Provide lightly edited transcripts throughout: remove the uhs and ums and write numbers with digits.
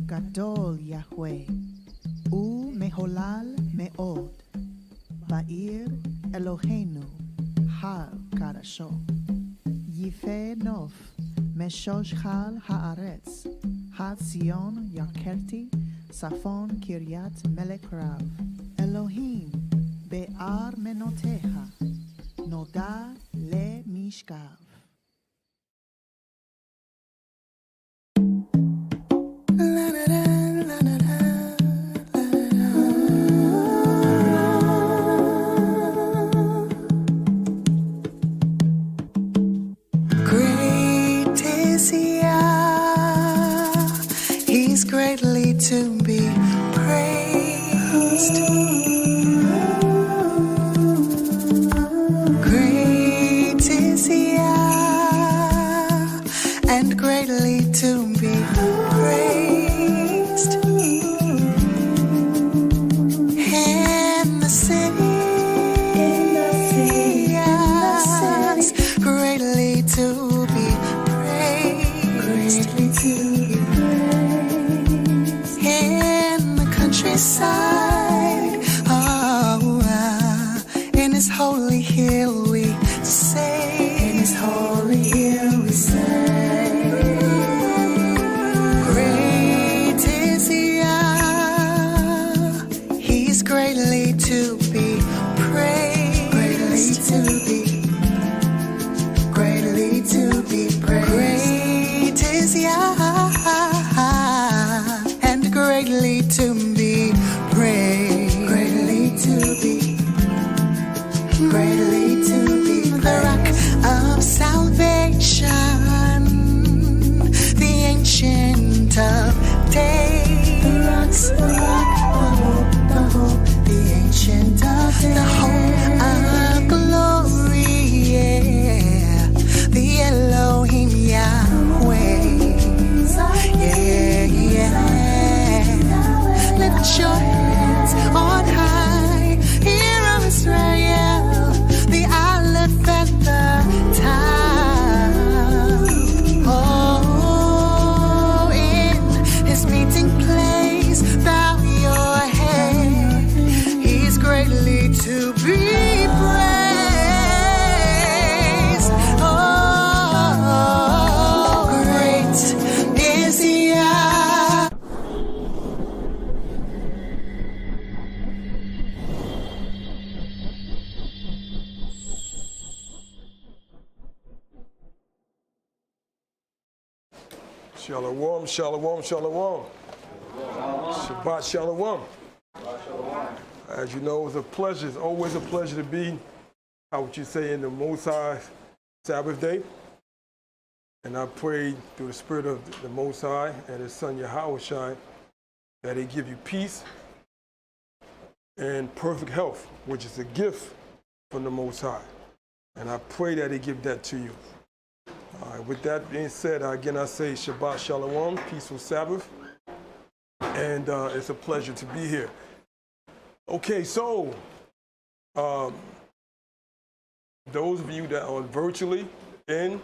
גדול יהוה, ומהולל מאוד, בעיר אלוהינו, הר קדשו. יפה נוף, משושחל הארץ, הר ציון יקרתי, צפון קריית מלך רב. אלוהים בארמנותיך, נודע למשכב. Greatly to be praised. Great is Yah, and greatly to be praised. In the cities, greatly to be praised. Side, in His holy hill we say, in His holy hill we say, great is Yah, He's greatly to be praised, greatly to be praised. Great is Yah, and greatly to be praised, greatly to be the rock of salvation, the ancient of days, the hope, the ancient of days, the hope of glory, yeah, the Elohim Yahweh, yeah. Lift your hands on high, hear of Israel, the Aleph and the Tav. Oh, in His meeting place, bow your head. He's greatly to be praised. Oh, great is Yah. Shalom, shalom, shalom. Shabbat shalom. As you know, it's a pleasure. It's always a pleasure to be, how would you say, in the Most High Sabbath day. And I pray through the Spirit of the Most High and His Son Yahushua that He give you peace and perfect health, which is a gift from the Most High. And I pray that He give that to you. All right, with that being said, again, I say Shabbat Shalom, peaceful Sabbath, and it's a pleasure to be here. Okay, so those of you that are virtually in,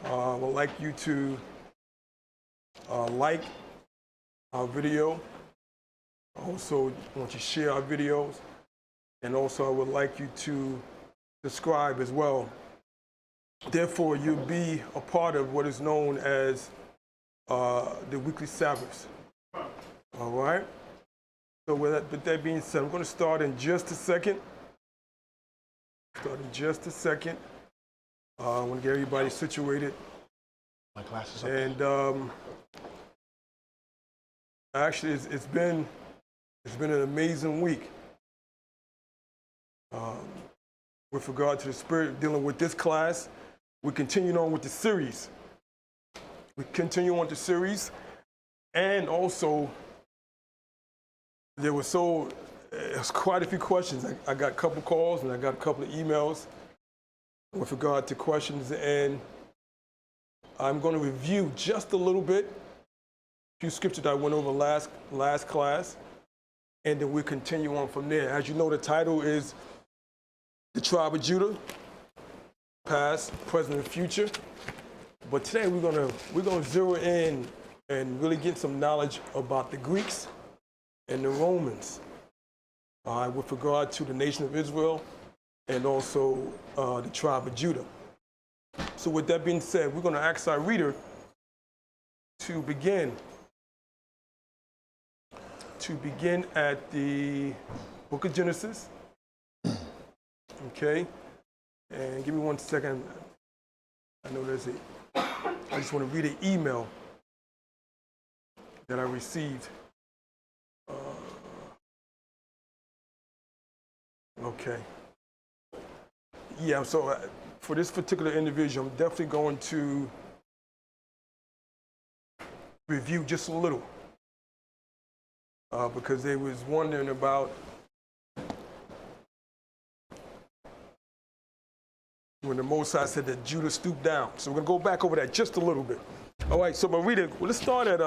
I would like you to like our video. Also, I want you to share our videos, and also I would like you to subscribe as well. Therefore, you'll be a part of what is known as the weekly Sabbaths. All right? So with that being said, I'm going to start in just a second. I want to get everybody situated. My glasses up. And actually, it's been an amazing week. With regard to the Spirit, dealing with this class. We continue on with the series. And also, there was quite a few questions. I got a couple calls and I got a couple of emails with regard to questions, and I'm going to review just a little bit, a few scriptures that I went over last class, and then we'll continue on from there. As you know, the title is The Tribe of Judah, Past, Present, and Future. But today we're gonna zero in and really get some knowledge about the Greeks and the Romans, with regard to the nation of Israel and also the tribe of Judah. So with that being said, we're gonna ask our reader to begin at the book of Genesis. Okay, and give me 1 second. I know there's I just want to read an email that I received. Okay. Yeah, so for this particular individual, I'm definitely going to review just a little because they was wondering about when the Most High said that Judah stooped down. So we're going to go back over that just a little bit. All right, so I'm going to read it. Well, let's start at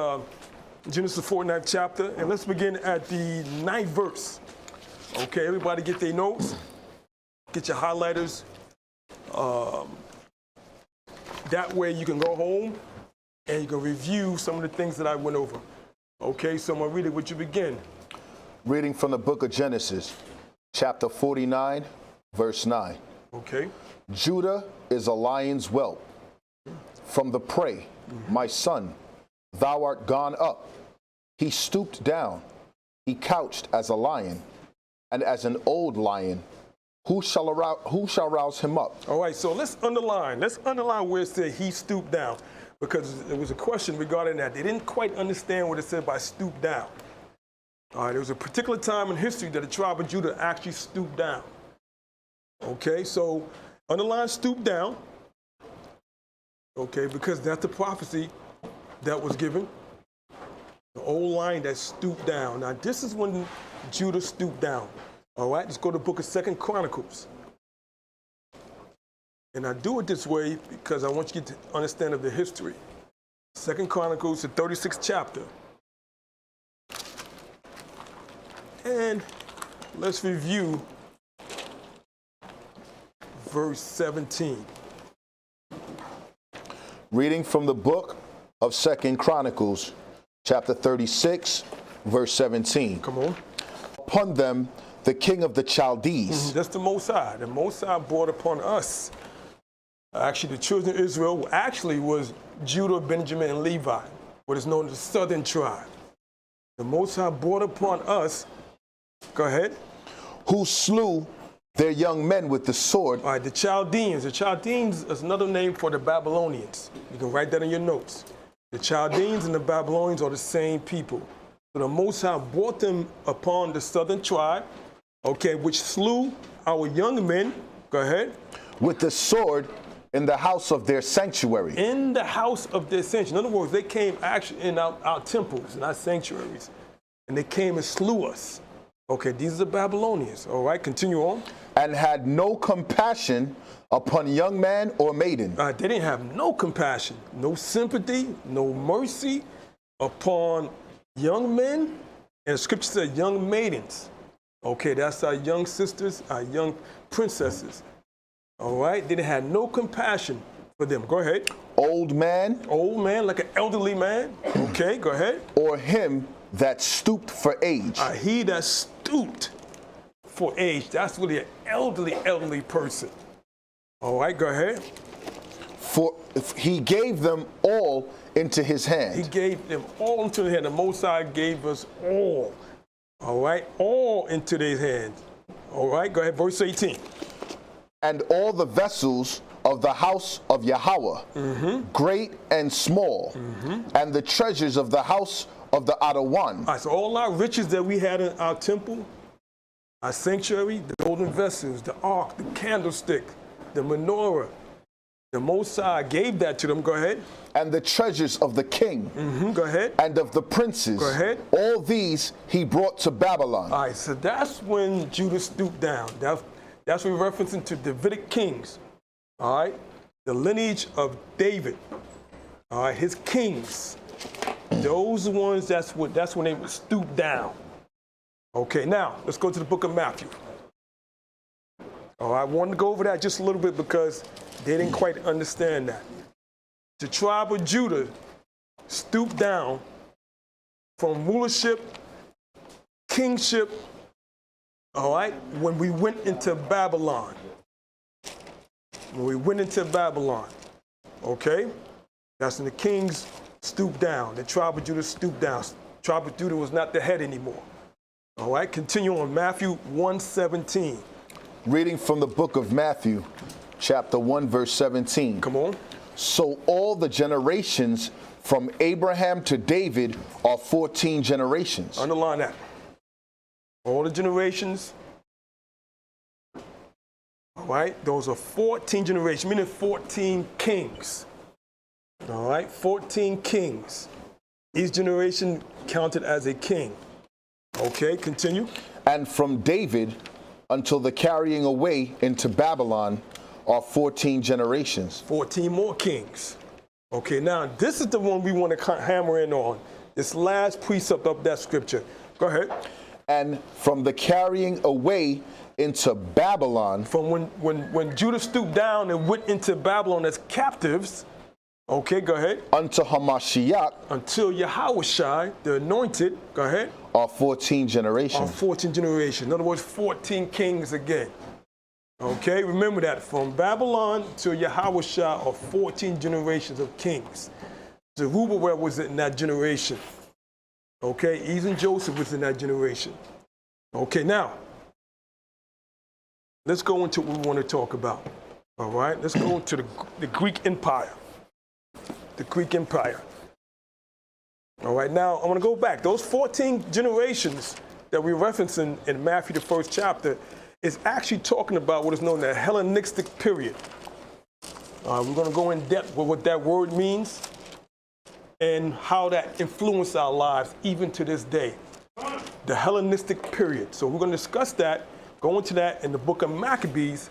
Genesis 49th chapter, and let's begin at the 9th verse. Okay, everybody get their notes, get your highlighters. That way you can go home and you can review some of the things that I went over. Okay, so I'm going to read it. Would you begin? Reading from the book of Genesis, chapter 49, verse 9. Okay. Judah is a lion's whelp. From the prey, my son, thou art gone up. He stooped down. He couched as a lion, and as an old lion, who shall rouse him up? All right, so let's underline where it said he stooped down, because there was a question regarding that. They didn't quite understand what it said by stoop down. All right, there was a particular time in history that the tribe of Judah actually stooped down. Okay, so underline stoop down. Okay, because that's the prophecy that was given. The old lion that stooped down. Now, this is when Judah stooped down. All right, let's go to the book of 2 Chronicles. And I do it this way because I want you to understand of the history. 2 Chronicles, the 36th chapter. And let's review verse 17. Reading from the book of 2 Chronicles, chapter 36, verse 17. Come on. Upon them, the king of the Chaldees. That's the Most High. The Most High brought upon us. Actually, the children of Israel actually was Judah, Benjamin, and Levi, what is known as the southern tribe. The Most High brought upon us, go ahead, who slew their young men with the sword. All right, the Chaldeans. The Chaldeans is another name for the Babylonians. You can write that in your notes. The Chaldeans and the Babylonians are the same people. So the Most High brought them upon the southern tribe, okay, which slew our young men, go ahead, with the sword in the house of their sanctuary. In the house of their sanctuary. In other words, they came actually in our temples, in our sanctuaries, and they came and slew us. Okay, these are the Babylonians. All right, continue on. And had no compassion upon young man or maiden. They didn't have no compassion, no sympathy, no mercy upon young men. And the scripture said young maidens. Okay, that's our young sisters, our young princesses. All right, they had no compassion for them. Go ahead. Old man, like an elderly man. Okay, go ahead. Or him that stooped for age. He that stooped for age. That's really an elderly person. All right, go ahead. For he gave them all into his hand. He gave them all into his hand. The Most High gave us all. All right, all into their hands. All right, go ahead, verse 18. And all the vessels of the house of Yahweh, great and small, and the treasures of the house of the Adawan. All right, so all our riches that we had in our temple, our sanctuary, the golden vessels, the ark, the candlestick, the menorah, the Most High gave that to them. Go ahead. And the treasures of the king. Go ahead. And of the princes. Go ahead. All these he brought to Babylon. All right, so that's when Judah stooped down. That's when we're referencing to Davidic kings. All right, the lineage of David. All right, his kings. Those ones, that's when they would stoop down. Okay, now let's go to the book of Matthew. All right, I wanted to go over that just a little bit because they didn't quite understand that. the tribe of Judah stooped down from rulership, kingship, all right, when we went into Babylon. When we went into Babylon, okay? That's when the kings stooped down. The tribe of Judah stooped down. The tribe of Judah was not the head anymore. All right, continue on, Matthew 1:17. Reading from the book of Matthew, chapter 1, verse 17. Come on. So all the generations from Abraham to David are 14 generations. Underline that. All the generations. All right, those are 14 generations, meaning 14 kings. All right, 14 kings. Each generation counted as a king. Okay, continue. And from David until the carrying away into Babylon are 14 generations. 14 more kings. Okay, now this is the one we want to hammer in on. This last precept of that scripture. Go ahead. And from the carrying away into Babylon. From when Judah stooped down and went into Babylon as captives. Okay, go ahead. Unto Hamashiach. Until Yahushua, the anointed. Go ahead. Are 14 generations. Are 14 generations. In other words, 14 kings again. Okay, remember that. From Babylon to Yahushua are 14 generations of kings. Zerubbabel was in that generation. Okay, even Joseph was in that generation. Okay, now, let's go into what we want to talk about. All right, let's go into the Greek Empire. The Greek Empire. All right, now I want to go back. Those 14 generations that we reference in Matthew, the first chapter, is actually talking about what is known as the Hellenistic period. We're going to go in depth with what that word means and how that influenced our lives even to this day. The Hellenistic period. So we're going to discuss that, go into that in the book of Maccabees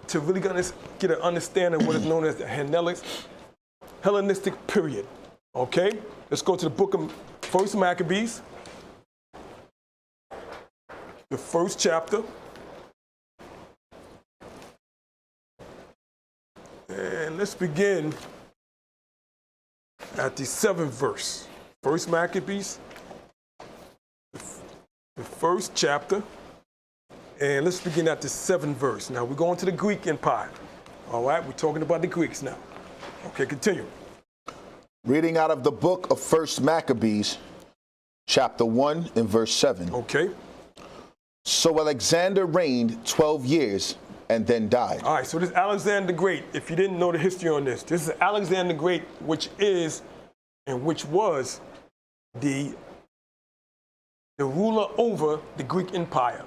to really get an understanding of what is known as the Hellenistic period. Okay? Let's go to the book of First Maccabees, the first chapter. And let's begin at the 7th verse. First Maccabees, the first chapter. And let's begin at the 7th verse. Now we're going to the Greek Empire. All right, we're talking about the Greeks now. Okay, continue. Reading out of the book of First Maccabees, chapter 1 and verse 7. Okay. So Alexander reigned 12 years and then died. All right, so this is Alexander the Great. If you didn't know the history on this is Alexander the Great, which is and which was the ruler over the Greek Empire.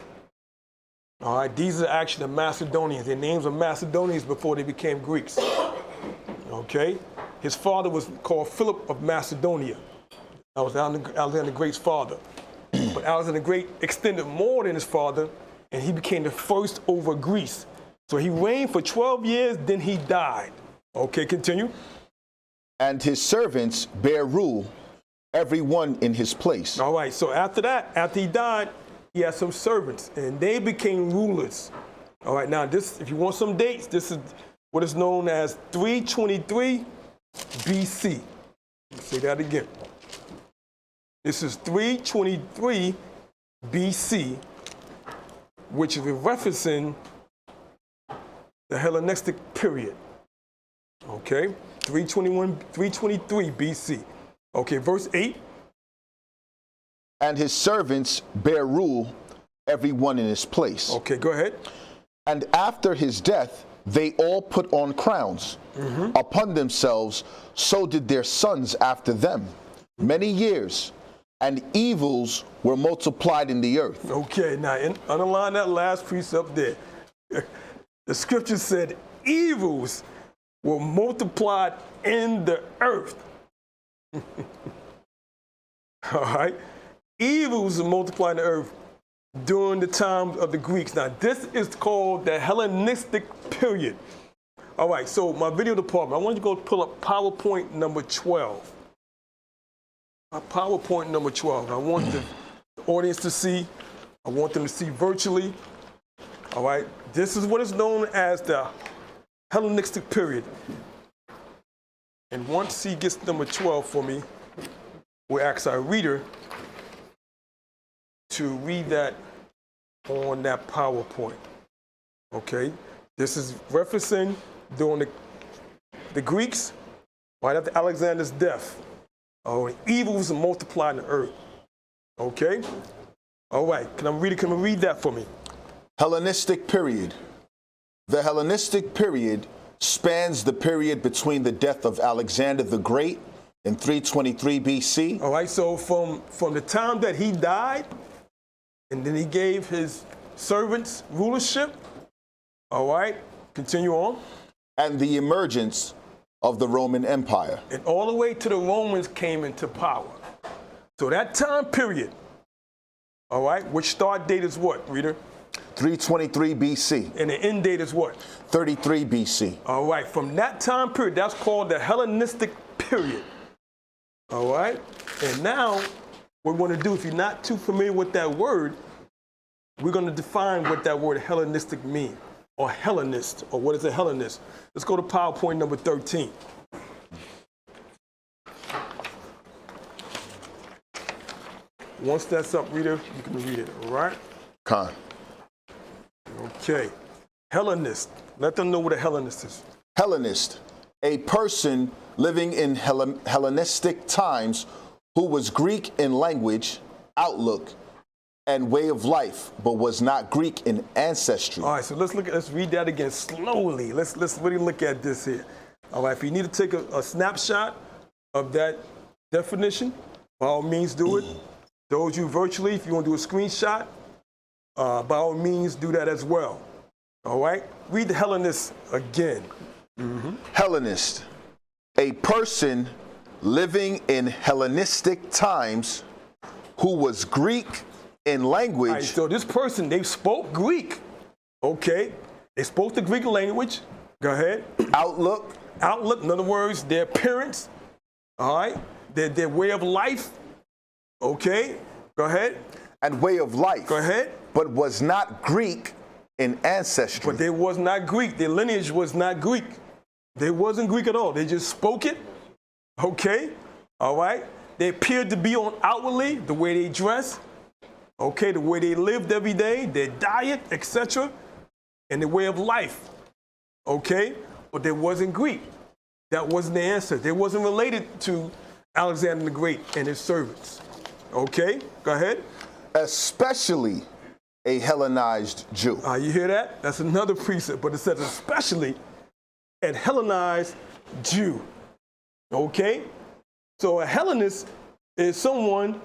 All right, these are actually the Macedonians. Their names were Macedonians before they became Greeks. Okay, his father was called Philip of Macedonia. That was Alexander the Great's father. But Alexander the Great extended more than his father, and he became the first over Greece. So he reigned for 12 years, then he died. Okay, continue. And his servants bear rule, every one in his place. All right, so after that, after he died, he had some servants, and they became rulers. All right, now this, if you want some dates, this is what is known as 323 BC. Let's say that again. This is 323 BC, which is referencing the Hellenistic period. Okay, 323 BC. Okay, verse 8. And his servants bear rule, every one in his place. Okay, go ahead. And after his death, they all put on crowns upon themselves, so did their sons after them, many years, and evils were multiplied in the earth. Okay, now underline that last precept there. The scripture said evils were multiplied in the earth. All right? Evils were multiplied in the earth during the time of the Greeks. Now, this is called the Hellenistic period. All right, so my video department, I want you to go pull up PowerPoint number 12. PowerPoint number 12. I want the audience to see. I want them to see virtually. All right, this is what is known as the Hellenistic period. And once he gets number 12 for me, we'll ask our reader to read that on that PowerPoint. Okay? This is referencing during the Greeks, right after Alexander's death. Evil was multiplied in the earth. Okay? All right. Can I read that for me? Hellenistic period. The Hellenistic period spans the period between the death of Alexander the Great in 323 BC. All right. So from the time that he died, and then he gave his servants rulership. All right. Continue on. And the emergence of the Roman Empire. And all the way to the Romans came into power. So that time period, all right, which start date is what, reader? 323 BC. And the end date is what? 33 BC. All right, from that time period, that's called the Hellenistic period. All right, and now what we're going to do, if you're not too familiar with that word, we're going to define what that word Hellenistic means, or Hellenist, or what is a Hellenist. Let's go to PowerPoint number 13. Once that's up, reader, you can read it, all right? Con. Okay. Hellenist. Let them know what a Hellenist is. Hellenist, a person living in Hellenistic times who was Greek in language, outlook, and way of life, but was not Greek in ancestry. All right, so let's read that again slowly. Let's really look at this here. All right, if you need to take a snapshot of that definition, by all means do it. Those you virtually, if you want to do a screenshot, by all means do that as well. All right, read the Hellenist again. Hellenist, a person living in Hellenistic times who was Greek in language. All right, so this person, they spoke Greek. Okay, they spoke the Greek language. Go ahead. Outlook. Outlook, in other words, their appearance. All right, their way of life. Okay, go ahead. And way of life. Go ahead. But was not Greek in ancestry. But they was not Greek. Their lineage was not Greek. They wasn't Greek at all. They just spoke it. Okay, all right. They appeared to be on outwardly, the way they dress. Okay, the way they lived every day, their diet, etc., and their way of life. Okay, but they wasn't Greek. That wasn't their answer. They wasn't related to Alexander the Great and his servants. Okay, go ahead. Especially a Hellenized Jew. You hear that? That's another precept, but it says especially a Hellenized Jew. Okay, so a Hellenist is someone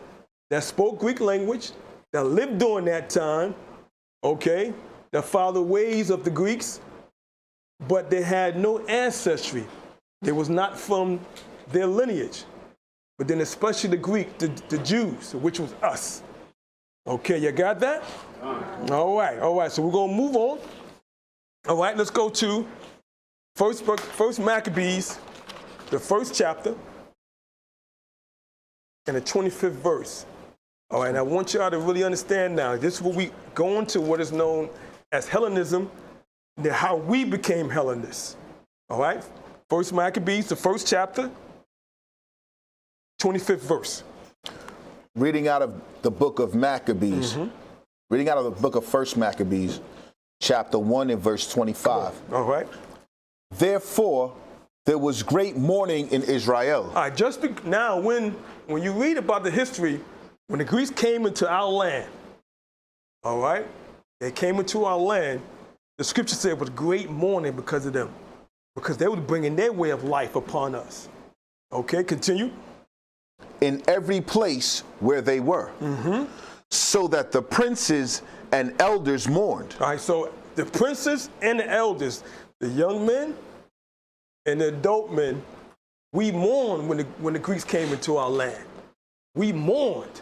that spoke Greek language, that lived during that time, okay, that followed the ways of the Greeks, but they had no ancestry. They was not from their lineage. But then especially the Greek, the Jews, which was us. Okay, you got that? All right, so we're going to move on. All right, let's go to First Maccabees, the first chapter, and the 25th verse. All right, and I want y'all to really understand now, this is what we go into what is known as Hellenism, and how we became Hellenists. All right, First Maccabees, the first chapter, 25th verse. Reading out of the book of Maccabees, reading out of the book of First Maccabees, chapter 1 and verse 25. All right. Therefore, there was great mourning in Israel. All right, now when you read about the history, when the Greeks came into our land, all right, they came into our land, the scripture said it was great mourning because of them, because they were bringing their way of life upon us. Okay, continue. In every place where they were, so that the princes and elders mourned. All right, so the princes and the elders, the young men and the adult men, we mourned when the Greeks came into our land. We mourned.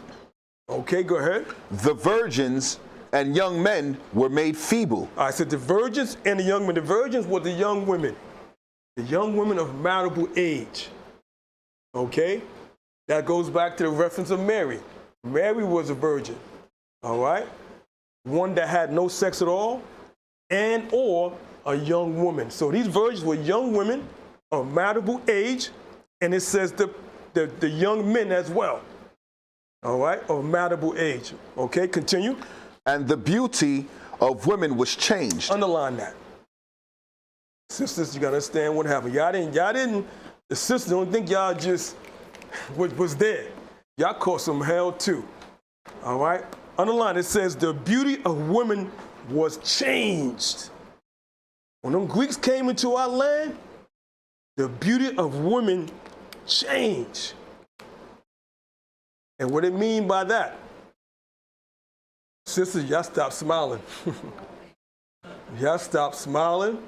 Okay, go ahead. The virgins and young men were made feeble. All right, so the virgins and the young men. The virgins were the young women of marriageable age. Okay, that goes back to the reference of Mary. Mary was a virgin, all right? One that had no sex at all, and or a young woman. So these virgins were young women of marriageable age, And it says the young men as well. All right, of marriageable age. Okay, continue. And the beauty of women was changed. Underline that. Sisters, you gotta understand what happened. Y'all didn't, the sisters don't think y'all just was there. Y'all caught some hell too. All right, underline, it says the beauty of women was changed. When them Greeks came into our land, the beauty of women changed. And what it mean by that? Sisters, y'all stop smiling. Y'all stop smiling.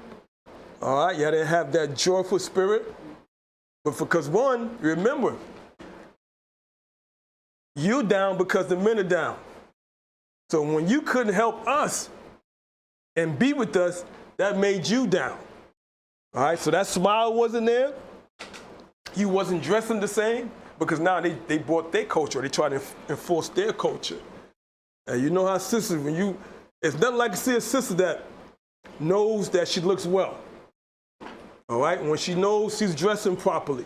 All right, y'all didn't have that joyful spirit. But because one, remember, you down because the men are down. So when you couldn't help us and be with us, that made you down. All right, so that smile wasn't there. You wasn't dressing the same. Because now they brought their culture. They try to enforce their culture. And you know how sisters, it's nothing like to see a sister that knows that she looks well. All right? When she knows she's dressing properly.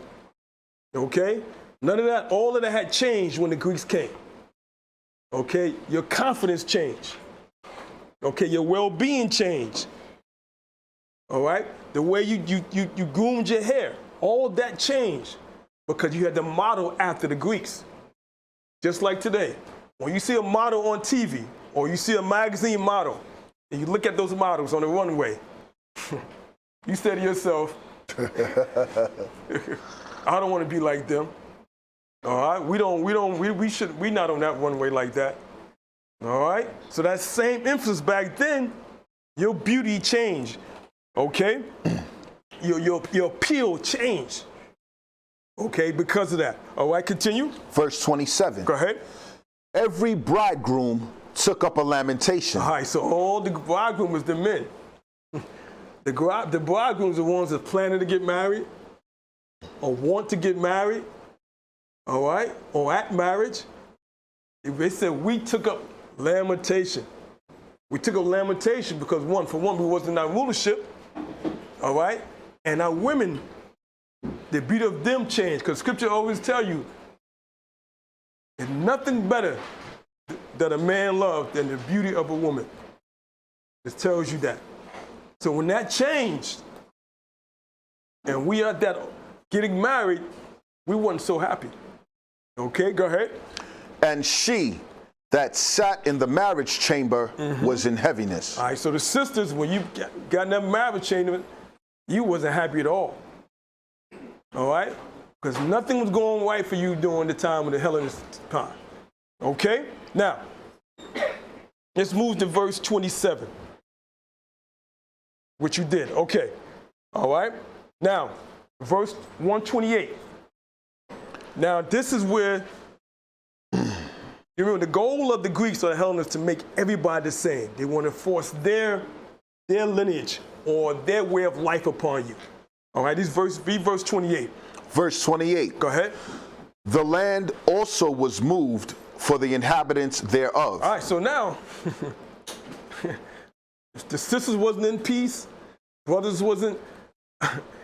Okay? None of that, all of that had changed when the Greeks came. Okay? Your confidence changed. Okay? Your well-being changed. All right? The way you groomed your hair, all that changed. Because you had to model after the Greeks. Just like today. When you see a model on TV, or you see a magazine model, and you look at those models on the runway, you say to yourself, I don't want to be like them. All right? We're not on that runway like that. All right? So that same emphasis back then, your beauty changed. Okay? Your appeal changed. Okay, because of that. All right, continue. Verse 27. Go ahead. Every bridegroom took up a lamentation. All right, so all the bridegroom was the men. The bridegrooms are the ones that planning to get married or want to get married, all right, or at marriage. They said we took up lamentation. We took up lamentation because for one, we wasn't in our rulership, all right, and our women, the beauty of them changed, because Scripture always tell you there's nothing better that a man loves than the beauty of a woman. It tells you that. So when that changed, and we are that getting married, we weren't so happy. Okay, go ahead. And she that sat in the marriage chamber was in heaviness. All right, so the sisters, when you got in that marriage chamber, you wasn't happy at all. All right? Because nothing was going right for you during the time of the Hellenist time. Okay? Now, let's move to verse 27. Which you did. Okay. All right? Now, verse 128. Now, this is where, you remember, the goal of the Greeks or the Hellenists to make everybody the same. They want to force their lineage or their way of life upon you. All right, read verse 28. Verse 28. Go ahead. The land also was moved for the inhabitants thereof. All right, so now, the sisters wasn't in peace, brothers wasn't,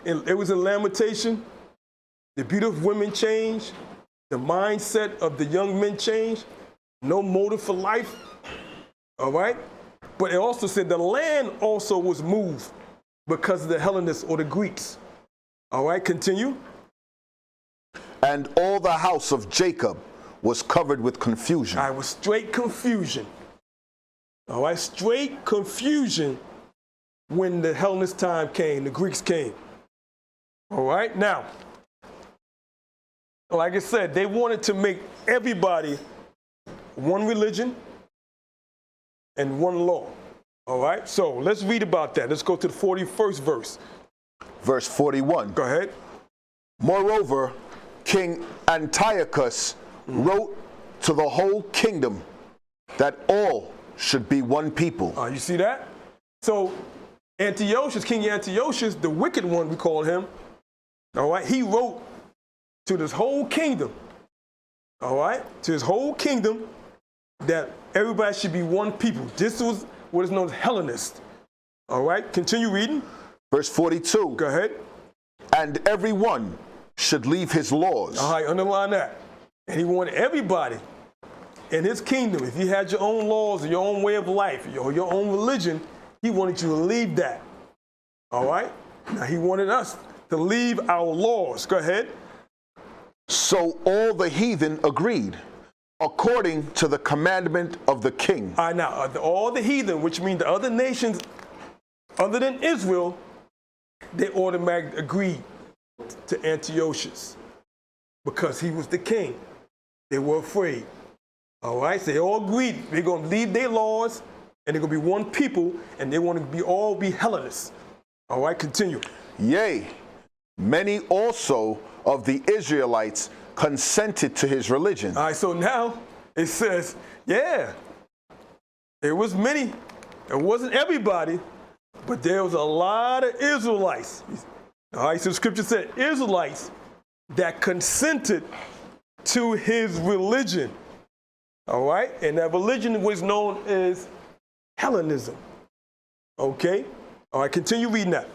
it was in lamentation, the beauty of women changed, the mindset of the young men changed, no motive for life, all right? But it also said the land also was moved because of the Hellenists or the Greeks. All right, continue. And all the house of Jacob was covered with confusion. All right, was straight confusion. All right, straight confusion when the Hellenist time came, the Greeks came. All right, now, like I said, they wanted to make everybody one religion and one law. All right, so let's read about that. Let's go to the 41st verse. Verse 41. Go ahead. Moreover, King Antiochus wrote to the whole kingdom that all should be one people. You see that? So Antiochus, King Antiochus, the wicked one, we call him, all right, he wrote to this whole kingdom, all right, to his whole kingdom that everybody should be one people. This was what is known as Hellenist. All right, continue reading. Verse 42. Go ahead. And everyone should leave his laws. All right, underline that. And he wanted everybody in his kingdom, if you had your own laws, your own way of life, your own religion, he wanted you to leave that. All right? Now, he wanted us to leave our laws. Go ahead. So all the heathen agreed, according to the commandment of the king. All right, now, all the heathen, which means the other nations other than Israel, they automatically agreed to Antiochus because he was the king. They were afraid. All right, so they all agreed they're going to leave their laws and they're going to be one people and they want to all be Hellenists. All right, continue. Yea, many also of the Israelites consented to his religion. All right, so now it says, yeah, there was many. It wasn't everybody, but there was a lot of Israelites. All right, so the scripture said Israelites that consented to his religion. All right, and that religion was known as Hellenism. Okay, all right, continue reading that.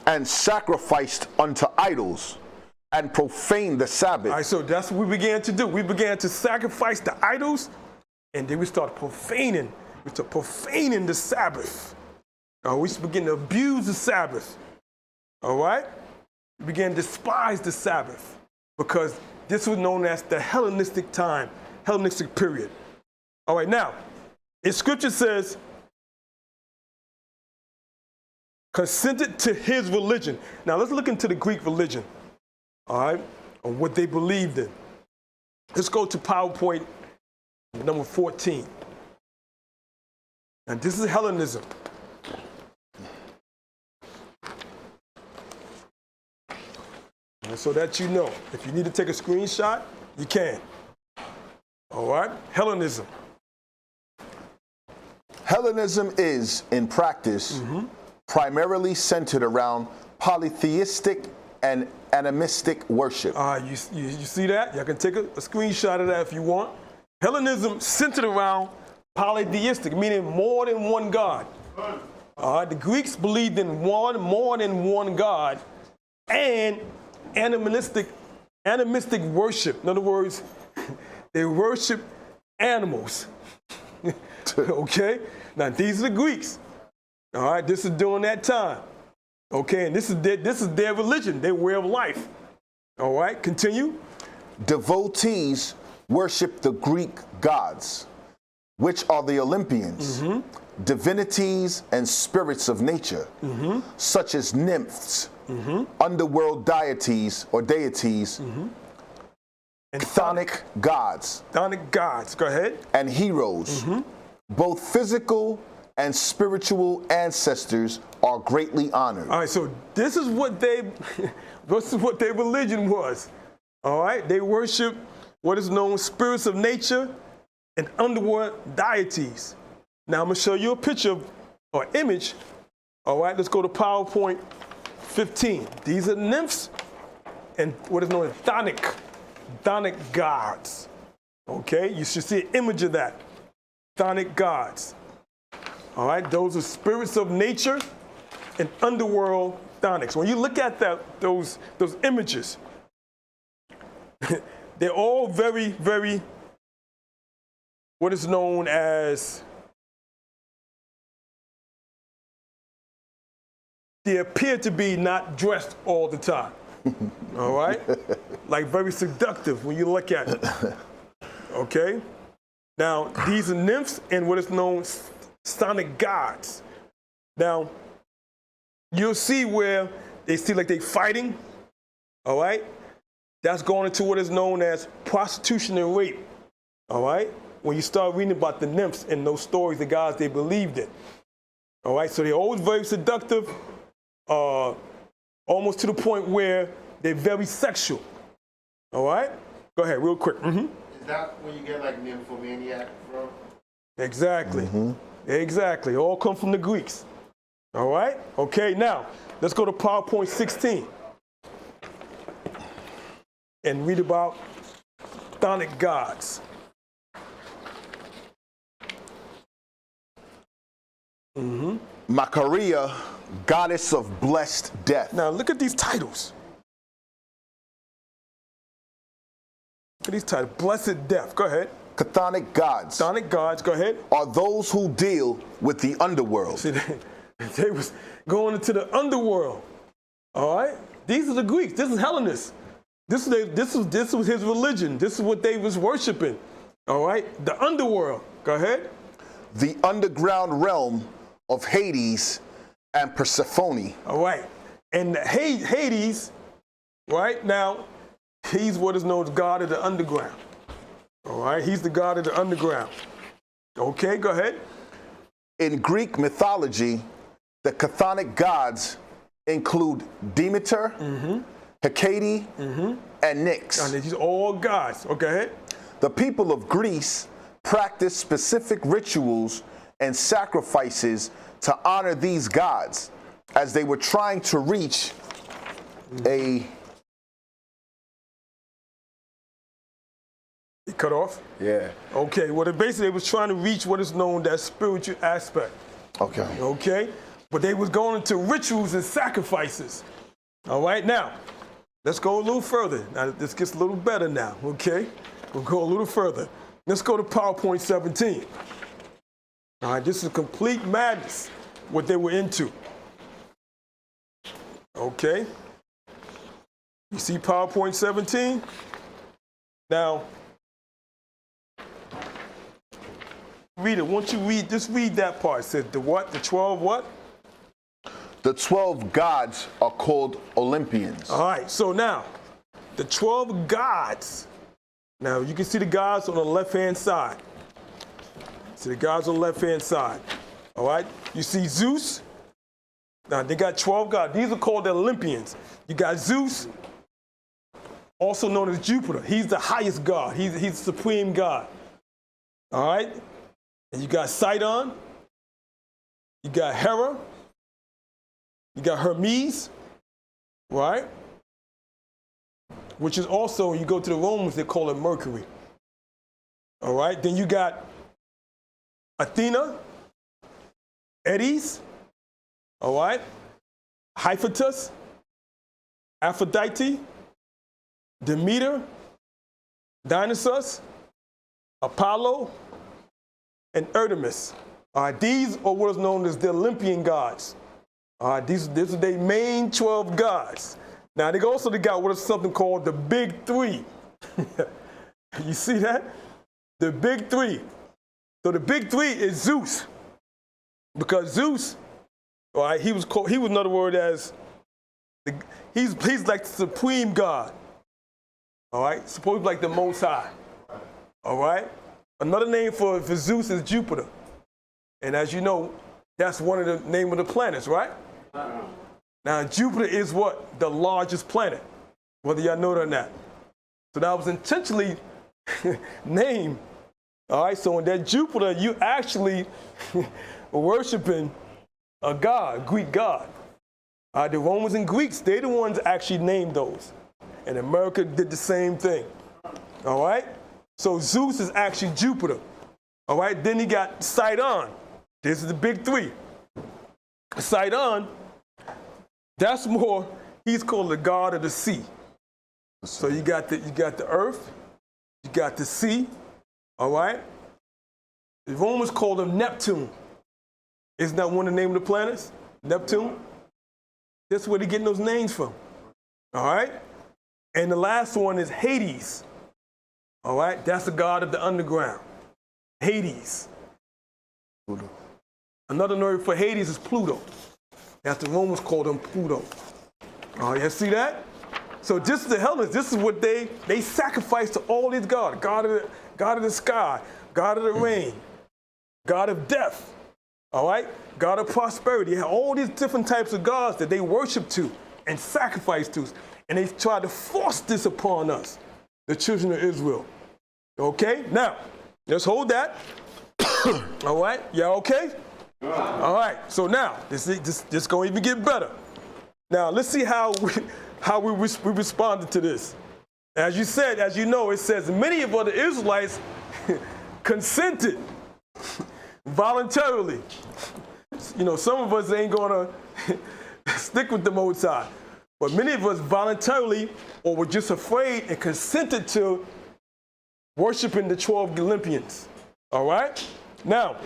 And sacrificed unto idols and profaned the Sabbath. All right, so that's what we began to do. We began to sacrifice the idols, and then we started profaning. We started profaning the Sabbath. We began to abuse the Sabbath. All right, we began to despise the Sabbath because this was known as the Hellenistic time. Hellenistic period. All right, now, in scripture says, consented to his religion. Now, let's look into the Greek religion, all right, or what they believed in. Let's go to PowerPoint number 14. And this is Hellenism. And so that you know, if you need to take a screenshot, you can. All right, Hellenism. Hellenism is, in practice, primarily centered around polytheistic and animistic worship. You see that? Y'all can take a screenshot of that if you want. Hellenism centered around polytheistic, meaning more than one God. The Greeks believed in more than one God, and animistic worship. In other words, they worship animals. Okay? Now, these are the Greeks. All right? This is during that time. Okay? And this is their religion, their way of life. All right? Continue. Devotees worship the Greek gods, which are the Olympians, divinities and spirits of nature, such as nymphs, underworld deities or deities, And chthonic gods. Chthonic gods. Go ahead. And heroes. Both physical and spiritual ancestors are greatly honored. All right, so this is what their religion was. All right, they worship what is known as spirits of nature and underworld deities. Now I'm gonna show you a picture or image. All right, let's go to PowerPoint 15. These are nymphs and what is known as chthonic gods. Okay, you should see an image of that. Chthonic gods. All right, those are spirits of nature and underworld chthonics. When you look at those images, they're all very, very, what is known as, they appear to be not dressed all the time. All right? Like very seductive when you look at it. Okay? Now, these are nymphs and what is known as chthonic gods. Now, you'll see where they see like they fighting. All right? That's going into what is known as prostitution and rape. All right? When you start reading about the nymphs and those stories, the gods they believed in. All right? So they're always very seductive, almost to the point where they're very sexual. All right? Go ahead, real quick. Is that where you get like nymphomaniac from? Exactly. Exactly. All come from the Greeks. All right? Okay, now, let's go to PowerPoint 16 and read about chthonic gods. Macaria, goddess of blessed death. Now, look at these titles. at these titles. Blessed death. Go ahead. Chthonic gods Chthonic gods. Go ahead. are those who deal with the underworld. See, they was going into the underworld. All right. These are the Greeks. This is Hellenists. This was his religion. This is what they was worshiping. All right. The underworld. Go ahead. The underground realm of Hades and Persephone. All right. And Hades, right now, he's what is known as God of the underground. All right. He's the God of the underground. Okay. Go ahead. In Greek mythology, the chthonic gods include Demeter, Hecate, and Nyx. And these are all gods. Okay. Ahead. The people of Greece practiced specific rituals and sacrifices to honor these gods as they were trying to reach a... You cut off? Yeah. Okay. Well, basically, they was trying to reach what is known as spiritual aspect. Okay. Okay. But they was going into rituals and sacrifices. All right. Now, let's go a little further. Now, this gets a little better now. Okay. We'll go a little further. Let's go to PowerPoint 17. All right. This is complete madness, what they were into. Okay. You see PowerPoint 17? Now, read it. Once you read, just read that part. It says the what? The 12 what? The 12 gods are called Olympians. All right. So now, the 12 gods. Now, you can see the gods on the left-hand side. See the gods on the left-hand side. All right. You see Zeus. Now, they got 12 gods. These are called the Olympians. You got Zeus, also known as Jupiter. He's the highest god. He's the supreme god. All right. And you got Sidon. You got Hera. You got Hermes, right? Which is also, you go to the Romans, they call it Mercury. All right. Then you got Athena, Eris, all right? Hephaestus, Aphrodite, Demeter, Dionysus, Apollo, and Artemis. All right, these are what is known as the Olympian gods. All right, these are their main 12 gods. Now, they got what is something called the Big Three. You see that? The Big Three. So the Big Three is Zeus. Because Zeus, all right, he was in other words as, he's like the supreme God. All right, supposed like the Most High. All right. Another name for Zeus is Jupiter. And as you know, that's one of the name of the planets, right? Now, Jupiter is what? The largest planet, whether y'all know it or not. So that was intentionally named. All right, so in that Jupiter, you actually worshiping a god, Greek god. The Romans and Greeks, they're the ones that actually named those. And America did the same thing. All right? So Zeus is actually Jupiter. All right? Then you got Sidon. This is the Big Three. Sidon, that's more, he's called the god of the sea. So you got the earth, you got the sea, all right? The Romans called him Neptune. Isn't that one of the name of the planets? Neptune? That's where they're getting those names from. All right? And the last one is Hades. All right? That's the god of the underground. Hades. Pluto. Another name for Hades is Pluto. That's the Romans called him Pluto. Oh, you see that? So this is the Hellenists. This is what they sacrifice to all these gods. God of the sky, God of the rain, God of death. All right? God of prosperity. You have all these different types of gods that they worship to and sacrifice to. And they try to force this upon us, the children of Israel. Okay? Now, let's hold that. All right? Y'all okay? All right. So now, this going to even get better. Now, let's see how we responded to this. As you said, as you know, it says many of other Israelites consented voluntarily. You know, some of us ain't going to stick with the Most High. But many of us voluntarily or were just afraid and consented to worshiping the 12 Olympians. All right? Now,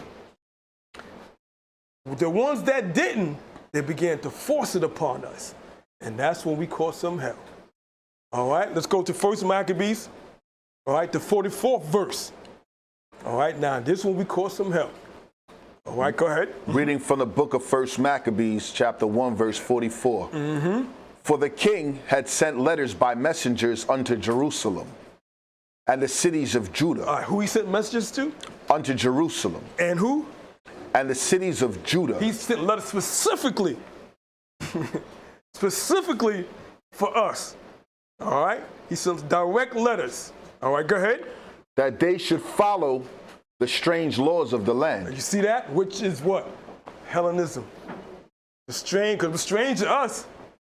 the ones that didn't, they began to force it upon us. And that's when we caught some hell. All right? Let's go to 1 Maccabees. All right, the 44th verse. All right, now this one we caught some hell. All right, go ahead. Reading from the book of 1 Maccabees, chapter 1, verse 44. For the king had sent letters by messengers unto Jerusalem and the cities of Judah. All right, who he sent messages to? Unto Jerusalem. And who? And the cities of Judah. He sent letters specifically, specifically for us. All right, he sent direct letters. All right, go ahead. That they should follow the strange laws of the land. You see that? Which is what? Hellenism. The strange, because it's strange to us.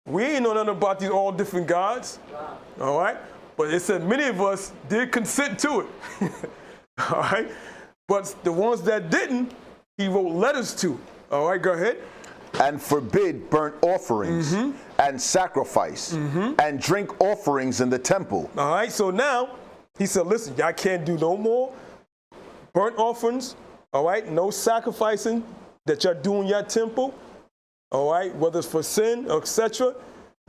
We ain't know nothing about these all different gods. All right? But it said many of us did consent to it. All right? But the ones that didn't, he wrote letters to. All right, go ahead. And forbid burnt offerings and sacrifice and drink offerings in the temple. All right, so now he said, listen, y'all can't do no more burnt offerings, all right? No sacrificing that y'all do in your temple, all right? Whether it's for sin, etc.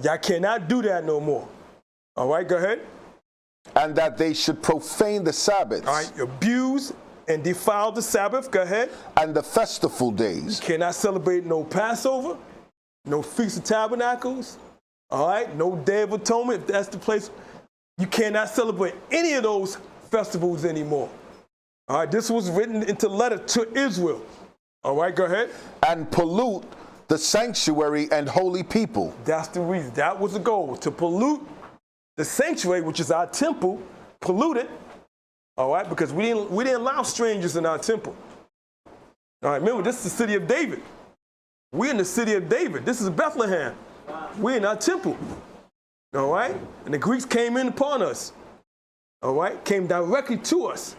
Y'all cannot do that no more. All right, go ahead. And that they should profane the Sabbaths. All right, abuse and defile the Sabbath, go ahead. And the festival days. You cannot celebrate no Passover, no Feast of Tabernacles, all right? No Day of Atonement, if that's the place. You cannot celebrate any of those festivals anymore. All right, this was written into letter to Israel. All right, go ahead. And pollute the sanctuary and holy people. That's the reason. That was the goal, to pollute the sanctuary, which is our temple, pollute it. All right, because we didn't allow strangers in our temple. All right, remember, this is the city of David. We're in the city of David. This is Bethlehem. We're in our temple. All right? And the Greeks came in upon us. All right? Came directly to us.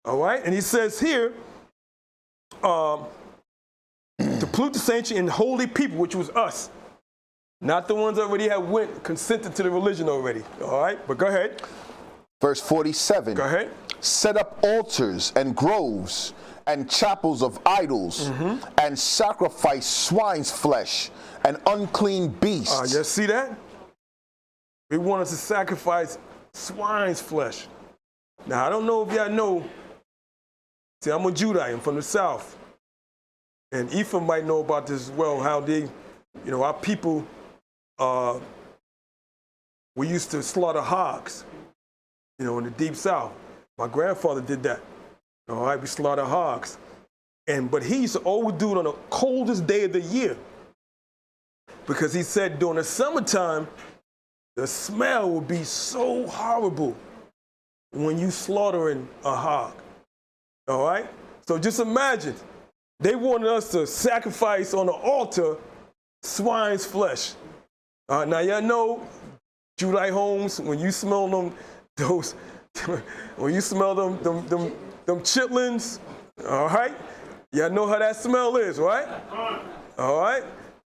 All right? And he says here, to pollute the sanctuary and holy people, which was us. Not the ones that already had consented to the religion already. All right? But go ahead. Verse 47. Go ahead. Set up altars and groves and chapels of idols and sacrifice swine's flesh and unclean beasts. You see that? We want us to sacrifice swine's flesh. Now, I don't know if y'all know. See, I'm a Judite. I'm from the South. And Ephraim might know about this as well, how they, our people, we used to slaughter hogs, in the deep South. My grandfather did that. All right, we slaughter hogs. But he used to always do it on the coldest day of the year. Because he said during the summertime, the smell would be so horrible when you slaughtering a hog. All right? So just imagine, they wanted us to sacrifice on the altar swine's flesh. Now y'all know, Judite homes, when you smell them, when you smell them chitlins, all right? Y'all know how that smell is, right? All right?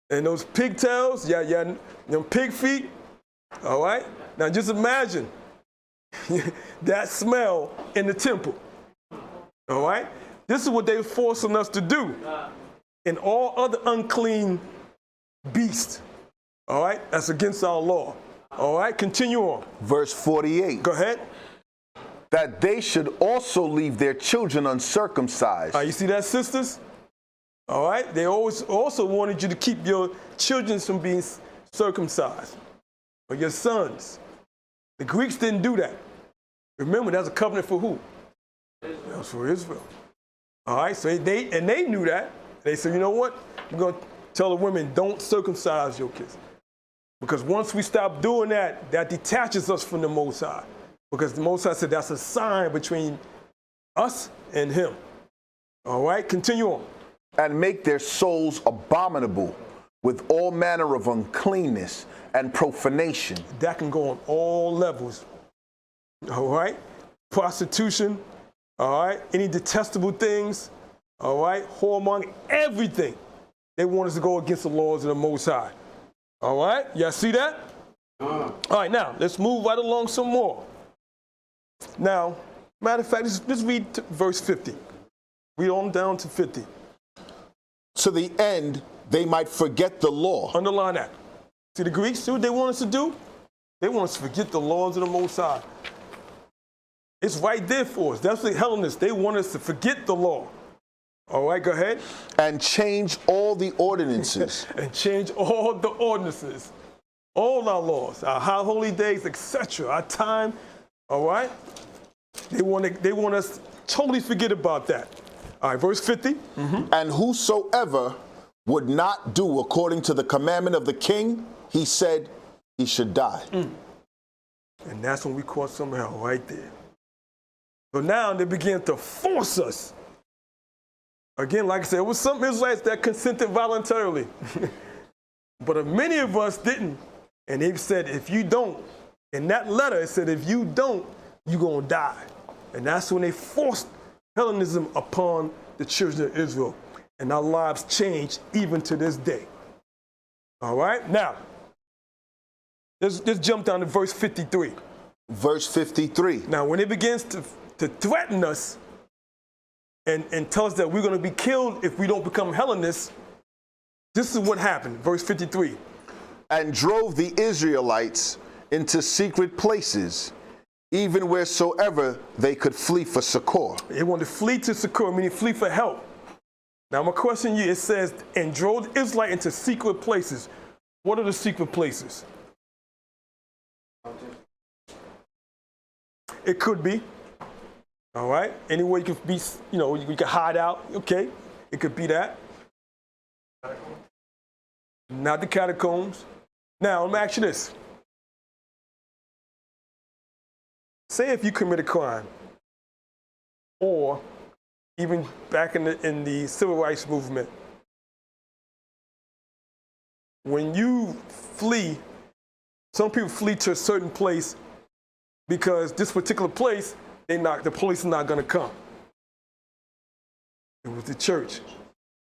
And those pigtails, them pig feet, all right? Now just imagine that smell in the temple, all right? This is what they're forcing us to do. And all other unclean beasts, all right? That's against our law. All right, continue on. Verse 48. Go ahead. That they should also leave their children uncircumcised. You see that, sisters? All right, they always also wanted you to keep your children from being circumcised, or your sons. The Greeks didn't do that. Remember, that's a covenant for who? That was for Israel. All right, so they knew that. They said, you know what? We're going to tell the women, don't circumcise your kids. Because once we stop doing that, that detaches us from the Most High. Because the Most High said that's a sign between us and him. All right, continue on. And make their souls abominable with all manner of uncleanness and profanation. That can go on all levels. All right, prostitution, all right, any detestable things, all right, whoremongering, everything. They want us to go against the laws of the Most High. All right, y'all see that? All right, now let's move right along some more. Now, matter of fact, let's read verse 50. Read on down to 50. To the end, they might forget the law. Underline that. See, the Greeks, see what they want us to do? They want us to forget the laws of the Most High. It's right there for us. That's the Hellenists. They want us to forget the law. All right, go ahead. And change all the ordinances. And change all the ordinances. All our laws, our high holy days, etc. Our time, all right? They want us to totally forget about that. All right, verse 50. And whosoever would not do according to the commandment of the king, he said he should die. And that's when we caught some hell right there. So now they began to force us. Again, like I said, it was some Israelites that consented voluntarily. But many of us didn't. And they said, if you don't, in that letter, it said, if you don't, you're going to die. And that's when they forced Hellenism upon the children of Israel. And our lives changed even to this day. All right? Now, let's jump down to verse 53. Verse 53. Now, when it begins to threaten us and tell us that we're going to be killed if we don't become Hellenists, this is what happened. Verse 53. And drove the Israelites into secret places, even wheresoever they could flee for succor. They wanted to flee to succor, meaning flee for help. Now, my question to you, it says, and drove the Israelites into secret places. What are the secret places? It could be. All right? Anywhere you can be, you can hide out. Okay. It could be that. Not the catacombs. Now, let me ask you this. Say if you commit a crime, or even back in the civil rights movement, when you flee, some people flee to a certain place because this particular place, the police is not going to come. It was the church.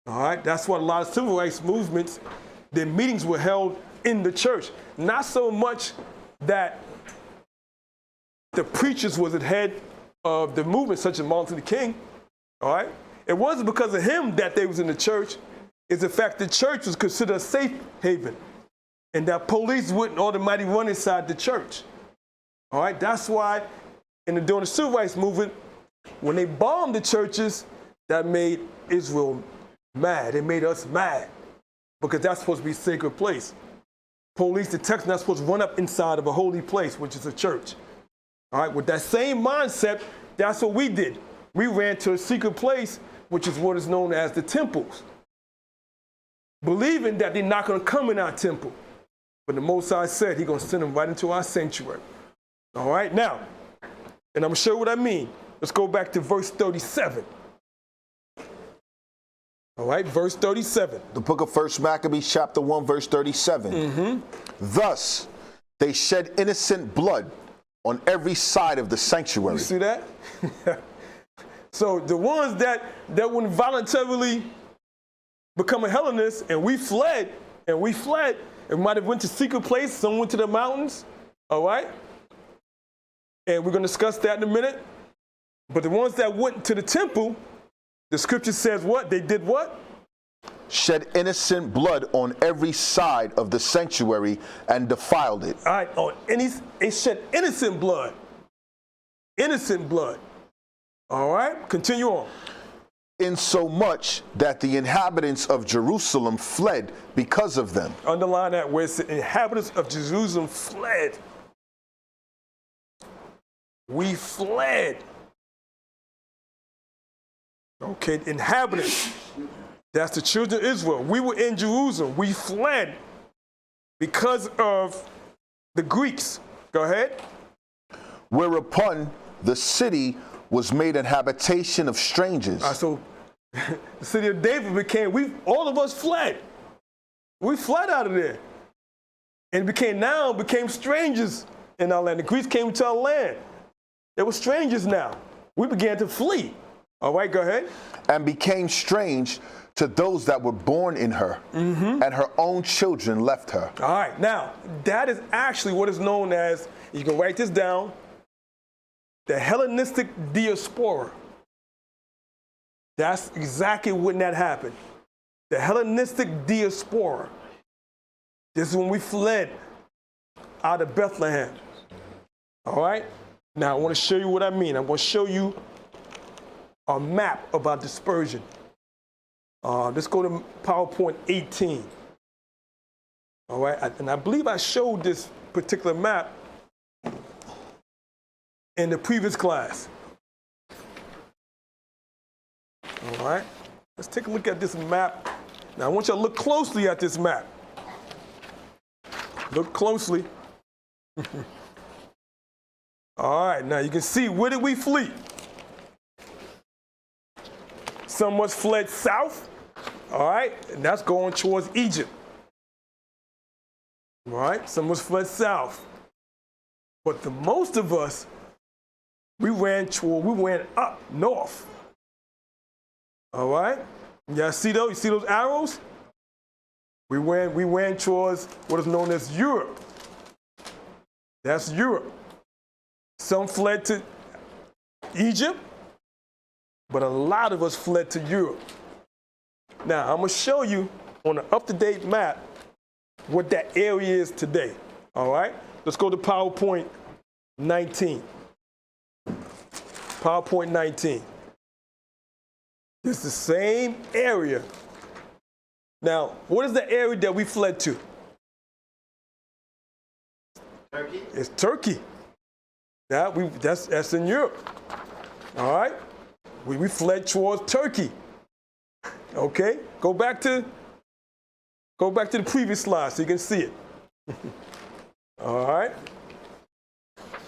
All right? That's why a lot of civil rights movements, their meetings were held in the church. Not so much that the preachers was at head of the movement, such as Martin Luther King. All right? It wasn't because of him that they was in the church. It's the fact the church was considered a safe haven, and that police wouldn't automatically run inside the church. All right? That's why during the civil rights movement, when they bombed the churches, that made Israel mad. It made us mad, because that's supposed to be a sacred place. Police detectives are not supposed to run up inside of a holy place, which is a church. All right, with that same mindset, that's what we did. We ran to a secret place, which is what is known as the temples, believing that they're not going to come in our temple. But the Most High said he's going to send them right into our sanctuary. All right, now, and I'm going to show you what I mean. Let's go back to verse 37. All right, verse 37. The book of 1 Maccabees, chapter 1, verse 37. Thus, they shed innocent blood on every side of the sanctuary. You see that? So the ones that wouldn't voluntarily become a Hellenist, and we fled, and we might have went to secret places, some went to the mountains, all right? And we're going to discuss that in a minute. But the ones that went to the temple, the scripture says what? They did what? Shed innocent blood on every side of the sanctuary and defiled it. All right, they shed innocent blood. Innocent blood. All right, continue on. Insomuch that the inhabitants of Jerusalem fled because of them. Underline that where it says inhabitants of Jerusalem fled. We fled. Okay, inhabitants. That's the children of Israel. We were in Jerusalem. We fled because of the Greeks. Go ahead. Whereupon the city was made an habitation of strangers. So the city of David all of us fled. We fled out of there. And became strangers in our land. The Greeks came to our land. They were strangers now. We began to flee. All right, go ahead. And became strange to those that were born in her, and her own children left her. All right, now, that is actually what is known as, you can write this down, the Hellenistic diaspora. That's exactly when that happened. The Hellenistic diaspora. This is when we fled out of Bethlehem. All right? Now, I want to show you what I mean. I'm going to show you a map of our dispersion. Let's go to PowerPoint 18. All right? And I believe I showed this particular map in the previous class. All right? Let's take a look at this map. Now, I want you to look closely at this map. Look closely. All right, now you can see, where did we flee? Some of us fled south, all right, and that's going towards Egypt. All right, some of us fled south. But the most of us, we went up north. All right, y'all see those? You see those arrows? We went towards what is known as Europe. That's Europe. Some fled to Egypt, but a lot of us fled to Europe. Now, I'm going to show you on an up-to-date map what that area is today. All right? Let's go to PowerPoint 19. PowerPoint 19. It's the same area. Now, what is the area that we fled to? Turkey? It's Turkey. That's in Europe. All right? We fled towards Turkey. Okay? Go back to the previous slide so you can see it. All right?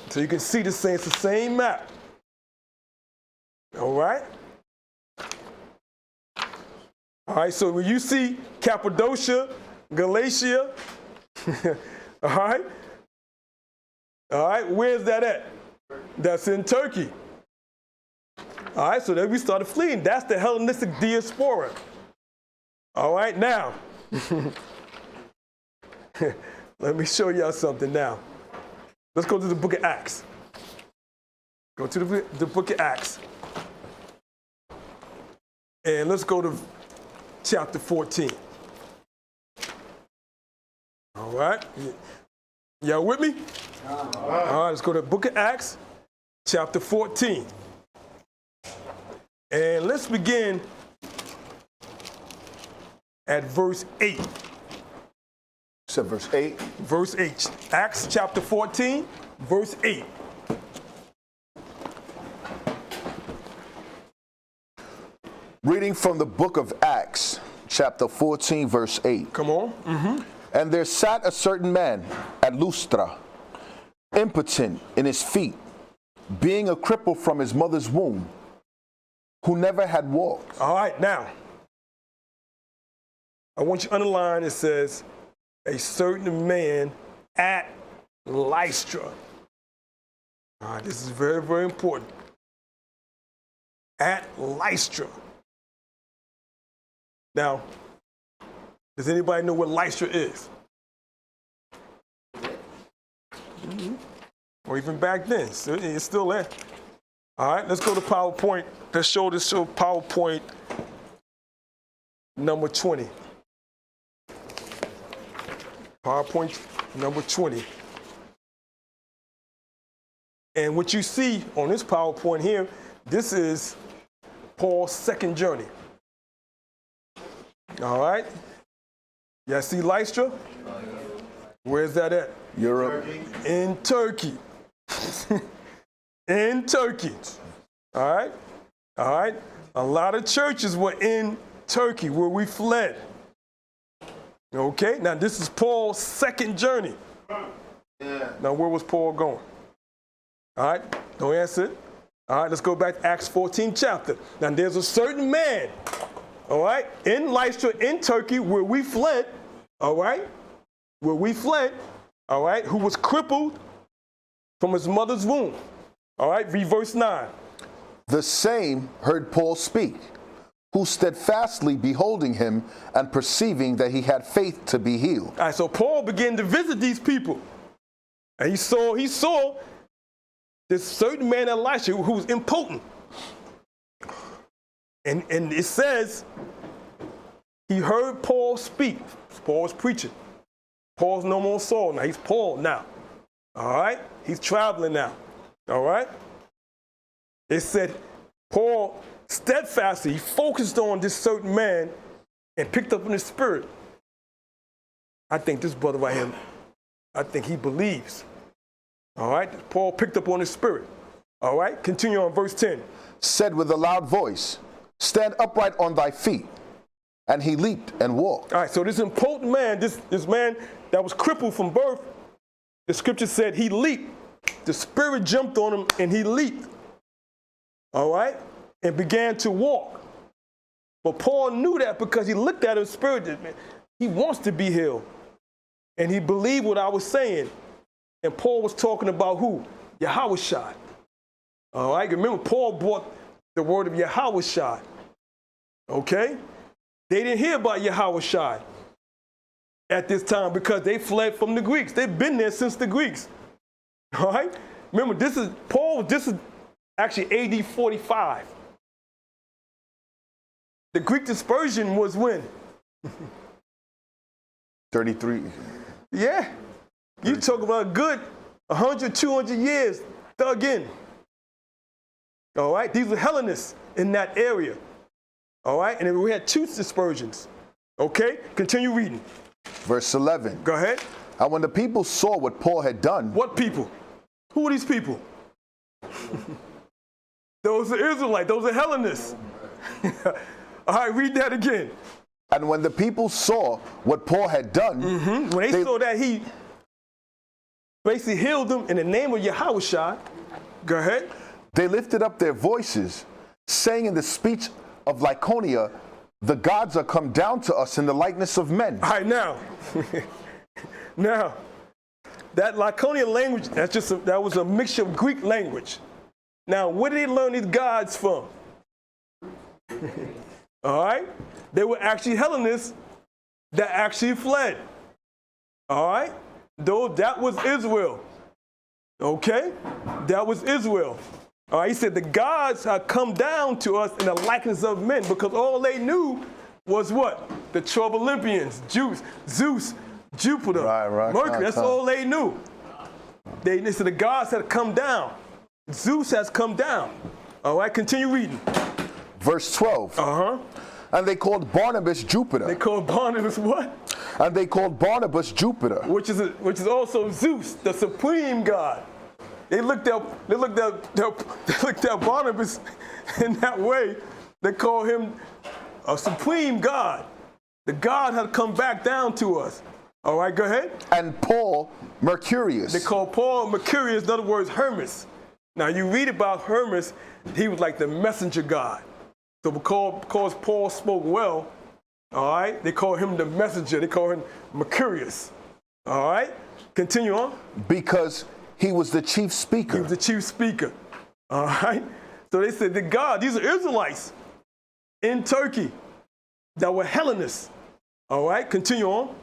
So you can see it's the same map. All right? All right, so when you see Cappadocia, Galatia, all right, where's that at? That's in Turkey. All right, so then we started fleeing. That's the Hellenistic diaspora. All right, now, let me show y'all something now. Let's go to the book of Acts. Go to the book of Acts. And let's go to chapter 14. All right. Y'all with me? All right, let's go to the book of Acts, chapter 14. And let's begin at verse 8. You said verse 8? Verse 8. Acts chapter 14, verse 8. Reading from the book of Acts, chapter 14, verse 8. Come on. Mm-hmm. And there sat a certain man at Lystra, impotent in his feet, being a cripple from his mother's womb, who never had walked. All right, now, I want you to underline, it says, a certain man at Lystra. All right, this is very, very important. At Lystra. Now, does anybody know what Lystra is? Mm-hmm. Or even back then, so it's still there. All right, let's go to PowerPoint. Let's show PowerPoint number 20. PowerPoint number 20. And what you see on this PowerPoint here, this is Paul's second journey. All right. Y'all see Lystra? Where's that at? Europe. In Turkey. In Turkey. All right. All right. A lot of churches were in Turkey where we fled. Okay. Now this is Paul's second journey. Yeah. Now where was Paul going? All right. Don't answer it. All right. Let's go back to Acts 14 chapter. Now there's a certain man, all right, in Lystra, in Turkey, where we fled, all right, where we fled, all right, who was crippled from his mother's womb. All right, read verse 9. The same heard Paul speak, who steadfastly beholding him and perceiving that he had faith to be healed. All right, so Paul began to visit these people. And he saw this certain man Elisha who was impotent. And it says he heard Paul speak. Paul was preaching. Paul's no more Saul now. He's Paul now. All right? He's traveling now. All right? It said Paul steadfastly, he focused on this certain man and picked up in his spirit. I think this brother right here, I think he believes. All right? Paul picked up on his spirit. All right? Continue on verse 10. Said with a loud voice, stand upright on thy feet. And he leaped and walked. All right, so this impotent man, this man that was crippled from birth, the scripture said he leaped. The spirit jumped on him and he leaped. All right? And began to walk. But Paul knew that because he looked at his spirit. He wants to be healed. And he believed what I was saying. And Paul was talking about who? Yahushua. All right? Remember, Paul brought the word of Yahushua. Okay? They didn't hear about Yahushua at this time because they fled from the Greeks. They've been there since the Greeks. All right? Remember, this is actually AD 45. The Greek dispersion was when? 33. Yeah. You talk about a good 100, 200 years dug in. All right? These were Hellenists in that area. All right? And then we had two dispersions. Okay? Continue reading. Verse 11. Go ahead. And when the people saw what Paul had done. What people? Who are these people? Those are Israelites. Those are Hellenists. All right, read that again. And when the people saw what Paul had done. When they saw that he basically healed them in the name of Yahushua. Go ahead. They lifted up their voices, saying in the speech of Lycaonia, the gods are come down to us in the likeness of men. All right, now. Now, that Lycaonia language, that was a mixture of Greek language. Now, where did they learn these gods from? All right? They were actually Hellenists that actually fled. All right? Though that was Israel. Okay? That was Israel. All right? He said the gods have come down to us in the likeness of men because all they knew was what? The 12 Olympians, Zeus, Jupiter, Mercury. That's all they knew. They said the gods had come down. Zeus has come down. All right, continue reading. Verse 12. And they called Barnabas Jupiter. They called Barnabas what? And they called Barnabas Jupiter. Which is also Zeus, the supreme God. They looked at Barnabas in that way. They called him a supreme God. The God had come back down to us. All right, go ahead. And Paul Mercurius. They called Paul Mercurius, in other words, Hermes. Now, you read about Hermes, he was like the messenger God. So because Paul spoke well, all right, they call him the messenger. They call him Mercurius. All right, continue on. Because he was the chief speaker. He was the chief speaker. All right. So they said, these are Israelites in Turkey that were Hellenists. All right, continue on.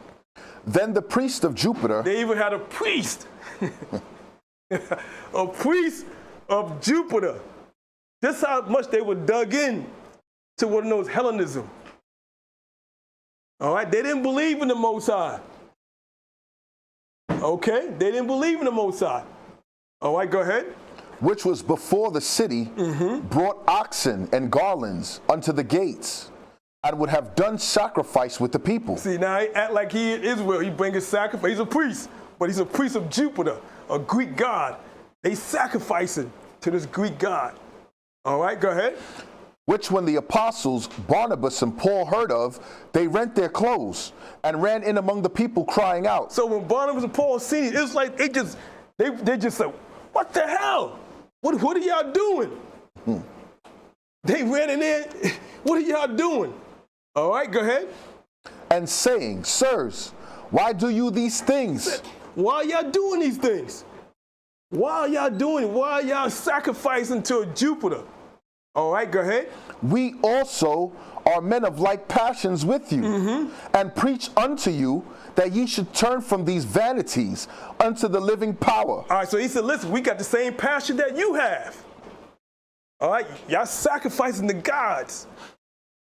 Then the priest of Jupiter. They even had a priest. A priest of Jupiter. This is how much they were dug in to what knows Hellenism. All right, they didn't believe in the Most High. Okay, they didn't believe in the Most High. All right, go ahead. Which was before the city, brought oxen and garlands unto the gates, and would have done sacrifice with the people. See, now he act like he in Israel. He bring his sacrifice. He's a priest, but he's a priest of Jupiter, a Greek god. They sacrificing to this Greek god. All right, go ahead. Which when the apostles Barnabas and Paul heard of, they rent their clothes and ran in among the people crying out. So when Barnabas and Paul seen it, it's like they just said, what the hell? What are y'all doing? They ran in there. What are y'all doing? All right, go ahead. And saying, sirs, why do you these things? Why are y'all doing these things? Why are y'all doing it? Why are y'all sacrificing to Jupiter? All right, go ahead. We also are men of like passions with you, and preach unto you that ye should turn from these vanities unto the living power. All right, so he said, listen, we got the same passion that you have. All right, y'all sacrificing the gods.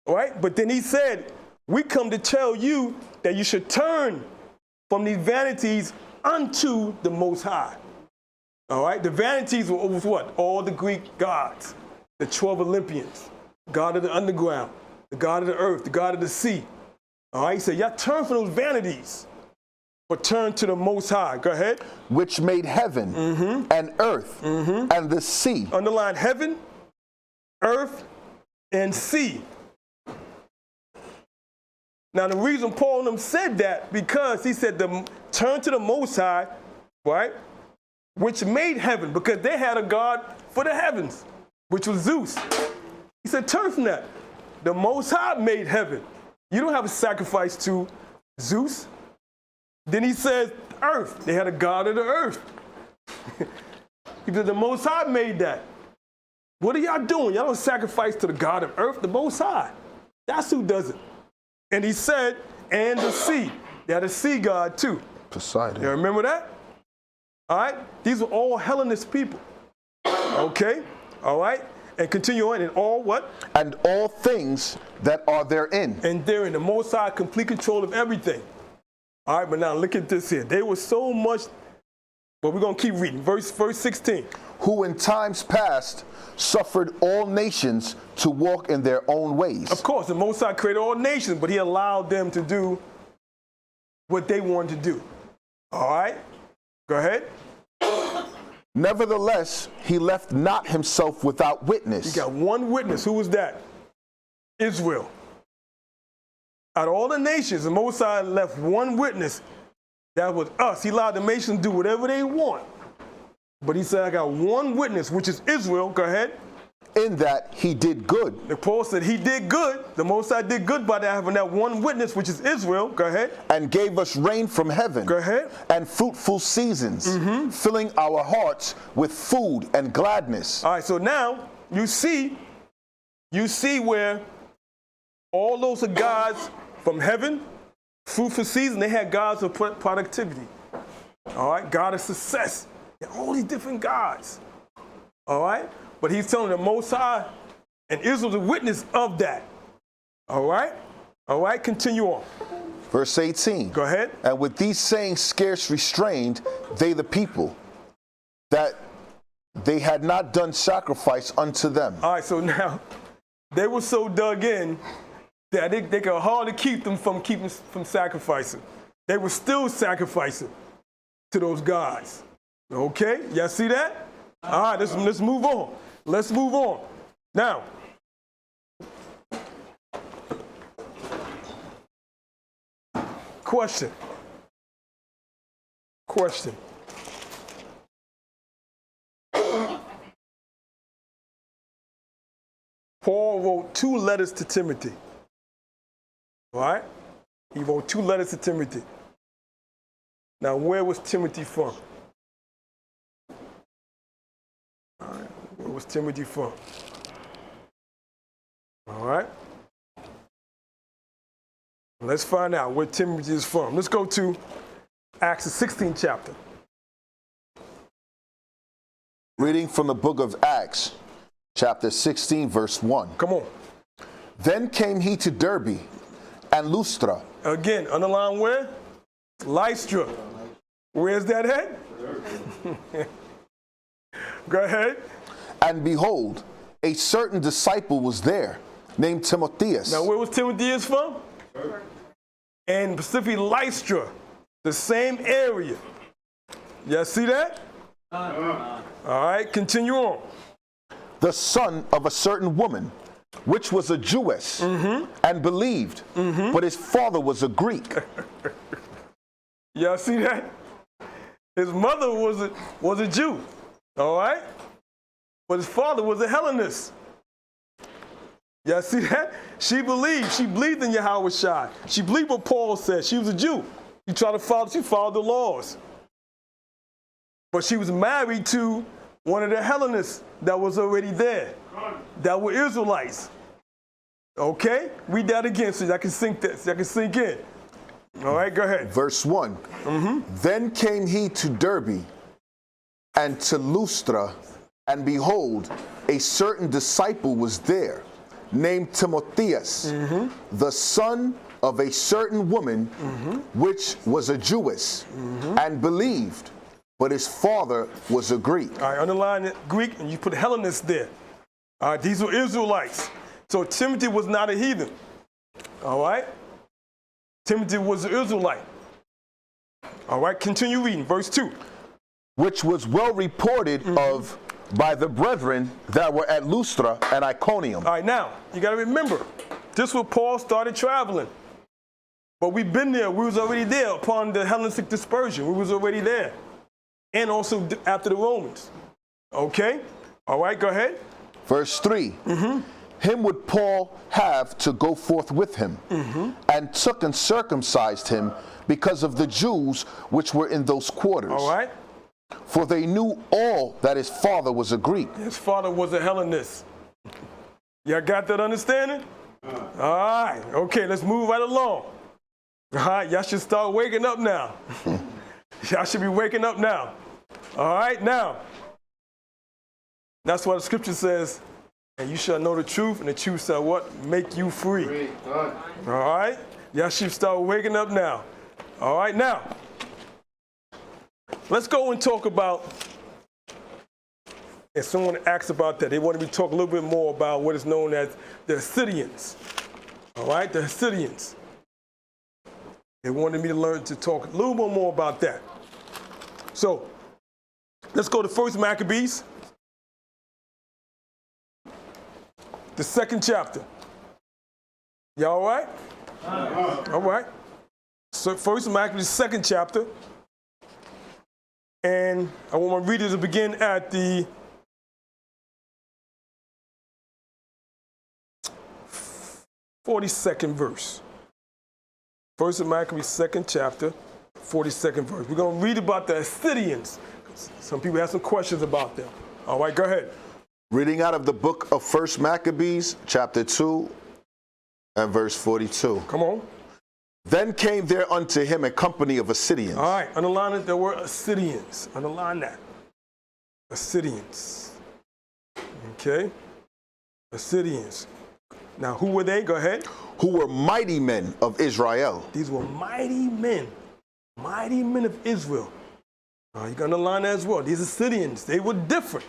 All right, but then he said, we come to tell you that you should turn from these vanities unto the Most High. All right, the vanities was what? All the Greek gods, the 12 Olympians, God of the underground, the God of the earth, the God of the sea. All right, he said, y'all turn from those vanities, but turn to the Most High. Go ahead. Which made heaven and earth and the sea. Underline heaven, earth, and sea. Now, the reason Paul and them said that, because he said, turn to the Most High, right, which made heaven, because they had a God for the heavens, which was Zeus. He said, turn from that. The Most High made heaven. You don't have a sacrifice to Zeus. Then he says, earth. They had a God of the earth. He said, the Most High made that. What are y'all doing? Y'all don't sacrifice to the God of earth, the Most High. That's who does it. And he said, and the sea. They had a sea god too. Poseidon. You remember that? All right? These were all Hellenist people. Okay? All right? And continue on. And all what? And all things that are therein. And therein. The Most High, complete control of everything. All right, but now look at this here. They were so much, but we're going to keep reading. Verse 16. Who in times past suffered all nations to walk in their own ways. Of course, the Most High created all nations, but he allowed them to do what they wanted to do. All right? Go ahead. Nevertheless, he left not himself without witness. He got one witness. Who was that? Israel. Out of all the nations, the Most High left one witness. That was us. He allowed the nations to do whatever they want. But he said, I got one witness, which is Israel. Go ahead. In that he did good. And Paul said he did good. The Most High did good by having that one witness, which is Israel. Go ahead. And gave us rain from heaven. Go ahead. And fruitful seasons, filling our hearts with food and gladness. All right, so now you see where all those are gods from heaven, fruitful season. They had gods of productivity. All right, God of success. All these different gods. All right? But he's telling the Most High, and Israel's a witness of that. All right? All right, continue on. Verse 18. Go ahead. And with these sayings scarce restrained, they the people, that they had not done sacrifice unto them. All right, so now, they were so dug in that they could hardly keep them from sacrificing. They were still sacrificing to those gods. Okay, y'all see that? All right, let's move on. Let's move on. Now, question. Paul wrote 2 letters to Timothy. All right? He wrote 2 letters to Timothy. Now, where was Timothy from? All right, where was Timothy from? All right. Let's find out where Timothy is from. Let's go to Acts the 16th chapter. Reading from the book of Acts, chapter 16, verse 1. Come on. Then came he to Derbe and Lystra. Again, underline where? Lystra. Where's that at? Go ahead. And behold, a certain disciple was there, named Timotheus. Now, where was Timotheus from? And specifically Lystra, the same area. Y'all see that? All right, continue on. The son of a certain woman, which was a Jewess, and believed, but his father was a Greek. Y'all see that? His mother was a Jew, all right? But his father was a Hellenist. Y'all see that? She believed in Yahweh Shai. She believed what Paul said. She was a Jew. She followed the laws. But she was married to one of the Hellenists that was already there. that were Israelites. Okay? Read that again so I can sink this. So I can sink in. All right, go ahead. Verse 1. Then came he to Derbe and to Lystra, and behold, a certain disciple was there, named Timotheus, the son of a certain woman, which was a Jewess, and believed, but his father was a Greek. All right, underline it, Greek, and you put Hellenists there. All right, these were Israelites. So Timothy was not a heathen. All right? Timothy was an Israelite. All right, continue reading. Verse 2. Which was well reported of by the brethren that were at Lystra and Iconium. All right, now, you got to remember, this was Paul started traveling. But we've been there. We was already there upon the Hellenistic dispersion. We was already there. And also after the Romans. Okay? All right, go ahead. Verse 3. Him would Paul have to go forth with him, and took and circumcised him because of the Jews which were in those quarters. All right. For they knew all that his father was a Greek. His father was a Hellenist. Y'all got that understanding? All right. Okay, let's move right along. All right, y'all should start waking up now. Y'all should be waking up now. All right, now. That's why the scripture says, and you shall know the truth, and the truth shall what? Make you free. All right? Y'all should start waking up now. All right, now. Let's go and talk about, if someone asks about that, they want me to talk a little bit more about what is known as the H.O.D.C. All right, the H.O.D.C. They wanted me to learn to talk a little bit more about that. So, let's go to 1 Maccabees, the 2nd chapter. Y'all all right? All right. So 1 Maccabees, 2nd chapter. And I want my readers to begin at the 42nd verse. 1 Maccabees, 2nd chapter, 42nd verse. We're going to read about the Scythians. Some people have some questions about them. All right, go ahead. Reading out of the book of 1 Maccabees, chapter 2, and verse 42. Come on. Then came there unto him a company of Assyrians. All right, underline it, there were Assyrians. Underline that. Assyrians. Okay. Assyrians. Now, who were they? Go ahead. Who were mighty men of Israel. These were mighty men of Israel. You can underline that as well. These Assyrians, they were different.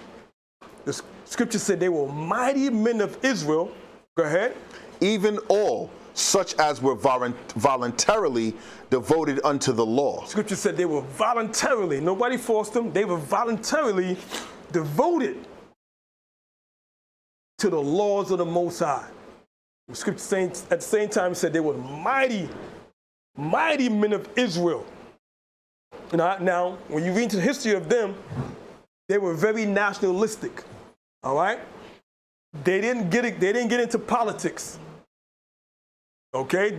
The scripture said they were mighty men of Israel. Go ahead. Even all such as were voluntarily devoted unto the law. Scripture said they were voluntarily, nobody forced them, they were voluntarily devoted to the laws of the Most High. The scripture saying, at the same time said they were mighty men of Israel. Now, when you read into the history of them, they were very nationalistic. All right? They didn't get into politics. Okay?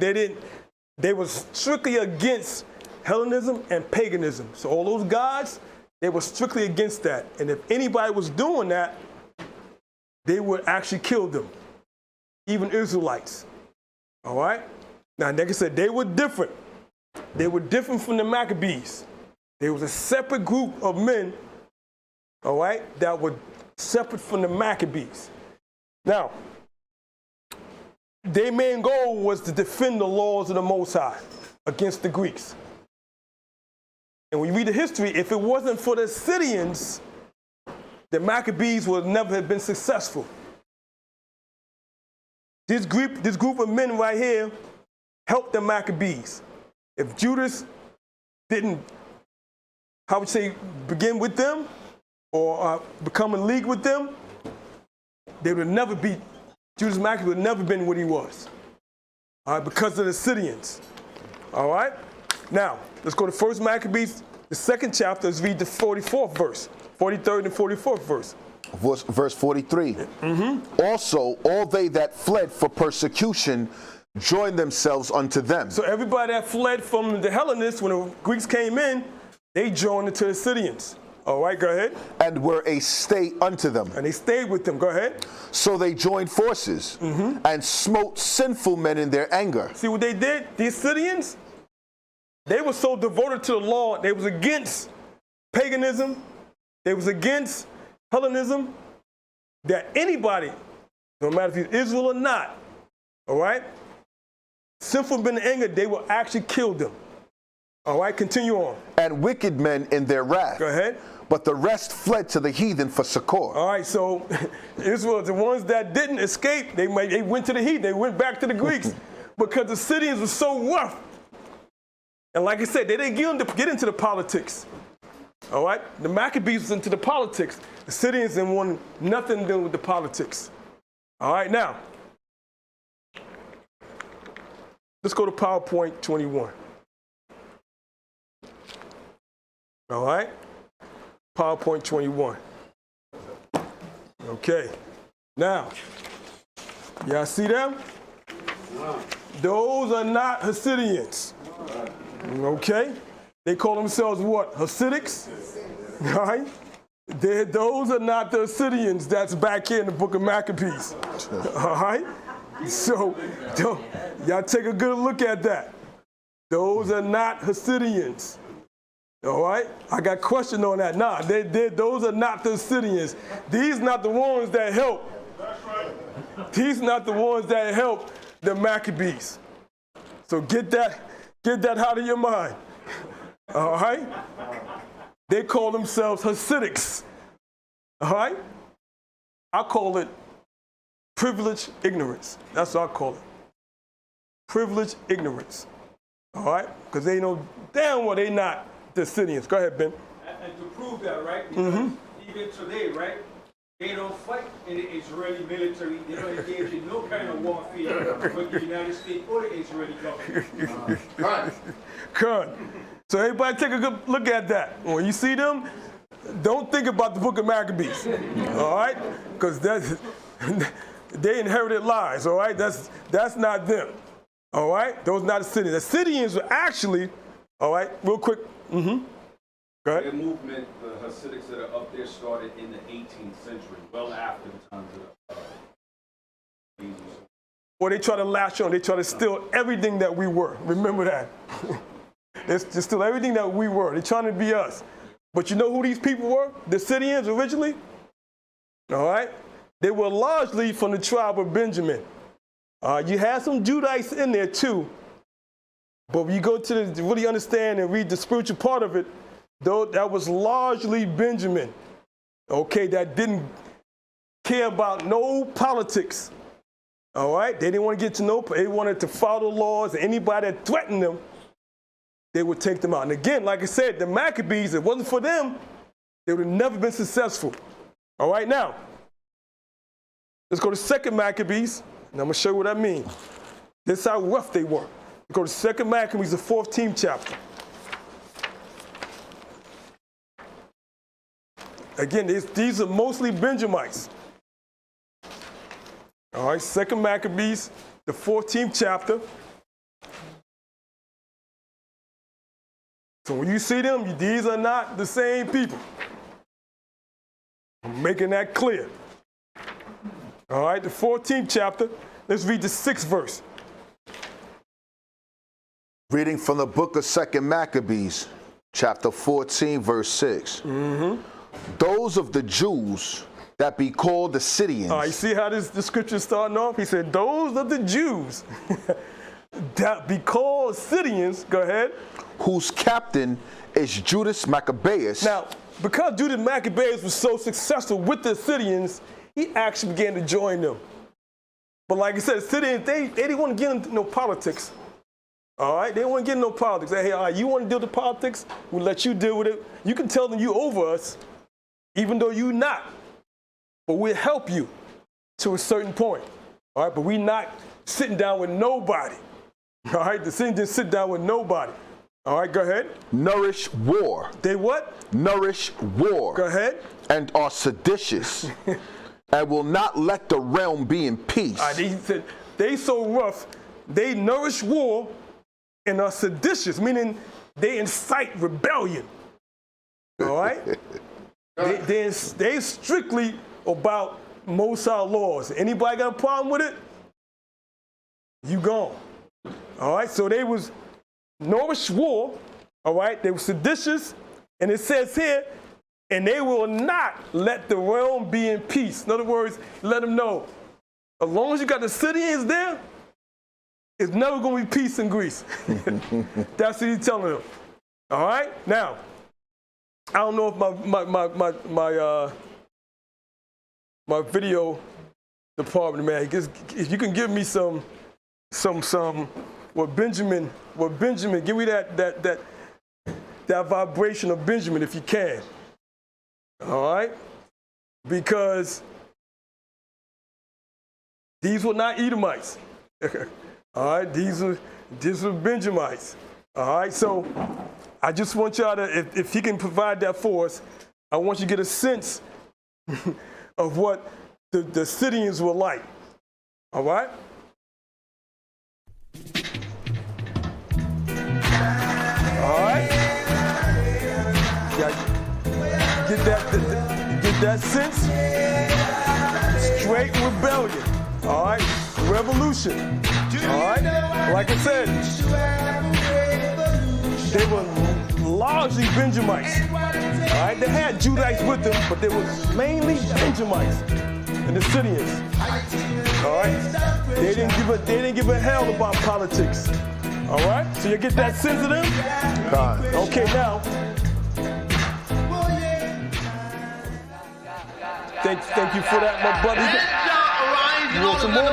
They were strictly against Hellenism and paganism. So all those gods, they were strictly against that. And if anybody was doing that, they would actually kill them. Even Israelites. All right? Now, like I said, they were different. They were different from the Maccabees. There was a separate group of men, all right, that were separate from the Maccabees. Now, their main goal was to defend the laws of the Most High against the Greeks. And when you read the history, if it wasn't for the Assyrians, the Maccabees would never have been successful. This group of men right here helped the Maccabees. If Judas didn't, how would you say, begin with them or become in league with them, they would never be, Judas Maccabee would never been what he was. All right, because of the Assyrians. All right? Now, let's go to 1 Maccabees, the 2nd chapter. Let's read the 44th verse, 43rd and 44th verse. Verse 43. Also, all they that fled for persecution joined themselves unto them. So everybody that fled from the Hellenists, when the Greeks came in, they joined into the Assyrians. All right, go ahead. and were a stay unto them. And they stayed with them. Go ahead. So they joined forces and smote sinful men in their anger. See what they did? These Syrians, they were so devoted to the law. They was against paganism. They was against Hellenism. That anybody, no matter if he's Israel or not, all right, sinful men in anger, they will actually kill them. All right, continue on. And wicked men in their wrath. Go ahead. But the rest fled to the heathen for succor. All right, so Israel, the ones that didn't escape, they went to the heathen. They went back to the Greeks because the Syrians were so rough. And like I said, they didn't get into the politics. All right, the Maccabees was into the politics. The Syrians didn't want nothing to do with the politics. All right, now, let's go to PowerPoint 21. All right, PowerPoint 21. Okay, now, y'all see them? Those are not Hasidians. Okay, they call themselves what? Hasidics. All right, those are not the Hasidians that's back here in the book of Maccabees. All right, so y'all take a good look at that. Those are not Hasidians. All right, I got a question on that. Nah, those are not the Hasidians. These not the ones that help. These not the ones that help the Maccabees. So get that out of your mind. All right? They call themselves Hasidics. All right? I call it privileged ignorance. That's what I call it. Privileged ignorance. All right? Because they know damn well they not the Syrians. Go ahead, Ben. And to prove that, right? Because even today, right? They don't fight in the Israeli military. They don't engage in no kind of warfare with the United States or the Israeli government. Good. So everybody take a good look at that. When you see them, don't think about the book of Maccabees. All right? Because they inherited lies. All right? That's not them. All right? Those are not the Syrians. The Syrians were actually, all right, real quick. Go ahead. Their movement, the Hasidics that are up there, started in the 18th century, well after the times of the Or they try to latch on. They try to steal everything that we were. Remember that. They steal everything that we were. They're trying to be us. But you know who these people were? The Syrians originally? All right? They were largely from the tribe of Benjamin. You had some Judites in there too. But when you go to really understand and read the spiritual part of it, though, that was largely Benjamin, okay, that didn't care about no politics, all right? They didn't want to get to know, they wanted to follow laws, and anybody that threatened them, they would take them out. And again, like I said, the Maccabees, if it wasn't for them, they would have never been successful. All right, now, let's go to 2 Maccabees, and I'm going to show you what I mean. This is how rough they were. Go to 2 Maccabees, the 14th chapter. Again, these are mostly Benjamites. All right, 2 Maccabees, the 14th chapter. So when you see them, these are not the same people. I'm making that clear. All right, the 14th chapter. Let's read the 6th verse. Reading from the book of 2 Maccabees, chapter 14, verse 6. Those of the Jews that be called the Syrians. You see how the scripture is starting off? He said, those of the Jews that be called Syrians, go ahead. Whose captain is Judas Maccabeus. Now, because Judas Maccabeus was so successful with the Syrians, he actually began to join them. But like I said, the Syrians, they didn't want to get into no politics. All right, they don't want to get into no politics. Hey, all right, you want to deal with politics? We'll let you deal with it. You can tell them you over us, even though you're not. But we'll help you to a certain point. All right, but we're not sitting down with nobody. All right, the Syrians didn't sit down with nobody. All right, go ahead. Nourish war. They what? Nourish war. Go ahead. And are seditious. And will not let the realm be in peace. He said, they so rough, they nourish war and are seditious, meaning they incite rebellion. All right? They strictly about Mosai laws. Anybody got a problem with it? You gone. All right, so they was Norwich war, all right, they were seditious, and it says here, and they will not let the realm be in peace. In other words, let them know, as long as you got the Syrians there, it's never going to be peace in Greece. That's what he's telling them. All right, now, I don't know if my video department, man, if you can give me some what Benjamin, give me that vibration of Benjamin if you can. All right? Because these were not Edomites. All right, these were Benjamites. All right, so I just want y'all to, if he can provide that for us, I want you to get a sense of what the Syrians were like. All right? All right? Get that sense? Straight rebellion. All right? Revolution. All right? Like I said, they were largely Benjamites. All right? They had Judites with them, but they were mainly Benjamites and the Syrians. All right? They didn't give a hell about politics. All right? So you get that sense of them? Okay, now. Thank you for that, my buddy. You want some more?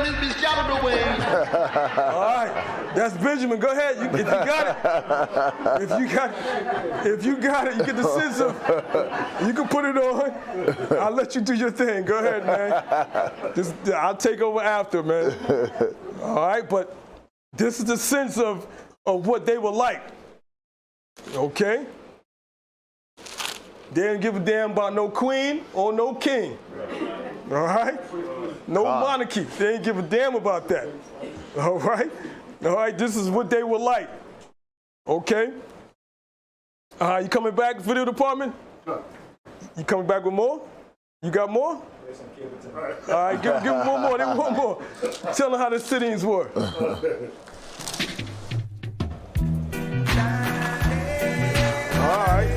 All right, that's Benjamin. Go ahead. If you got it, you get the sense of. You can put it on. I'll let you do your thing. Go ahead, man. I'll take over after, man. All right, but this is the sense of what they were like. Okay. They didn't give a damn about no queen or no king. All right? No monarchy. They didn't give a damn about that. All right? All right, this is what they were like. Okay? You coming back, video department? You coming back with more? You got more? All right, give them one more. They want more. Tell them how the Syrians were. All right.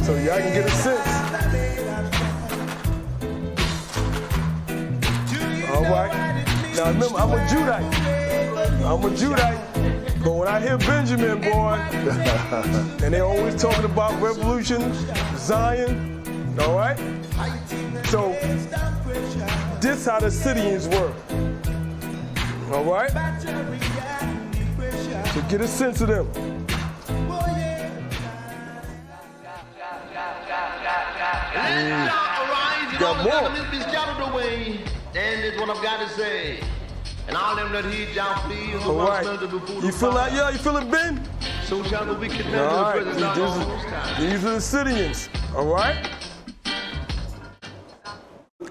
So y'all can get a sense. All right. Now remember, I'm a Judite. But when I hear Benjamin, boy, and they always talking about revolution, Zion, all right? So this how the Syrians were. All right? So get a sense of them. Got more. And it's what I've got to say. And all them that heed y'all please. All right. You feel like, you feeling Ben? So shall the wicked man all right. These are the Syrians. All right?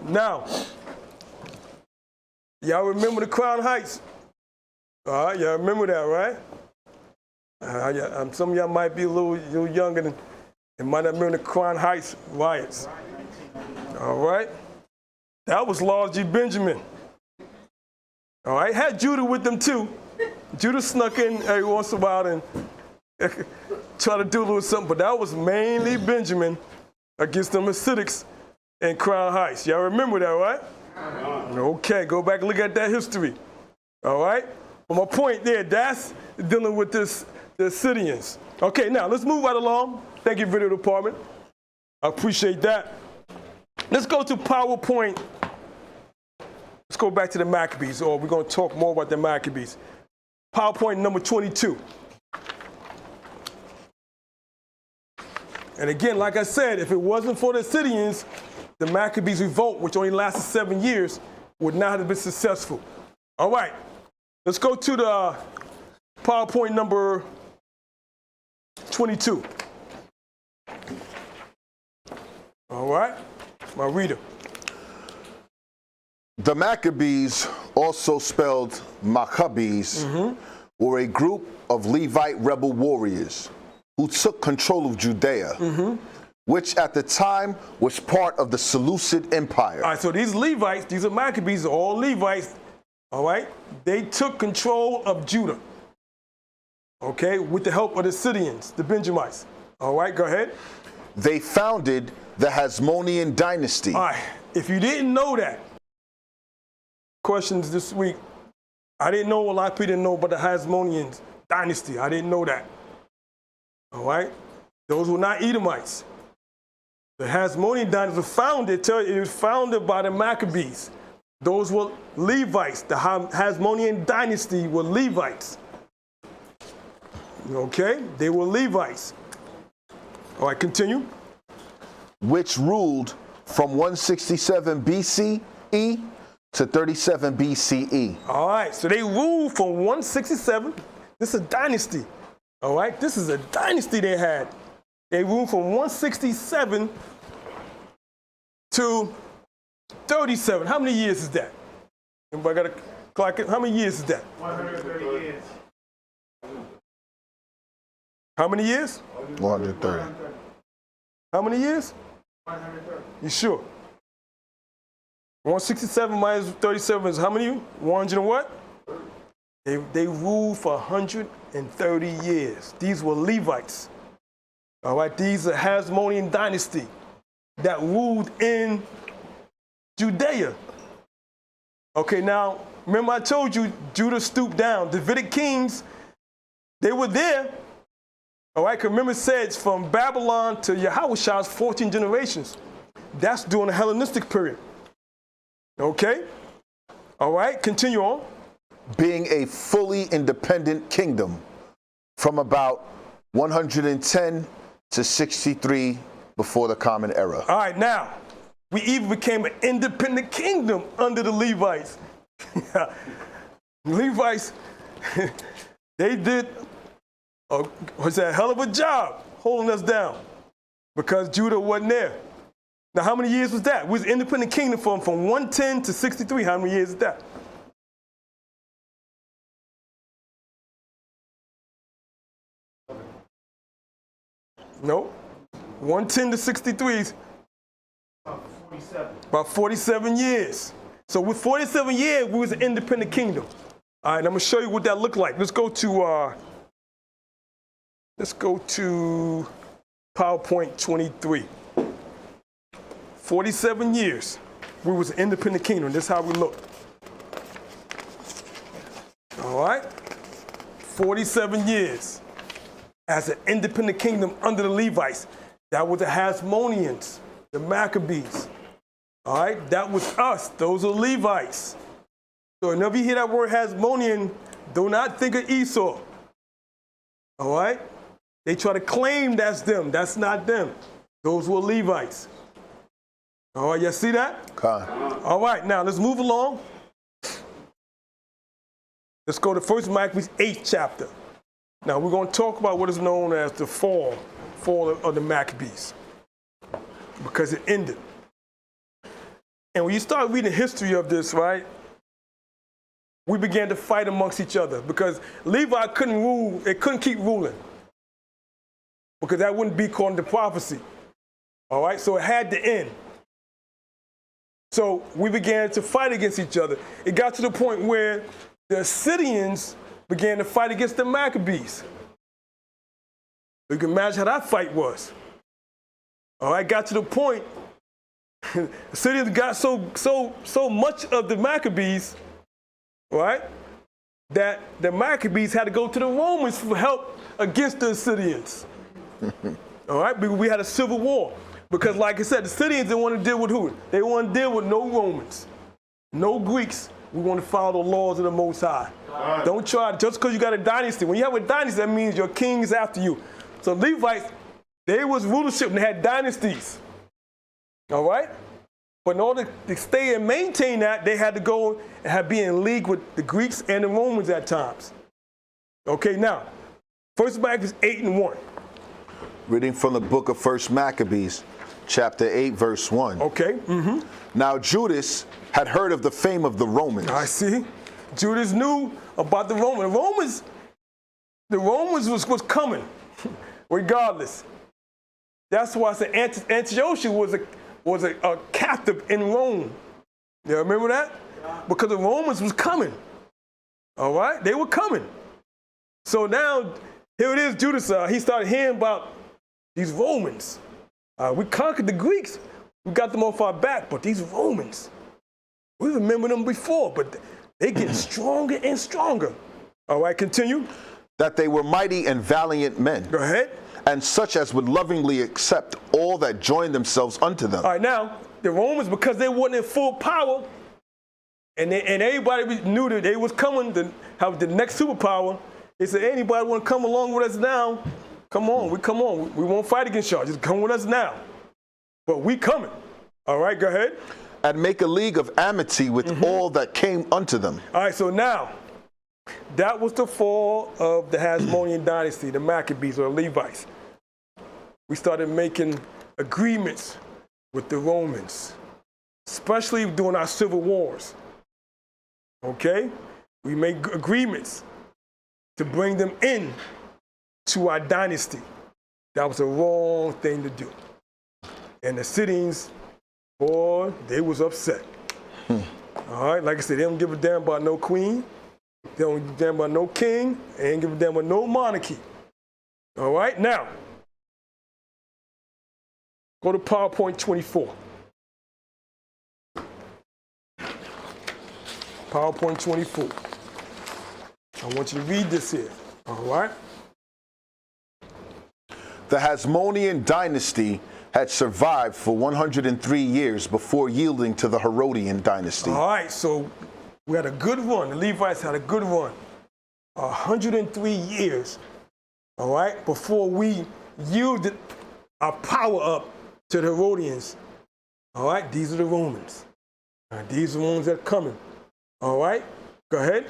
Now, y'all remember the Crown Heights? All right, y'all remember that, right? Some of y'all might be a little younger and might not remember the Crown Heights riots. All right? That was largely Benjamin. All right? Had Judah with them too. Judah snuck in every once in a while and try to do a little something, but that was mainly Benjamin against the Hasidics in Crown Heights. Y'all remember that, right? Okay, go back and look at that history. All right? But my point there, that's dealing with the Syrians. Okay, now let's move right along. Thank you, video department. I appreciate that. Let's go to PowerPoint. Let's go back to the Maccabees, or we're going to talk more about the Maccabees. PowerPoint number 22. And again, like I said, if it wasn't for the Syrians, the Maccabees revolt, which only lasted 7 years, would not have been successful. All right, let's go to the PowerPoint number 22. All right, my reader. The Maccabees, also spelled Maccabees, were a group of Levite rebel warriors who took control of Judea, which at the time was part of the Seleucid Empire. All right, so these Levites, these are Maccabees, are all Levites, all right? They took control of Judah, okay, with the help of the Sidonians, the Benjamites. All right, go ahead. They founded the Hasmonean dynasty. All right, if you didn't know that, questions this week, I didn't know, a lot of people didn't know about the Hasmonean dynasty. I didn't know that. All right? Those were not Edomites. The Hasmonean dynasty was founded, it was founded by the Maccabees. Those were Levites. The Hasmonean dynasty were Levites. Okay? They were Levites. All right, continue. Which ruled from 167 BCE to 37 BCE. All right, so they ruled from 167. This is a dynasty. All right, this is a dynasty they had. They ruled from 167 to 37. How many years is that? Anybody got a clock it? How many years is that? 130 years. How many years? 130. How many years? 130. You sure? 167 minus 37 is how many? 100 and what? They ruled for 130 years. These were Levites. All right, these are Hasmonean dynasty that ruled in Judea. Okay, now, remember I told you Judah stooped down. Davidic kings, they were there. All right, because remember it says from Babylon to Yahushua, 14 generations. That's during the Hellenistic period. Okay? All right, continue on. Being a fully independent kingdom from about 110 to 63 before the Common Era. All right, now, we even became an independent kingdom under the Levites. Levites, they did a hell of a job holding us down because Judah wasn't there. Now, how many years was that? We was an independent kingdom from 110 to 63. How many years is that? No. 110 to 63 is 47. about 47 years. So with 47 years, we was an independent kingdom. All right, I'm going to show you what that looked like. Let's go to PowerPoint 23. 47 years, we was an independent kingdom. This is how we look. All right? 47 years as an independent kingdom under the Levites. That was the Hasmoneans, the Maccabees. All right? That was us. Those are Levites. So whenever you hear that word Hasmonean, do not think of Esau. All right? They try to claim that's them. That's not them. Those were Levites. All right, you see that? Okay. All right, now let's move along. Let's go to 1 Maccabees 8th chapter. Now we're going to talk about what is known as the fall of the Maccabees, because it ended. And when you start reading the history of this, right, we began to fight amongst each other because Levi couldn't rule, it couldn't keep ruling, because that wouldn't be according to prophecy. All right, so it had to end. So we began to fight against each other. It got to the point where the Sidonians began to fight against the Maccabees. You can imagine how that fight was. All right, got to the point, the Sidonians got so much of the Maccabees, right, that the Maccabees had to go to the Romans for help against the Sidonians. All right, we had a civil war. Because like I said, the Sidonians didn't want to deal with who? They want to deal with no Romans, no Greeks. We want to follow the laws of the Most High. Don't try, just because you got a dynasty. When you have a dynasty, that means your king is after you. So Levites, they was rulership and they had dynasties. All right? But in order to stay and maintain that, they had to go and be in league with the Greeks and the Romans at times. Okay, now, 1 Maccabees 8:1. Reading from the book of 1 Maccabees, chapter 8, verse 1. Okay. Mm-hmm. Now Judas had heard of the fame of the Romans. I see. Judas knew about the Romans. The Romans was coming. regardless. That's why I said Antiochus was a captive in Rome. You remember that? Because the Romans was coming. All right? They were coming. So now, here it is, Judas, he started hearing about these Romans. We conquered the Greeks. We got them off our back, but these Romans, we remember them before, but they getting stronger and stronger. All right, continue. That they were mighty and valiant men. Go ahead. And such as would lovingly accept all that joined themselves unto them. All right, now, the Romans, because they weren't in full power, and everybody knew that they was coming to have the next superpower, they said, anybody want to come along with us now? Come on, we won't fight against y'all. Just come with us now. But we coming. All right, go ahead. And make a league of amity with all that came unto them. All right, so now, that was the fall of the Hasmonean dynasty, the Maccabees or Levites. We started making agreements with the Romans, especially during our civil wars. Okay? We made agreements to bring them in to our dynasty. That was a wrong thing to do. And the Scythians, boy, they was upset. All right, like I said, they don't give a damn about no queen. They don't give a damn about no king. They ain't give a damn about no monarchy. All right, now, go to PowerPoint 24. PowerPoint 24. I want you to read this here. All right? The Hasmonean dynasty had survived for 103 years before yielding to the Herodian dynasty. All right, so we had a good run. The Levites had a good run. 103 years, all right, before we yielded our power up to the Herodians. All right, these are the Romans. These are the ones that are coming. All right, go ahead.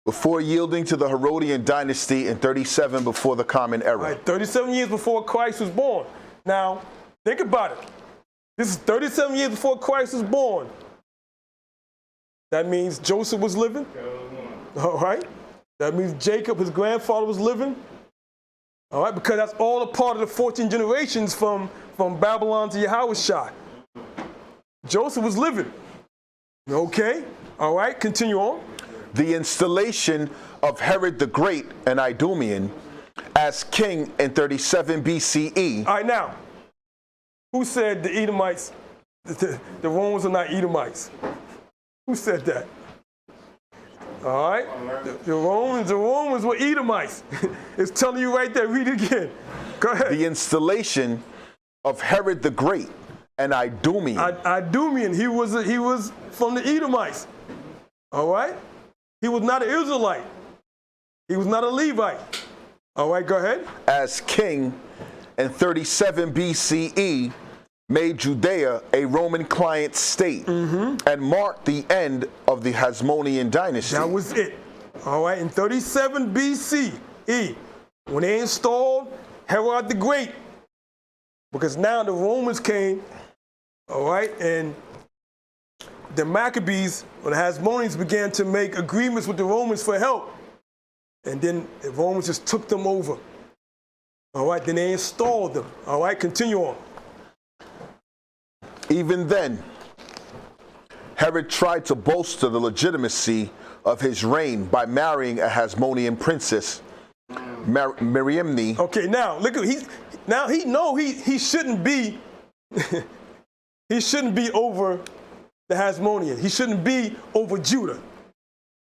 Before yielding to the Herodian dynasty in 37 before the Common Era. All right, 37 years before Christ was born. Now, think about it. This is 37 years before Christ was born. That means Joseph was living. All right. That means Jacob, his grandfather, was living. All right, because that's all a part of the 14 generations from Babylon to Yahushua. Joseph was living. Okay. All right, continue on. The installation of Herod the Great and Idumean as king in 37 BCE. All right, now, who said the Edomites, the Romans are not Edomites? Who said that? All right, the Romans were Edomites. It's telling you right there, read it again. Go ahead. The installation of Herod the Great and Idumean. Idumean, he was from the Edomites. All right? He was not an Israelite. He was not a Levite. All right, go ahead. As king in 37 BCE, made Judea a Roman client state and marked the end of the Hasmonean dynasty. That was it. All right, in 37 BCE, when they installed Herod the Great, because now the Romans came, all right, and the Maccabees, or the Hasmoneans, began to make agreements with the Romans for help. And then the Romans just took them over. All right, then they installed them. All right, continue on. Even then, Herod tried to bolster the legitimacy of his reign by marrying a Hasmonean princess, Mariamne. Okay, now look at he shouldn't be he shouldn't be over the Hasmonean. He shouldn't be over Judah.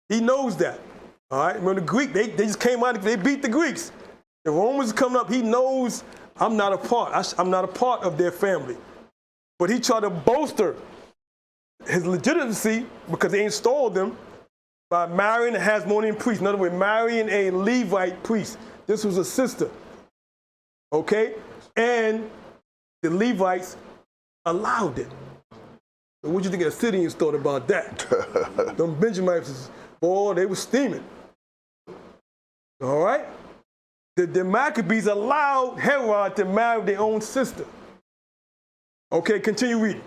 He knows that. All right. Remember the Greek, they just came out, they beat the Greeks. The Romans are coming up. He knows I'm not a part of their family. But he tried to bolster his legitimacy because they installed them by marrying a Hasmonean priest. In other words, marrying a Levite priest. This was a sister. Okay? And the Levites allowed it. So what do you think the Scythians thought about that? Them Benjamites, boy, they were steaming. All right? The Maccabees allowed Herod to marry their own sister. Okay, continue reading.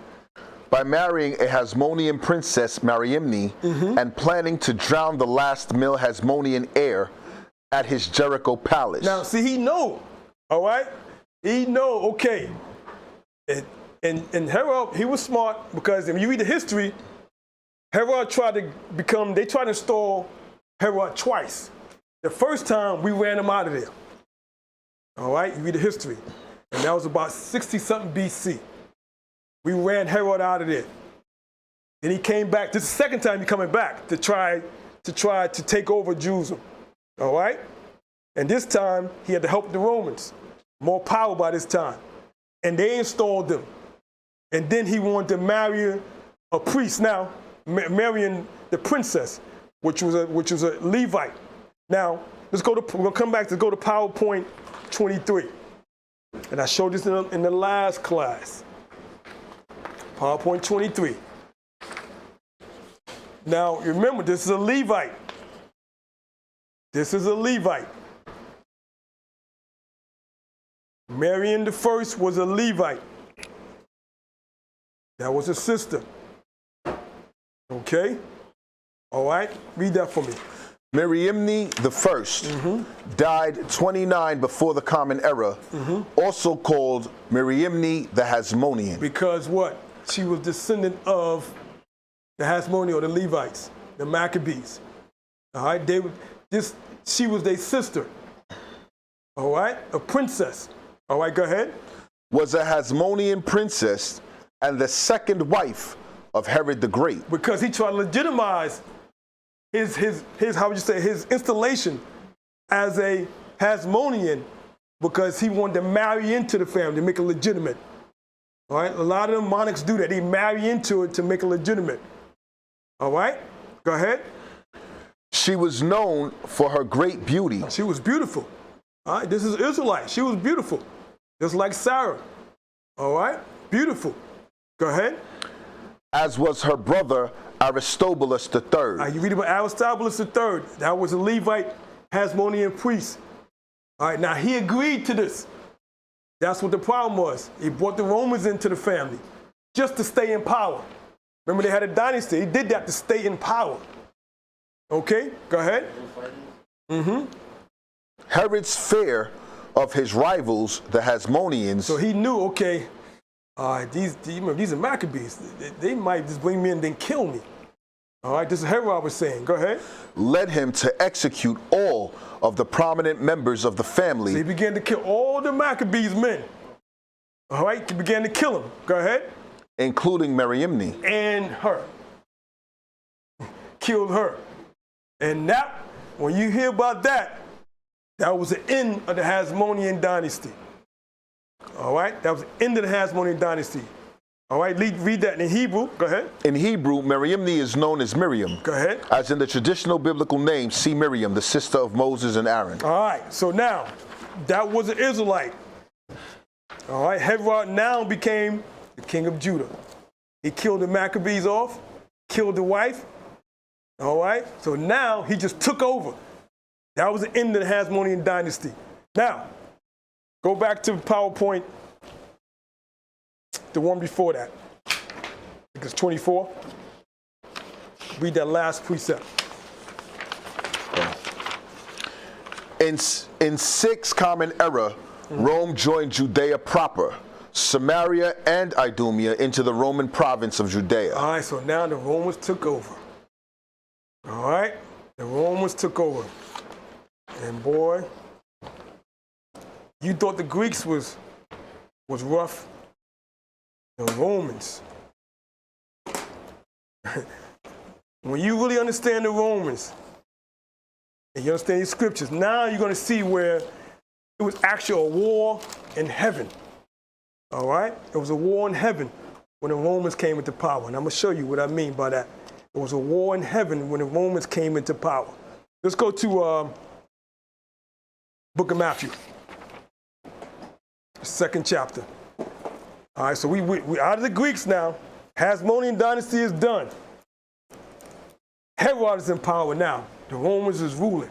By marrying a Hasmonean princess, Mariamne, and planning to drown the last male Hasmonean heir at his Jericho palace. Now, see, he know. All right? He know, okay. And Herod, he was smart because if you read the history, Herod tried to install Herod twice. The first time, we ran him out of there. All right? You read the history. And that was about 60-something BC. We ran Herod out of there. Then he came back. This is the second time he's coming back to try to take over Jerusalem. All right? And this time, he had to help the Romans. More power by this time. And they installed them. And then he wanted to marry a priest now, marrying the princess, which was a Levite. Now, we're going to come back to go to PowerPoint 23. And I showed this in the last class. PowerPoint 23. Now, remember, this is a Levite. This is a Levite. Marian the first was a Levite. That was a sister. Okay? All right? Read that for me. Meriemni the first died 29 before the Common Era, also called Meriemni the Hasmonean. Because what? She was descendant of the Hasmonean, or the Levites, the Maccabees. All right? She was their sister. All right? A princess. All right, go ahead. Was a Hasmonean princess and the second wife of Herod the Great. Because he tried to legitimize his how would you say, his installation as a Hasmonean, because he wanted to marry into the family to make it legitimate. All right, a lot of them monarchs do that. They marry into it to make it legitimate. All right, go ahead. She was known for her great beauty. She was beautiful. All right, this is Israelite. She was beautiful, just like Sarah. All right, beautiful. Go ahead. As was her brother Aristobulus III. You read about Aristobulus III. That was a Levite Hasmonean priest. All right, now he agreed to this. That's what the problem was. He brought the Romans into the family just to stay in power. Remember, they had a dynasty. He did that to stay in power. Okay, go ahead. Herod's fear of his rivals, the Hasmoneans. So he knew, okay, these are Maccabees. They might just bring me in and then kill me. All right, this is Herod was saying. Go ahead. Led him to execute all of the prominent members of the family. So he began to kill all the Maccabees men. All right, he began to kill them. Go ahead. Including Meriemni. And her. Killed her. And that, when you hear about that, that was the end of the Hasmonean dynasty. All right, that was the end of the Hasmonean dynasty. All right, read that in Hebrew. Go ahead. In Hebrew, Meriemni is known as Miriam. Go ahead. As in the traditional biblical name, see Miriam, the sister of Moses and Aaron. All right, so now, that was an Israelite. All right, Herod now became the king of Judah. He killed the Maccabees off, killed the wife. All right, so now he just took over. That was the end of the Hasmonean dynasty. Now, go back to PowerPoint, the one before that. I think it's 24. Read that last precept. In 6 Common Era, Rome joined Judea proper, Samaria and Idumea into the Roman province of Judea. All right, so now the Romans took over. All right, the Romans took over. And boy, you thought the Greeks was rough. The Romans. When you really understand the Romans, and you understand these scriptures, now you're going to see where it was actually a war in heaven. All right? It was a war in heaven when the Romans came into power. And I'm going to show you what I mean by that. It was a war in heaven when the Romans came into power. Let's go to Book of Matthew, 2nd chapter. All right, so we out of the Greeks now. Hasmonean dynasty is done. Herod is in power now. The Romans is ruling.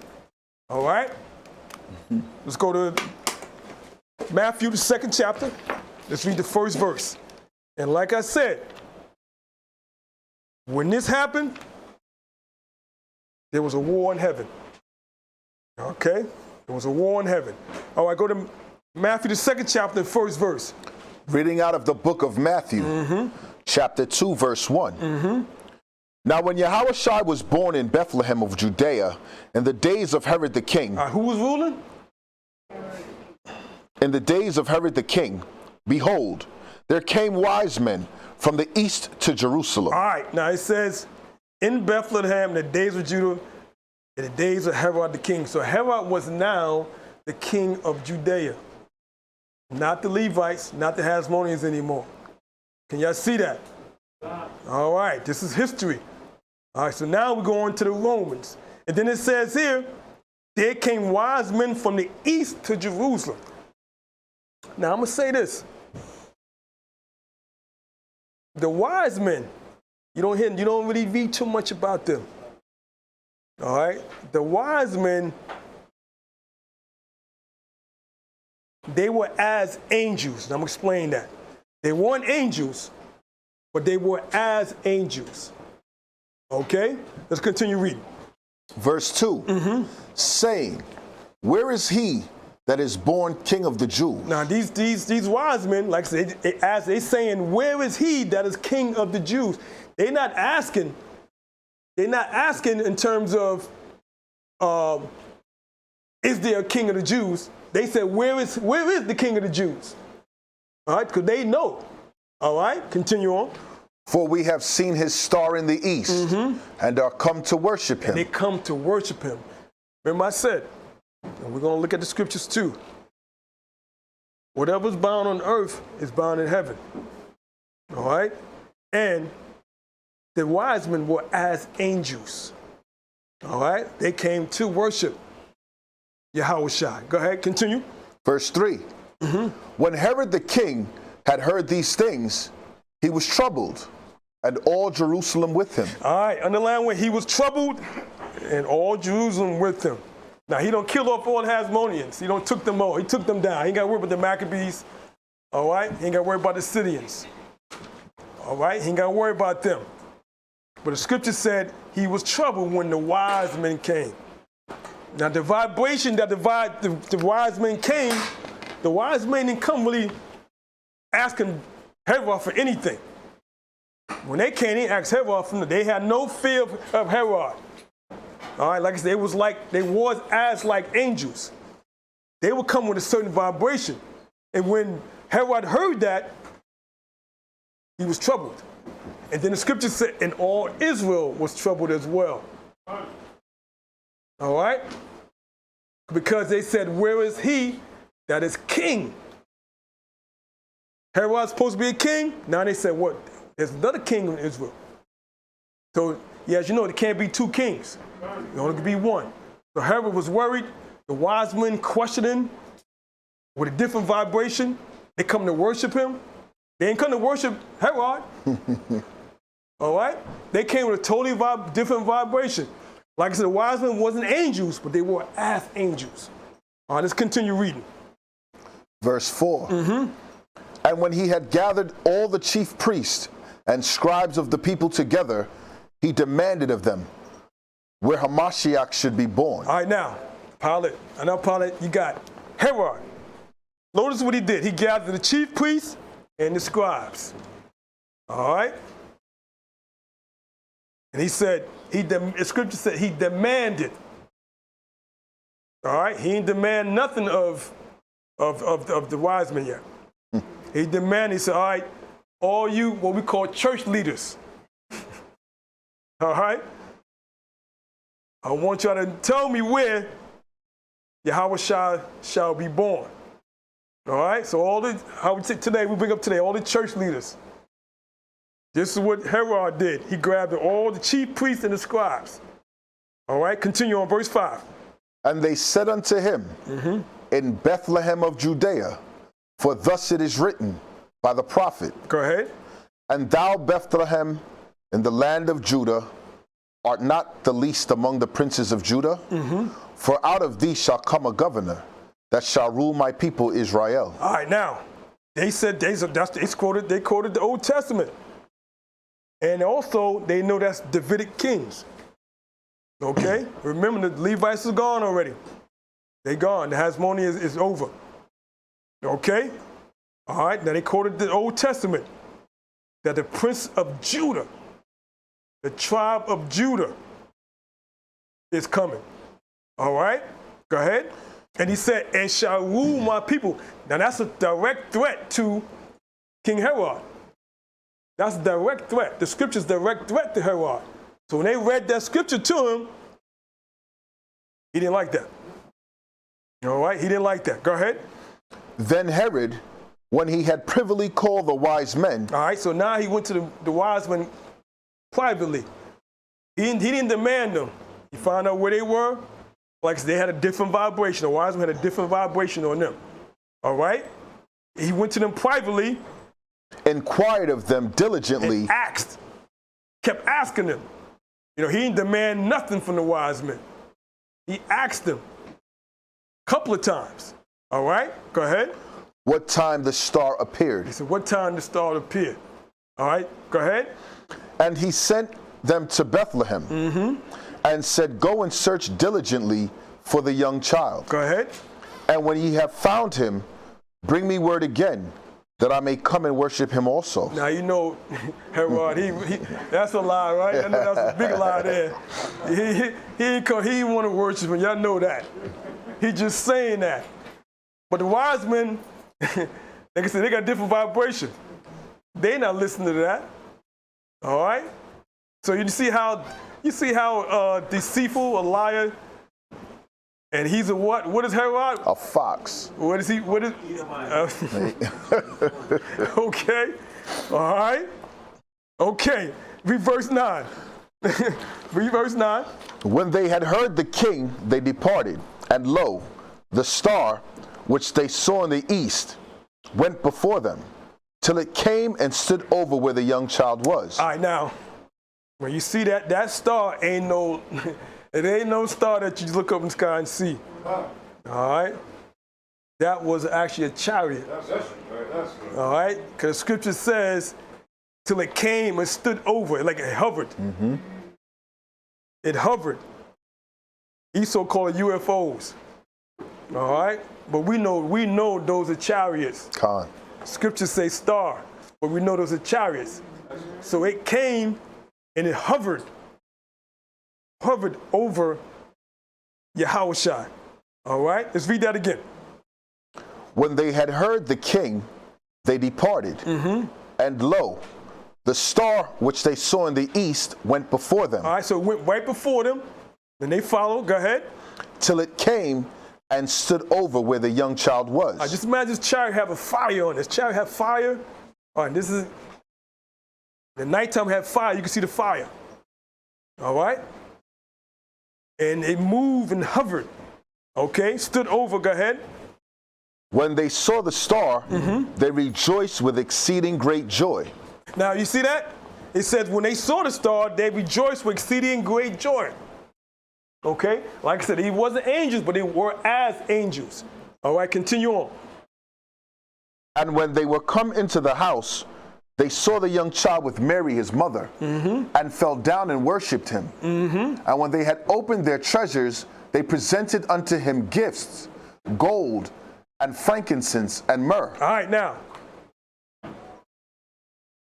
All right? Let's go to Matthew, the 2nd chapter. Let's read the first verse. And like I said, when this happened, there was a war in heaven. Okay? There was a war in heaven. All right, go to Matthew, the 2nd chapter, 1st verse. Reading out of the book of Matthew, chapter 2, verse 1. Now when Yahushua was born in Bethlehem of Judea, in the days of Herod the king, Who was ruling? in the days of Herod the king, behold, there came wise men from the east to Jerusalem. All right, now it says, in Bethlehem, in the days of Judah, in the days of Herod the king. So Herod was now the king of Judea. Not the Levites, not the Hasmoneans anymore. Can y'all see that? All right, this is history. All right, so now we're going to the Romans. And then it says here, there came wise men from the east to Jerusalem. Now I'm going to say this. The wise men, you don't really read too much about them. All right? The wise men, they were as angels. And I'm going to explain that. They weren't angels, but they were as angels. Okay? Let's continue reading. Verse 2, saying, where is he that is born King of the Jews? Now, these wise men, like I said, as they saying, where is he that is King of the Jews? They're not asking in terms of, is there a King of the Jews? They said, where is the King of the Jews? All right, because they know. All right, continue on. For we have seen his star in the east, and are come to worship him. They come to worship him. Remember I said, and we're going to look at the scriptures too. Whatever's bound on earth is bound in heaven. All right? And the wise men were as angels. All right? They came to worship Yahushua. Go ahead, continue. Verse 3, when Herod the king had heard these things, he was troubled, and all Jerusalem with him. All right, underline when he was troubled, and all Jerusalem with him. Now, he don't kill off all the Hasmoneans. He don't took them all. He took them down. He ain't got to worry about the Maccabees. All right? He ain't got to worry about the Syrians. All right? He ain't got to worry about them. But the scripture said he was troubled when the wise men came. Now, the vibration that the wise men came, the wise men didn't come really asking Herod for anything. When they came, they asked Herod for them. They had no fear of Herod. All right, like I said, they was as like angels. They would come with a certain vibration. And when Herod heard that, he was troubled. And then the scripture said, and all Israel was troubled as well. All right? Because they said, where is he that is king? Herod's supposed to be a king. Now they said, what? There's another king in Israel. So, yeah, as you know, there can't be two kings. There only could be one. So Herod was worried. The wise men questioning with a different vibration. They come to worship him. They ain't come to worship Herod. All right? They came with a totally different vibration. Like I said, the wise men wasn't angels, but they were as angels. All right, let's continue reading. Verse 4. And when he had gathered all the chief priests and scribes of the people together, he demanded of them where Hamashiach should be born. All right, now, Pilate, you got Herod. Notice what he did. He gathered the chief priests and the scribes. All right? And he said, the scripture said he demanded. All right? He didn't demand nothing of the wise men yet. He demanded, he said, all right, all you, what we call church leaders. All right? I want y'all to tell me where Yahushua shall be born. All right? So today, we bring up today all the church leaders. This is what Herod did. He grabbed all the chief priests and the scribes. All right? Continue on verse 5. And they said unto him, in Bethlehem of Judea, for thus it is written by the prophet. Go ahead. And thou, Bethlehem, in the land of Judah, art not the least among the princes of Judah, for out of thee shall come a governor that shall rule my people Israel. All right, now, they said, they quoted the Old Testament. And also, they know that's Davidic kings. Okay? Remember, the Levites is gone already. They gone. The Hasmonean is over. Okay? All right, now they quoted the Old Testament that the prince of Judah, the tribe of Judah, is coming. All right? Go ahead. And he said, and shall rule my people. Now that's a direct threat to King Herod. That's a direct threat. The scripture's direct threat to Herod. So when they read that scripture to him, he didn't like that. All right? He didn't like that. Go ahead. Then Herod, when he had privily called the wise men. All right, so now he went to the wise men privately. He didn't demand them. He found out where they were. Like they had a different vibration. The wise men had a different vibration on them. All right? He went to them privately. Inquired of them diligently. And asked. Kept asking them. You know, he didn't demand nothing from the wise men. He asked them a couple of times. All right? Go ahead. What time the star appeared. He said, what time the star appeared? All right? Go ahead. And he sent them to Bethlehem. And said, go and search diligently for the young child. Go ahead. And when ye have found him, bring me word again, that I may come and worship him also. Now you know, Herod, he that's a lie, right? I know that's a big lie there. He didn't want to worship him. Y'all know that. He just saying that. But the wise men, like I said, they got different vibration. They not listening to that. All right? So you see how deceitful, a liar, and he's a what? What is Herod? A fox. What is he? What is? Okay. All right. Okay. Read verse 9. Read verse 9. When they had heard the king, they departed, and lo, the star which they saw in the east went before them, till it came and stood over where the young child was. All right, now. When you see that star ain't no, it ain't no star that you look up in the sky and see. All right? That was actually a chariot. All right? Because scripture says, till it came and stood over it, like it hovered. It hovered. Esau called it UFOs. All right? But we know those are chariots. Con. Scriptures say star, but we know those are chariots. So it came and it hovered over Yahushua. All right, let's read that again. When they had heard the king, they departed, and lo, the star which they saw in the east went before them. All right, so it went right before them, then they followed. Go ahead. Till it came and stood over where the young child was. Just imagine this chariot have a fire on it. This chariot have fire. All right, this is the nighttime had fire. You can see the fire. All right? And it moved and hovered. Okay? Stood over. Go ahead. When they saw the star, they rejoiced with exceeding great joy. Now, you see that? It says when they saw the star, they rejoiced with exceeding great joy. Okay? Like I said, he wasn't angels, but they were as angels. All right? Continue on. And when they were come into the house, they saw the young child with Mary, his mother, and fell down and worshipped him. And when they had opened their treasures, they presented unto him gifts, gold, and frankincense, and myrrh. All right, now,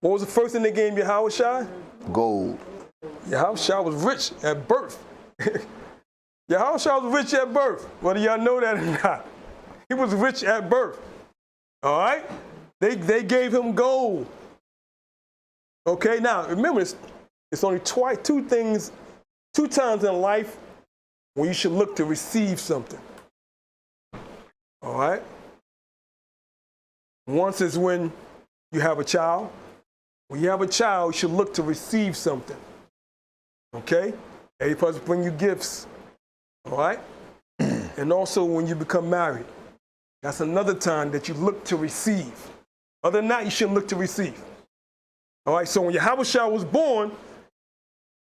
what was the first thing they gave Yahushua? Gold. Yahushua was rich at birth. Yahushua was rich at birth, whether y'all know that or not. He was rich at birth. All right? They gave him gold. Okay, now remember, it's only two times in life when you should look to receive something. All right? Once is when you have a child. When you have a child, you should look to receive something. Okay? Every person bring you gifts. All right? And also when you become married. That's another time that you look to receive. Other than that, you shouldn't look to receive. All right, so when Yahushua was born,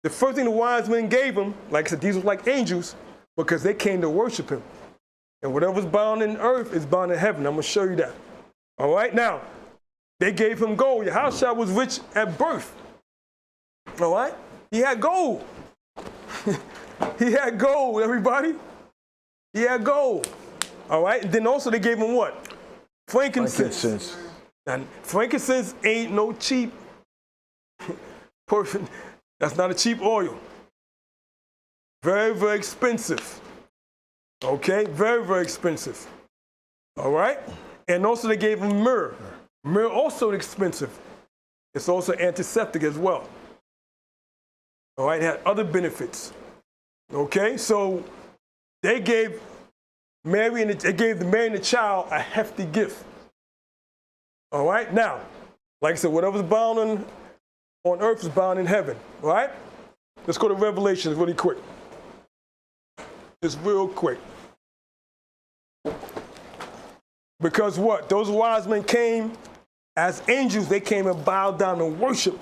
the first thing the wise men gave him, like I said, these were like angels, because they came to worship him. And whatever's bound in earth is bound in heaven. I'm going to show you that. All right, now, they gave him gold. Yahushua was rich at birth. All right? He had gold. He had gold, everybody. He had gold. All right? And then also they gave him what? Frankincense. And frankincense ain't no cheap perfect. That's not a cheap oil. Very, very expensive. Okay, very, very expensive. All right? And also they gave him myrrh. Myrrh also expensive. It's also antiseptic as well. All right, it had other benefits. Okay, so they gave Mary and the child a hefty gift. All right, now, like I said, whatever's bound on earth is bound in heaven. All right, let's go to Revelation really quick. Just real quick. Because what? Those wise men came as angels. They came and bowed down and worshiped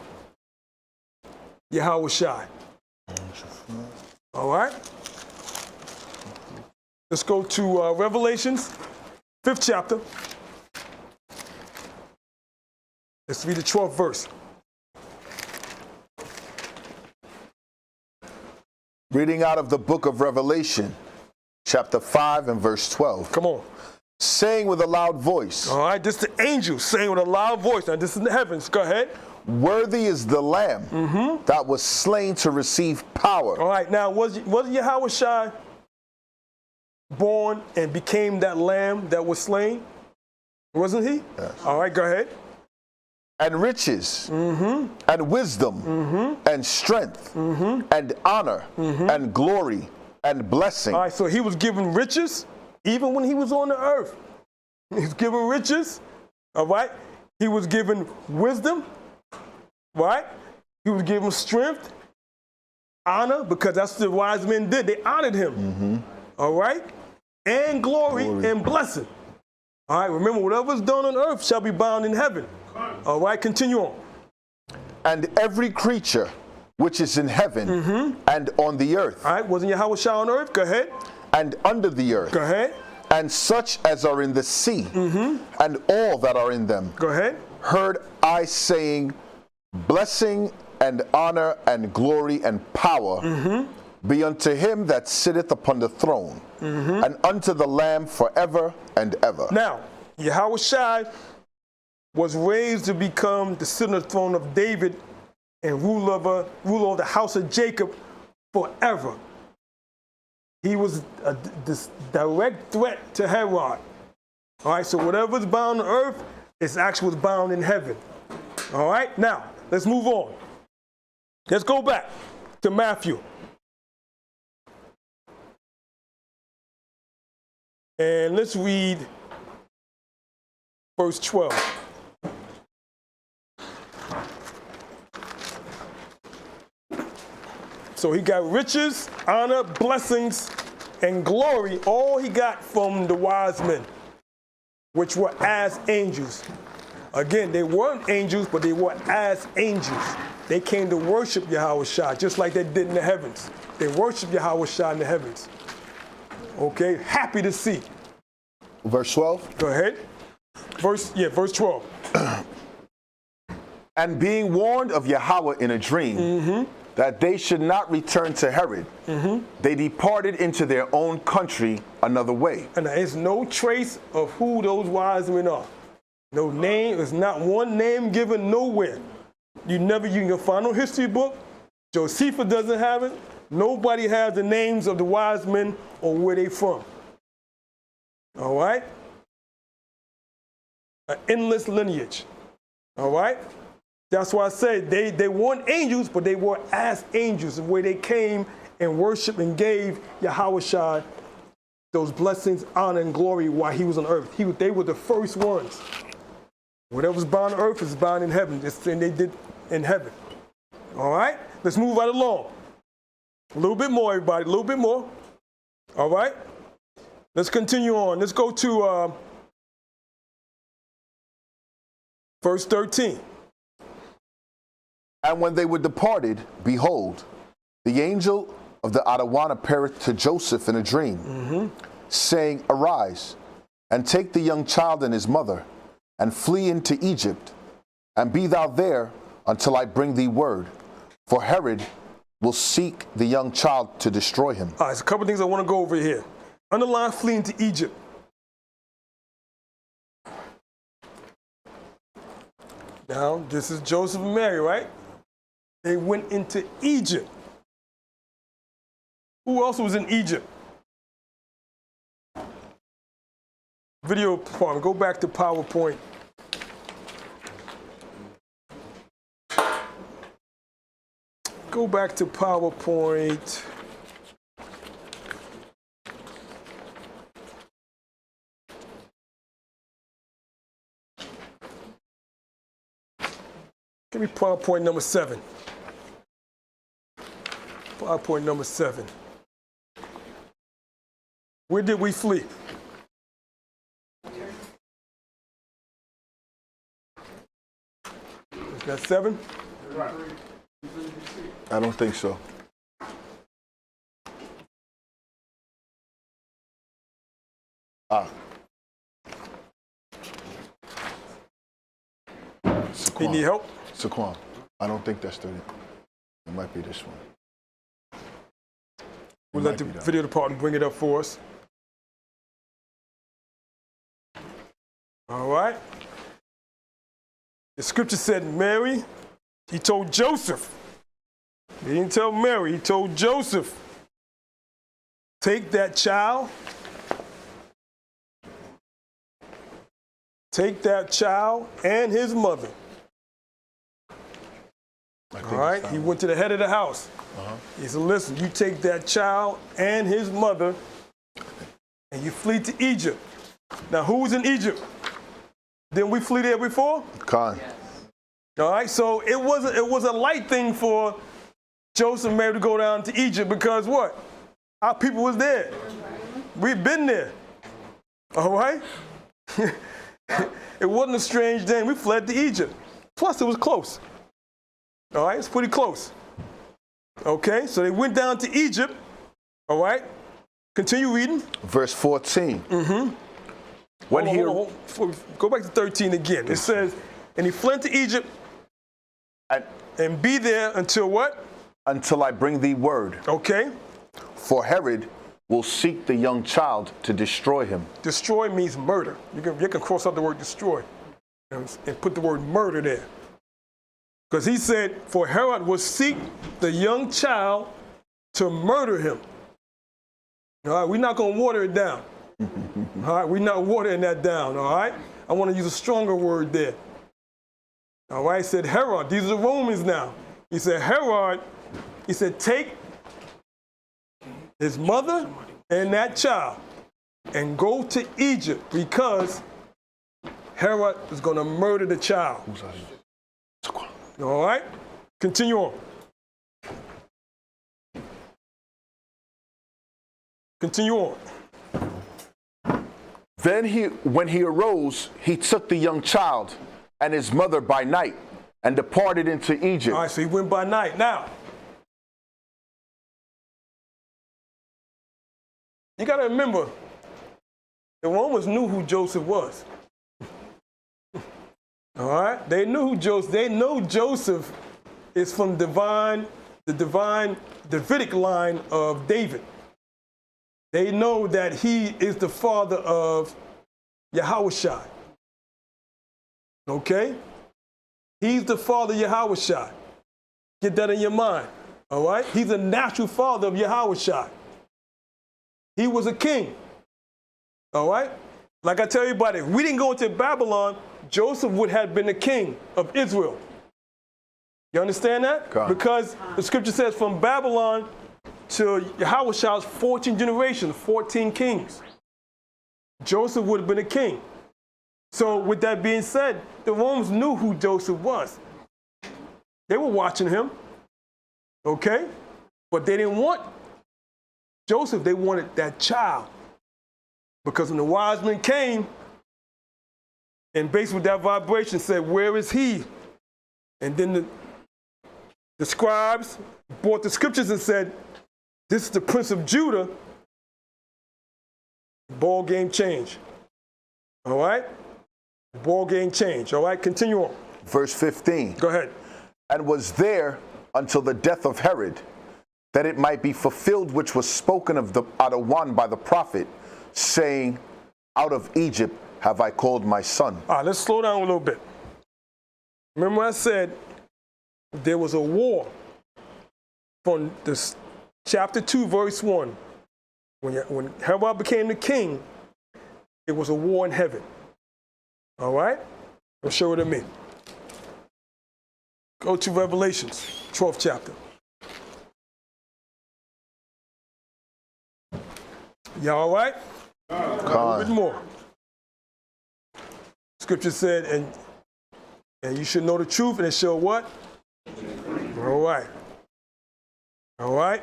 Yahawashi. All right. Let's go to Revelations, 5th chapter. Let's read the 12th verse. Reading out of the book of Revelation, chapter 5 and verse 12. Come on. Saying with a loud voice. All right, this is the angel saying with a loud voice. Now, this is in the heavens. Go ahead. Worthy is the Lamb that was slain to receive power. All right, now, was Yahawashi born and became that lamb that was slain? Wasn't he? Yes. All right, go ahead. And riches, and wisdom, and strength, and honor, and glory, and blessing. All right, so he was given riches even when he was on the earth. He was given riches, all right? He was given wisdom, right? He was given strength, honor, because that's what the wise men did. They honored him, all right? And glory and blessing. All right, remember, whatever's done on earth shall be bound in heaven. All right, continue on. And every creature which is in heaven and on the earth. All right, wasn't Yahawashi on earth? Go ahead. And under the earth. Go ahead. And such as are in the sea, and all that are in them. Go ahead. Heard I saying, blessing and honor and glory and power be unto him that sitteth upon the throne, and unto the Lamb forever and ever. Now, Yahawashi was raised to become the sitter on the throne of David and ruler of the house of Jacob forever. He was this direct threat to Herod. All right, so whatever's bound on earth is actually bound in heaven. All right, now, let's move on. Let's go back to Matthew. And let's read verse 12. So he got riches, honor, blessings, and glory. All he got from the wise men, which were as angels. Again, they weren't angels, but they were as angels. They came to worship Yahawashi, just like they did in the heavens. They worshiped Yahawashi in the heavens. Okay, happy to see. Verse 12. Go ahead. Verse 12. And being warned of Yahweh in a dream, that they should not return to Herod, they departed into their own country another way. And there's no trace of who those wise men are. No name, there's not one name given nowhere. You can find no history book. Josephus doesn't have it. Nobody has the names of the wise men or where they from. All right? An endless lineage. All right? That's why I say they weren't angels, but they were as angels, the way they came and worshiped and gave Yahawashi those blessings, honor, and glory while he was on earth. They were the first ones. Whatever's bound on earth is bound in heaven. This thing they did in heaven. All right? Let's move right along. A little bit more, everybody. A little bit more. All right? Let's continue on. Let's go to verse 13. And when they were departed, behold, the angel of the Adawan appeareth to Joseph in a dream, saying, Arise, and take the young child and his mother, and flee into Egypt, and be thou there until I bring thee word. For Herod will seek the young child to destroy him. All right, there's a couple things I want to go over here. Underline fleeing to Egypt. Now, this is Joseph and Mary, right? They went into Egypt. Who else was in Egypt? Video department, go back to PowerPoint. Go back to PowerPoint. Give me PowerPoint number 7. PowerPoint number 7. Where did we flee? Is that 7? I don't think so. You need help? Saquon. I don't think that's 30. It might be this one. We'll let the video department bring it up for us. All right. The scripture said Mary, he told Joseph. He didn't tell Mary, he told Joseph, take that child, and his mother. All right, he went to the head of the house. He said, listen, you take that child and his mother and you flee to Egypt. Now, who was in Egypt? Didn't we flee there before? Khan. All right, so it was a light thing for Joseph and Mary to go down to Egypt because what? Our people was there. We've been there. All right? It wasn't a strange thing. We fled to Egypt. Plus, it was close. All right, it's pretty close. Okay, so they went down to Egypt. All right, continue reading. Verse 14. When go back to 13 again. It says, and he fled to Egypt and be there until what? Until I bring thee word. Okay. For Herod will seek the young child to destroy him. Destroy means murder. You can cross out the word destroy and put the word murder there. Because he said, for Herod will seek the young child to murder him. All right, we're not going to water it down. All right, we're not watering that down, all right? I want to use a stronger word there. All right, he said Herod, these are the Romans now. He said Herod, he said take his mother and that child and go to Egypt because Herod is going to murder the child. All right, continue on. Continue on. Then when he arose, he took the young child and his mother by night and departed into Egypt. All right, so he went by night. Now, you got to remember, the Romans knew who Joseph was. All right, they knew who Joseph. They know Joseph is from the divine Davidic line of David. They know that he is the father of Yahushua. Okay? He's the father of Yahushua. Get that in your mind. All right? He's a natural father of Yahushua. He was a king. All right? Like I tell everybody, if we didn't go into Babylon, Joseph would have been the king of Israel. You understand that? God. Because the scripture says from Babylon to Yahushua's 14 generations, 14 kings. Joseph would have been a king. So with that being said, the Romans knew who Joseph was. They were watching him. Okay? But they didn't want Joseph, they wanted that child. Because when the wise men came, and based with that vibration said, where is he? And then the scribes brought the scriptures and said, this is the Prince of Judah. Ball game change. All right? Ball game change. All right? Continue on. Verse 15. Go ahead. And was there until the death of Herod, that it might be fulfilled which was spoken of out of one by the prophet, saying, out of Egypt have I called my son. All right, let's slow down a little bit. Remember I said there was a war from this chapter 2, verse 1. When Herod became the king, it was a war in heaven. All right? I'll show it to me. Go to Revelations, 12th chapter. Y'all all right? A little bit more. Scripture said, and you should know the truth, and it shall what? All right. All right.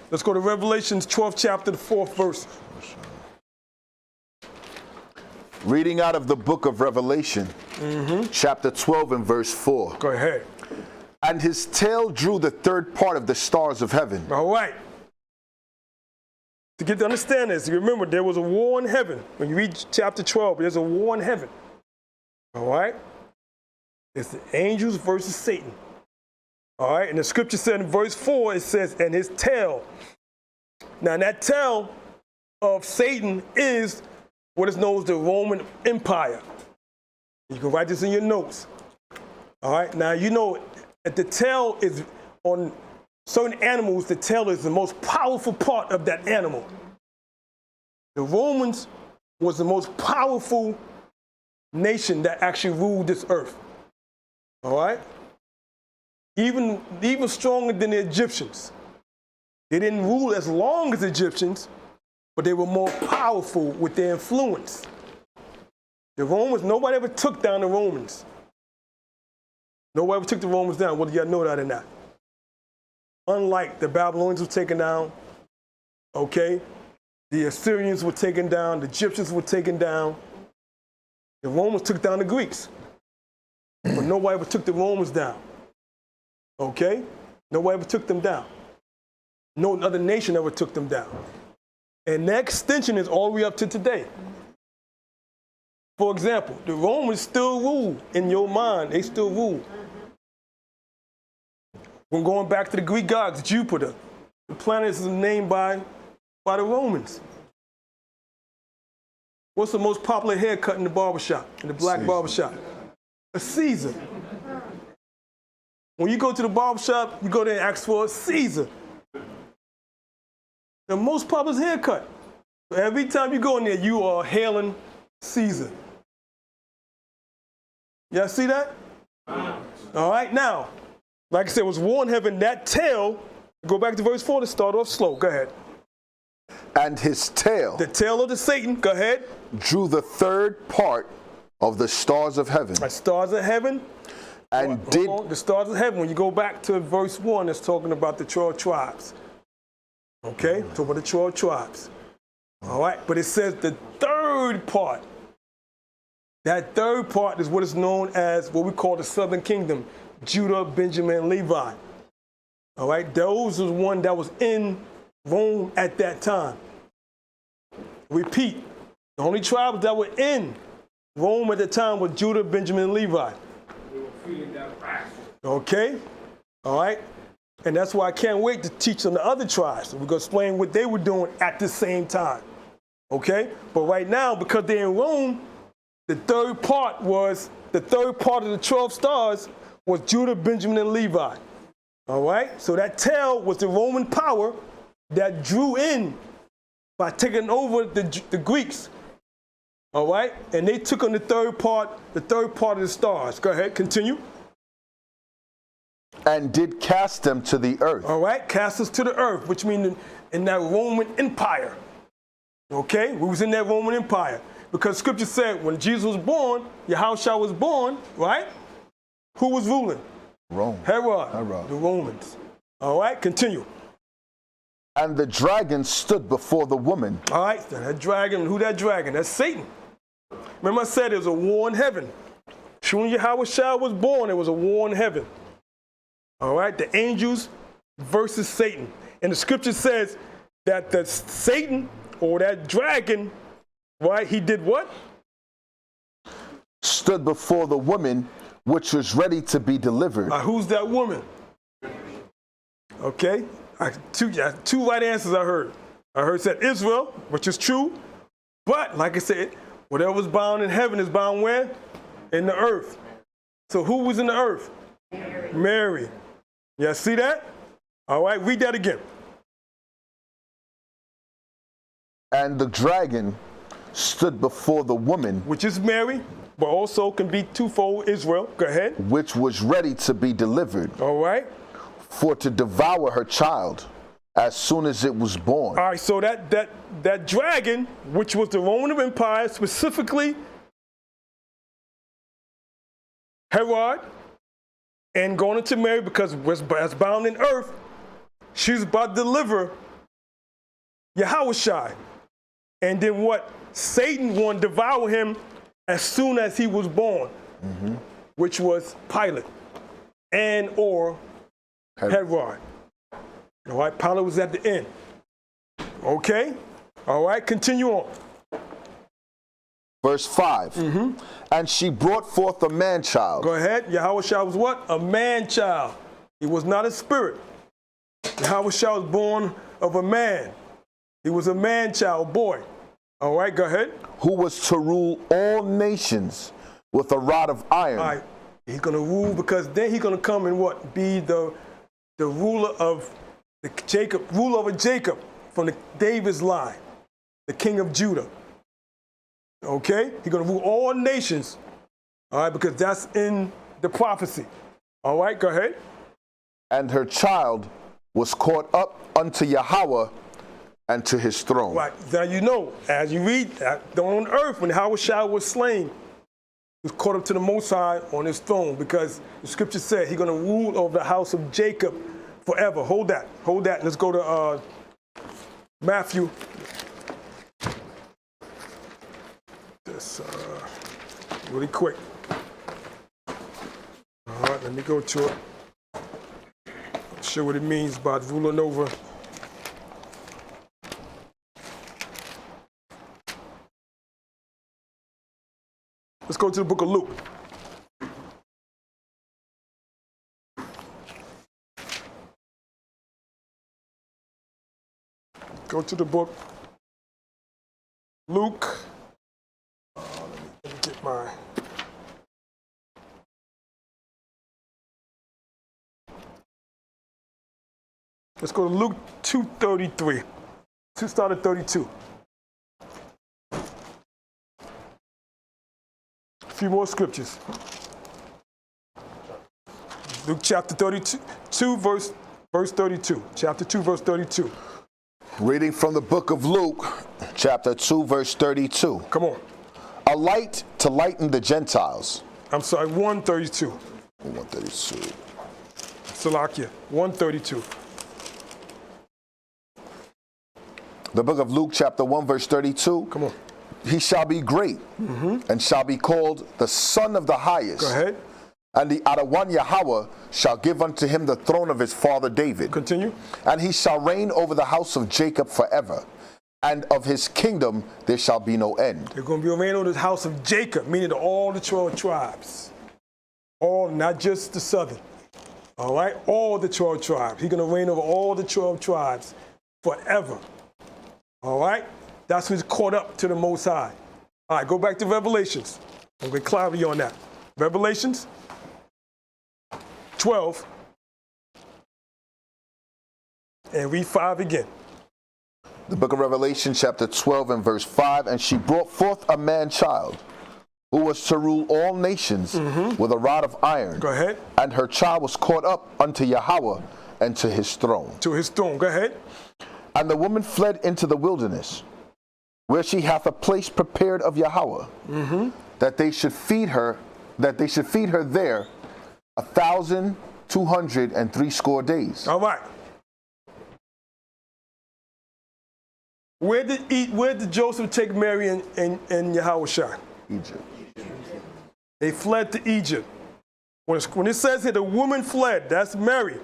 Let's go to Revelations 12th chapter, the 4th verse. Reading out of the book of Revelation, chapter 12 and verse 4. Go ahead. And his tail drew the third part of the stars of heaven. All right. To get to understand this, you remember there was a war in heaven. When you read chapter 12, there's a war in heaven. All right? It's the angels versus Satan. All right? And the scripture said in verse 4, it says, and his tail. Now, that tail of Satan is what is known as the Roman Empire. You can write this in your notes. All right? Now, you know that the tail is on certain animals, the tail is the most powerful part of that animal. The Romans was the most powerful nation that actually ruled this earth. All right? Even stronger than the Egyptians. They didn't rule as long as the Egyptians, but they were more powerful with their influence. The Romans, nobody ever took down the Romans. Nobody ever took the Romans down, whether y'all know that or not. Unlike the Babylonians were taken down, okay? The Assyrians were taken down, the Egyptians were taken down. The Romans took down the Greeks. But nobody ever took the Romans down. Okay? Nobody ever took them down. No other nation ever took them down. And that extension is all the way up to today. For example, the Romans still rule in your mind. They still rule. When going back to the Greek gods, Jupiter, the planet is named by the Romans. What's the most popular haircut in the barbershop, in the black barbershop? A Caesar. When you go to the barbershop, you go there and ask for a Caesar. The most popular haircut. So every time you go in there, you are hailing Caesar. Y'all see that? All right, now, like I said, it was war in heaven. That tail, go back to verse 4 to start off slow. Go ahead. And his tail, the tail of the Satan, go ahead, drew the third part of the stars of heaven. The stars of heaven. And the stars of heaven, when you go back to verse 1, it's talking about the 12 tribes. Okay? Talking about the 12 tribes. All right? But it says the third part. That third part is what is known as what we call the southern kingdom. Judah, Benjamin, and Levi. All right? Those was one that was in Rome at that time. Repeat. The only tribes that were in Rome at the time were Judah, Benjamin, and Levi. Okay? All right? And that's why I can't wait to teach on the other tribes. We're going to explain what they were doing at the same time. Okay? But right now, because they're in Rome, the third part of the 12 stars was Judah, Benjamin, and Levi. All right? So that tail was the Roman power that drew in by taking over the Greeks. All right? And they took on the third part of the stars. Go ahead, continue. And did cast them to the earth. All right, cast us to the earth, which means in that Roman Empire. Okay, we was in that Roman Empire. Because scripture said when Jesus was born, Yahushua was born, right? Who was ruling? Rome. Herod. The Romans. All right, continue. And the dragon stood before the woman. All right, that dragon, who that dragon? That's Satan. Remember I said there was a war in heaven. When Yahushua was born, there was a war in heaven. All right, the angels versus Satan. And the scripture says that the Satan, or that dragon, right, he did what? Stood before the woman, which was ready to be delivered. Who's that woman? Okay, two right answers I heard. I heard said Israel, which is true. But, like I said, whatever was bound in heaven is bound where? In the earth. So who was in the earth? Mary. Yeah, see that? All right, read that again. And the dragon stood before the woman, Which is Mary, but also can be twofold Israel. Go ahead. which was ready to be delivered, All right. for to devour her child as soon as it was born. All right, so that dragon, which was the Roman Empire, specifically Herod, and going into Mary because as bound in earth, she's about to deliver Yahushua. And then what? Satan wanted to devour him as soon as he was born, which was Pilate and or Herod. All right, Pilate was at the end. Okay? All right, continue on. Verse 5. And she brought forth a man-child. Go ahead. Yahushua was what? A man-child. He was not a spirit. Yahushua was born of a man. He was a man-child, boy. All right, go ahead. Who was to rule all nations with a rod of iron. All right, he's going to rule because then he's going to come and what? Be the ruler of Jacob from the David's line, the king of Judah. Okay? He's going to rule all nations. All right, because that's in the prophecy. All right, go ahead. And her child was caught up unto Yahweh and to his throne. Right, now you know, as you read, on earth, when Yahushua was slain, he was caught up to the Most High on his throne because the scripture said he's going to rule over the house of Jacob forever. Hold that. Let's go to Matthew. This really quick. All right, let me go to it. I'll show what it means by ruling over. Let's go to the book of Luke. Go to the book, Luke. Let me get my. Let's go to Luke 2:33. Start at 32. A few more scriptures. Luke chapter 32, verse 32. Chapter 2, verse 32. Reading from the book of Luke, chapter 2, verse 32. Come on. A light to lighten the Gentiles. I'm sorry, 132. 132. Salakia, 132. The book of Luke, chapter 1, verse 32. Come on. He shall be great and shall be called the Son of the Highest. Go ahead. And the Adawan Yahweh shall give unto him the throne of his father David. Continue. And he shall reign over the house of Jacob forever. And of his kingdom there shall be no end. There's going to be a reign over the house of Jacob, meaning all the 12 tribes. All, not just the southern. All right? All the 12 tribes. He's going to reign over all the 12 tribes forever. All right? That's who's caught up to the Most High. All right, go back to Revelations. I'm going to get clarity on that. Revelations 12. And read 5 again. The book of Revelation, chapter 12 and verse 5. And she brought forth a man-child who was to rule all nations with a rod of iron. Go ahead. And her child was caught up unto Yahweh and to his throne. To his throne. Go ahead. And the woman fled into the wilderness, where she hath a place prepared of Yahweh, that they should feed her there 1,260 days. All right. Where did Joseph take Mary and Yahushua? Egypt. They fled to Egypt. When it says here the woman fled, that's Mary,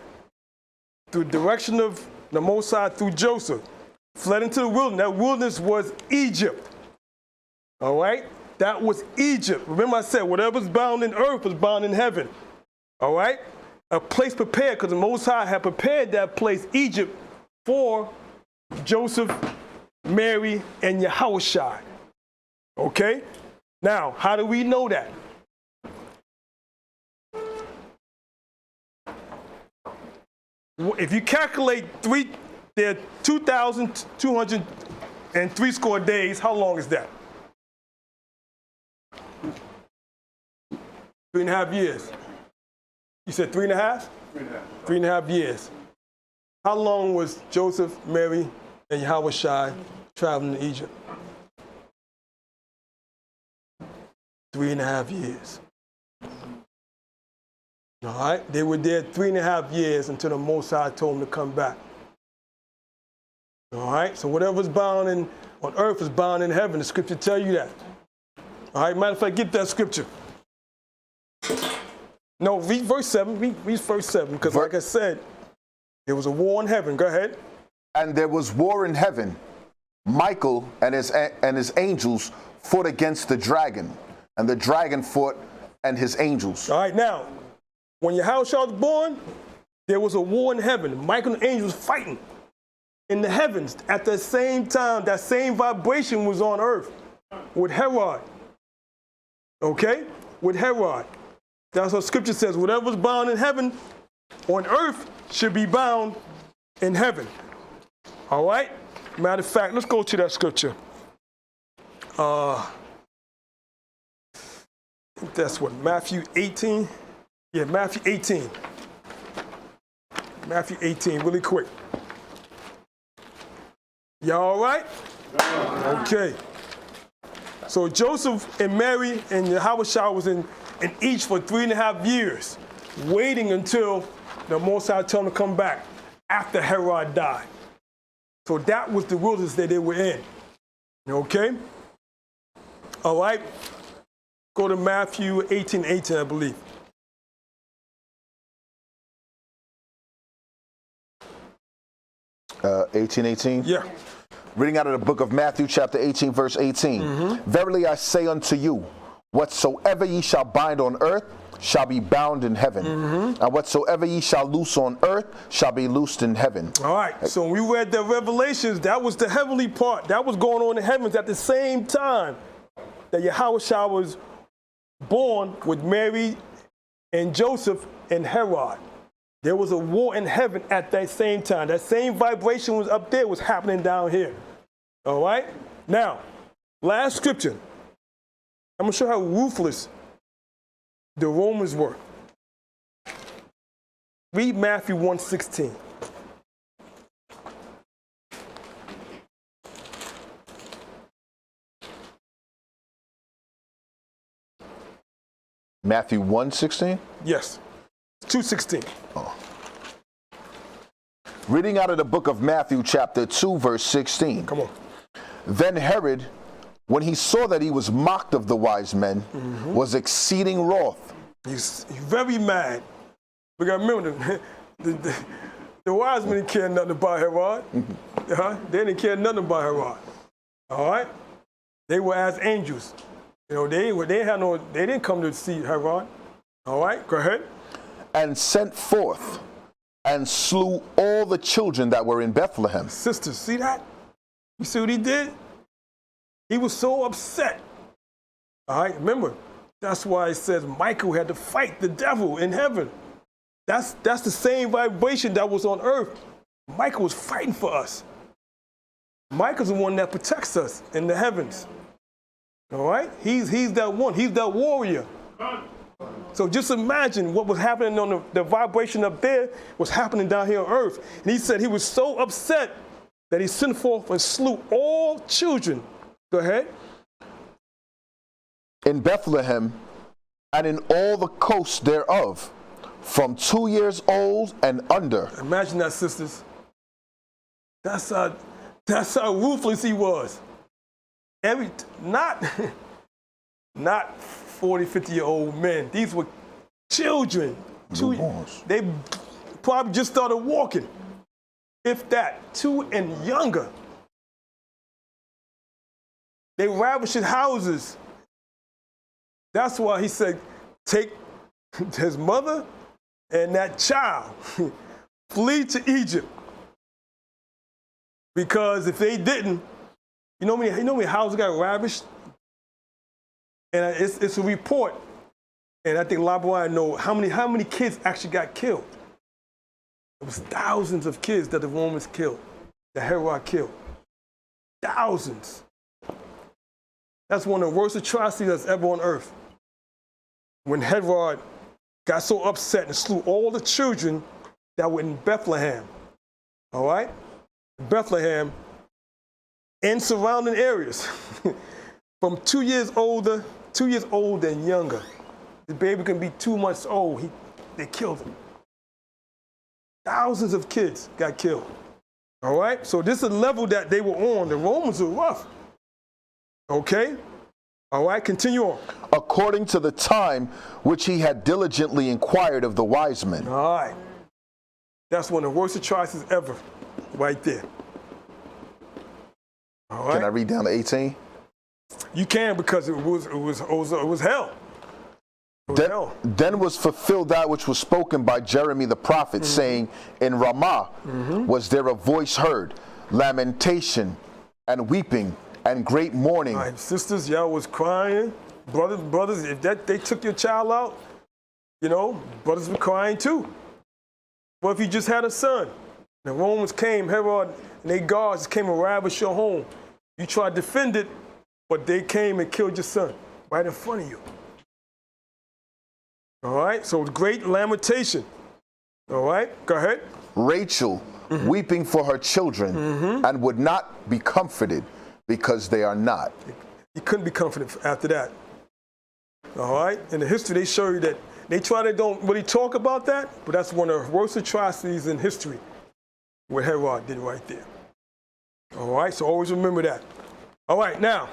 through the direction of the Most High through Joseph, fled into the wilderness. That wilderness was Egypt. All right? That was Egypt. Remember I said whatever's bound in earth was bound in heaven. All right? A place prepared, because the Most High had prepared that place, Egypt, for Joseph, Mary, and Yahushua. Okay? Now, how do we know that? If you calculate there are 2,203 score days, how long is that? 3.5 years. You said 3.5? 3.5. 3.5 years. How long was Joseph, Mary, and H.O.D.C traveling to Egypt? 3.5 years. All right? They were there 3.5 years until the Most High told them to come back. All right? So whatever's bound on earth is bound in heaven. The scripture tell you that. All right? Matter of fact, get that scripture. No, read verse 7. Read verse 7, because like I said, there was a war in heaven. Go ahead. And there was war in heaven. Michael and his angels fought against the dragon, and the dragon fought and his angels. All right, now, when Yahushua was born, there was a war in heaven. Michael and the angels fighting in the heavens. At the same time, that same vibration was on earth with Herod. Okay? With Herod. That's what scripture says. Whatever's bound in heaven on earth should be bound in heaven. All right? Matter of fact, let's go to that scripture. That's what, Matthew 18? Yeah, Matthew 18. Matthew 18, really quick. Y'all all right? Okay. So Joseph and Mary and Yahushua was in Egypt for 3.5 years, waiting until the Most High told them to come back after Herod died. So that was the wilderness that they were in. Okay? All right? Go to Matthew 18:18, I believe. Uh, 18:18? Yeah. Reading out of the book of Matthew, chapter 18, verse 18. Verily I say unto you, whatsoever ye shall bind on earth shall be bound in heaven, and whatsoever ye shall loose on earth shall be loosed in heaven. All right, so when we read the Revelations, that was the heavenly part. That was going on in the heavens at the same time that Yahushua was born with Mary and Joseph and Herod. There was a war in heaven at that same time. That same vibration was up there, was happening down here. All right? Now, last scripture. I'm going to show how ruthless the Romans were. Read Matthew 1:16. Matthew 1:16? Yes. 2:16. Oh. Reading out of the book of Matthew, chapter 2, verse 16. Come on. Then Herod, when he saw that he was mocked of the wise men, was exceeding wroth. He's very mad. We got to remember, the wise men didn't care nothing about Herod. They didn't care nothing about Herod. All right? They were as angels. You know, they didn't come to see Herod. All right? Go ahead. And sent forth and slew all the children that were in Bethlehem. Sisters, see that? You see what he did? He was so upset. All right, remember, that's why it says Michael had to fight the devil in heaven. That's the same vibration that was on earth. Michael was fighting for us. Michael's the one that protects us in the heavens. All right? He's that one. He's that warrior. So just imagine what was happening on the vibration up there was happening down here on earth. And he said he was so upset that he sent forth and slew all children. Go ahead. In Bethlehem and in all the coasts thereof, from 2 years old and under. Imagine that, sisters. That's how ruthless he was. Not 40, 50-year-old men. These were children. They probably just started walking. If that, 2 and younger. They ravished houses. That's why he said, take his mother and that child, flee to Egypt. Because if they didn't, you know how many houses got ravished? And it's a report, and I think LeBron know how many kids actually got killed. It was thousands of kids that the Romans killed, that Herod killed. Thousands. That's one of the worst atrocities that's ever on earth. When Herod got so upset and slew all the children that were in Bethlehem, all right? Bethlehem and surrounding areas from 2 years old and younger. The baby can be 2 months old. They killed him. Thousands of kids got killed. All right? So this is the level that they were on. The Romans were rough. Okay? All right, continue on. According to the time which he had diligently inquired of the wise men. All right. That's one of the worst atrocities ever, right there. All right. Can I read down to 18? You can, because it was hell. Then was fulfilled that which was spoken by Jeremy the prophet, saying, in Ramah was there a voice heard, lamentation and weeping and great mourning. All right, sisters, y'all was crying. Brothers, if they took your child out, brothers were crying too. What if you just had a son? The Romans came, Herod and their guards came and ravaged your home. You tried to defend it, but they came and killed your son right in front of you. All right, so great lamentation. All right, go ahead. Rachel weeping for her children and would not be comforted because they are not. You couldn't be comforted after that. All right, in the history they show you that they don't really talk about that, but that's one of the worst atrocities in history, what Herod did right there. All right, so always remember that. All right, now,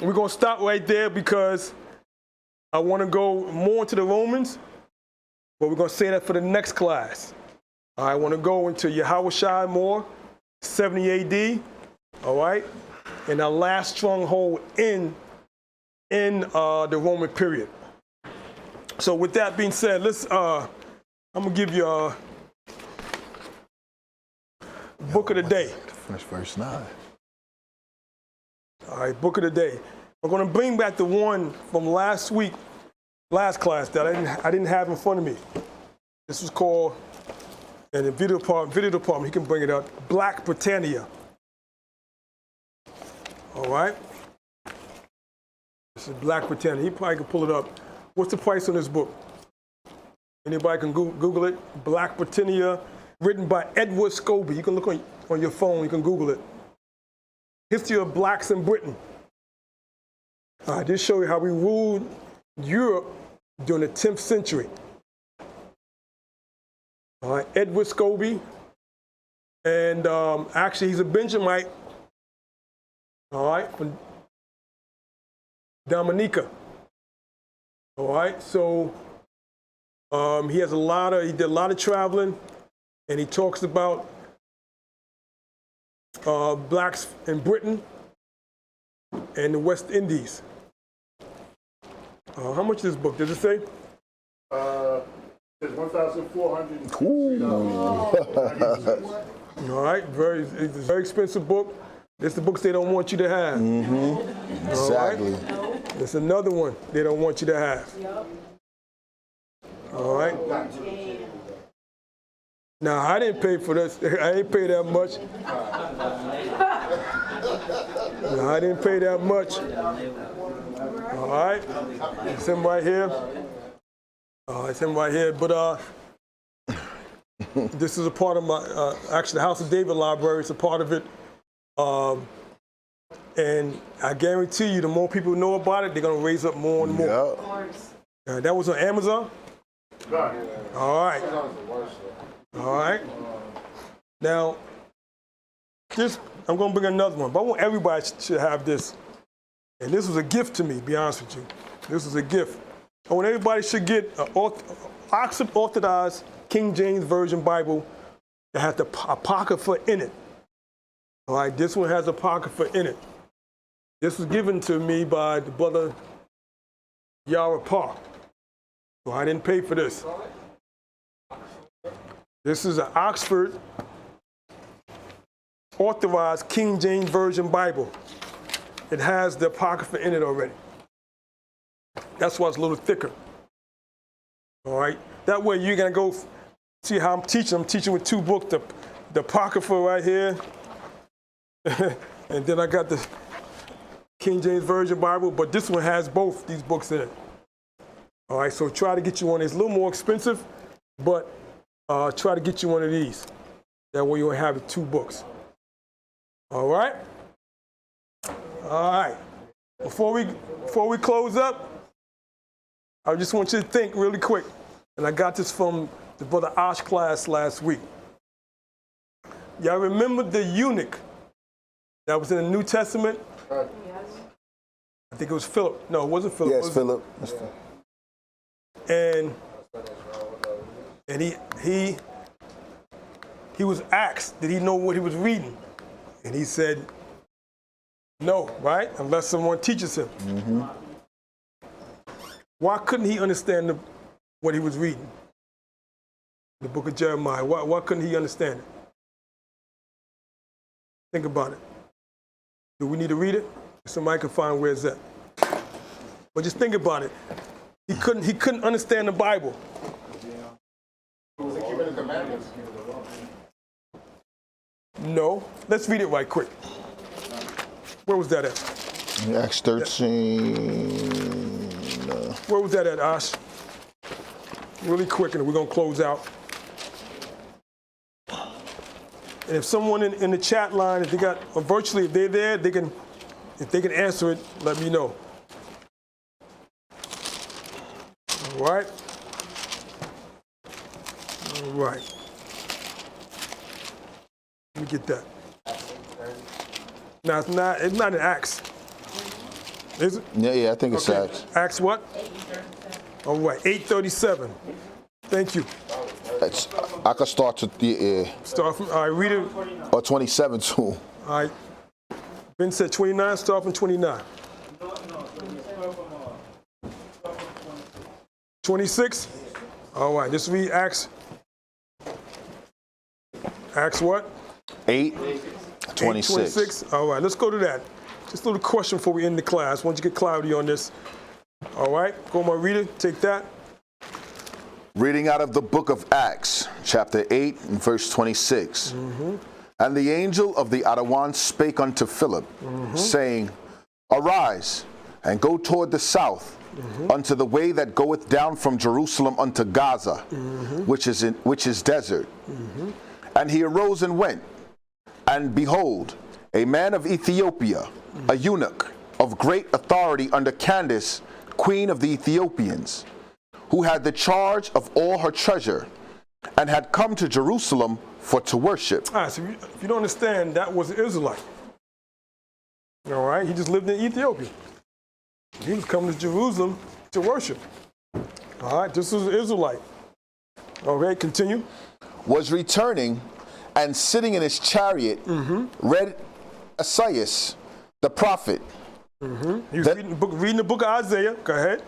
we're going to stop right there because I want to go more into the Romans, but we're going to say that for the next class. I want to go into Rawchaa more, 70 AD, all right, and our last stronghold in the Roman period. So with that being said, I'm going to give you a book of the day. Finish verse 9. All right, book of the day. I'm going to bring back the one from last class that I didn't have in front of me. This was called, in the video department, he can bring it up, Black Britannia. All right? This is Black Britannia. He probably can pull it up. What's the price on this book? Anybody can Google it? Black Britannia, written by Edward Scobie. You can look on your phone, you can Google it. History of Blacks in Britain. All right, this shows you how we ruled Europe during the 10th century. All right, Edward Scobie. And actually, he's a Benjamite. All right, from Dominica. All right, so he did a lot of traveling, and he talks about blacks in Britain and the West Indies. How much is this book? Does it say? It's $1,400. All right, it's a very expensive book. It's the books they don't want you to have. Exactly. Right? It's another one they don't want you to have. All right. Now, I didn't pay for this. I didn't pay that much. No, I didn't pay that much. All right. It's him right here. It's him right here. But this is a part of my, actually, the House of David library. It's a part of it. And I guarantee you, the more people know about it, they're going to raise up more and more. Yep. That was on Amazon? All right. All right. Now, I'm going to bring another one, but I want everybody should have this. And this was a gift to me, to be honest with you. This was a gift. I want everybody should get an Oxford Orthodox King James Version Bible that has the Apocrypha in it. All right, this one has Apocrypha in it. This was given to me by the brother Rawchaa. So I didn't pay for this. This is an Oxford Authorized King James Version Bible. It has the Apocrypha in it already. That's why it's a little thicker. All right? That way you're going to go See how I'm teaching? I'm teaching with two books, the Apocrypha right here, and then I got the King James Version Bible, but this one has both these books in it. All right, so try to get you one. It's a little more expensive, but try to get you one of these. That way you'll have two books. All right? All right. Before we close up, I just want you to think really quick. And I got this from the Brother Osh class last week. Y'all remember the eunuch that was in the New Testament? Yes. I think it was Philip. No, it wasn't Philip. Yes, Philip. And he was asked, did he know what he was reading? And he said, no, right? Unless someone teaches him. Mm-hmm. Why couldn't he understand what he was reading? The book of Jeremiah. Why couldn't he understand it? Think about it. Do we need to read it? Somebody can find where it's at. But just think about it. He couldn't understand the Bible. No. Let's read it right quick. Where was that at? Acts 13. Where was that at, Ash? Really quick, and we're going to close out. And if someone in the chat line, if they got, or virtually, if they're there, if they can answer it, let me know. All right? All right. Let me get that. No, it's not an Acts. Is it? Yeah, I think it's Okay. Acts. Acts what? All right, 8:37. Thank you. I could start to Start from, all right, read it. or 27 too. All right. Ben said 29, start from 29. 26? All right, let's read Acts. Acts what? 8:26. 26. All right, let's go to that. Just a little question before we end the class. Once you get clarity on this. All right, go my reader, take that. Reading out of the book of Acts, chapter 8 and verse 26. Mm-hmm. And the angel of the Adawan spake unto Philip, saying, Arise, and go toward the south, unto the way that goeth down from Jerusalem unto Gaza, which is desert. And he arose and went, and behold, a man of Ethiopia, a eunuch of great authority under Candace, queen of the Ethiopians, who had the charge of all her treasure, and had come to Jerusalem for to worship. All right, so if you don't understand, that was an Israelite. All right, he just lived in Ethiopia. He was coming to Jerusalem to worship. All right, this was an Israelite. Okay, continue. Was returning, and sitting in his chariot, read Isaiah, the prophet. He was reading the book of Isaiah. Go ahead.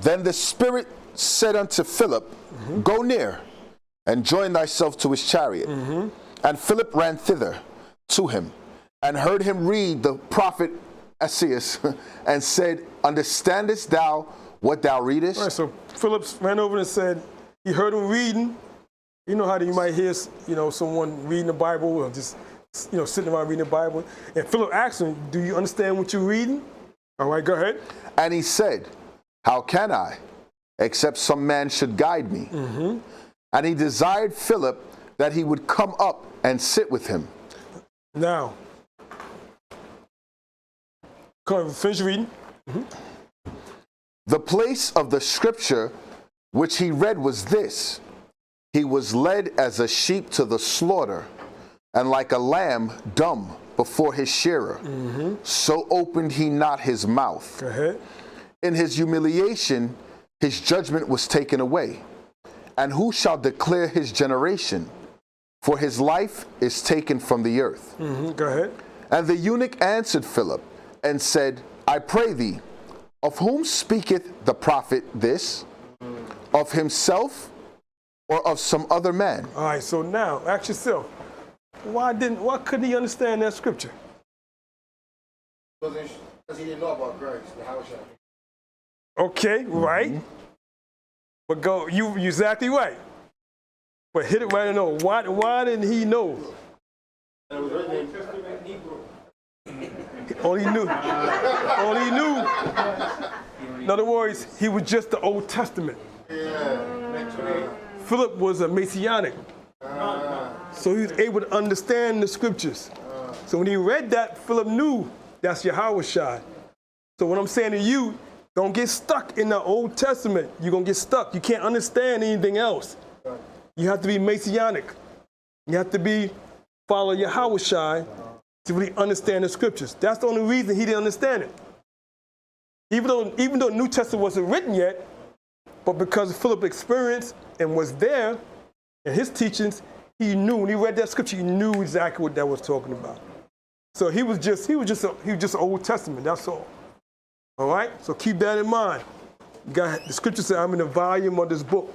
Then the Spirit said unto Philip, Go near, and join thyself to his chariot. And Philip ran thither to him, and heard him read the prophet Isaiah, and said, Understandest thou what thou readest? All right, so Philip ran over and said, he heard him reading. You know how you might hear, someone reading the Bible or just, sitting around reading the Bible. And Philip asked him, do you understand what you're reading? All right, go ahead. And he said, How can I, except some man should guide me? And he desired Philip that he would come up and sit with him. Now, come on, finish reading. The place of the scripture which he read was this: He was led as a sheep to the slaughter, and like a lamb dumb before his shearer, so opened he not his mouth. Go ahead. In his humiliation, his judgment was taken away. And who shall declare his generation? For his life is taken from the earth. Go ahead. And the eunuch answered Philip and said, I pray thee, of whom speaketh the prophet this? Of himself or of some other man? All right, so now, ask yourself, why couldn't he understand that scripture? Because he didn't know about Christ, the Rawchaa. Okay, right. But you're exactly right. But hit it right in the nose. Why didn't he know? It was written in Testament Negro. All he knew. In other words, he was just the Old Testament. Philip was a Messianic. So he was able to understand the scriptures. So when he read that, Philip knew that's Yahushua. So what I'm saying to you, don't get stuck in the Old Testament. You're going to get stuck. You can't understand anything else. You have to be Messianic. You have to follow Yahushua to really understand the scriptures. That's the only reason he didn't understand it. Even though New Testament wasn't written yet, but because Philip experienced and was there in his teachings, he knew when he read that scripture, he knew exactly what that was talking about. So he was just an Old Testament. That's all. All right. So keep that in mind. You got the scripture said, "I'm in the volume of this book."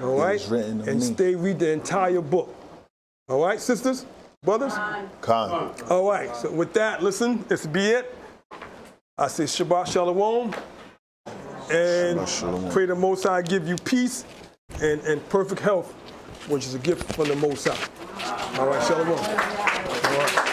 All right. And read the entire book. All right, sisters, brothers. Khan. All right. So with that, listen. This be it. I say Shabbat Shalom. And pray the Most High give you peace and perfect health, which is a gift from the Most High. All right, Shalom. All right.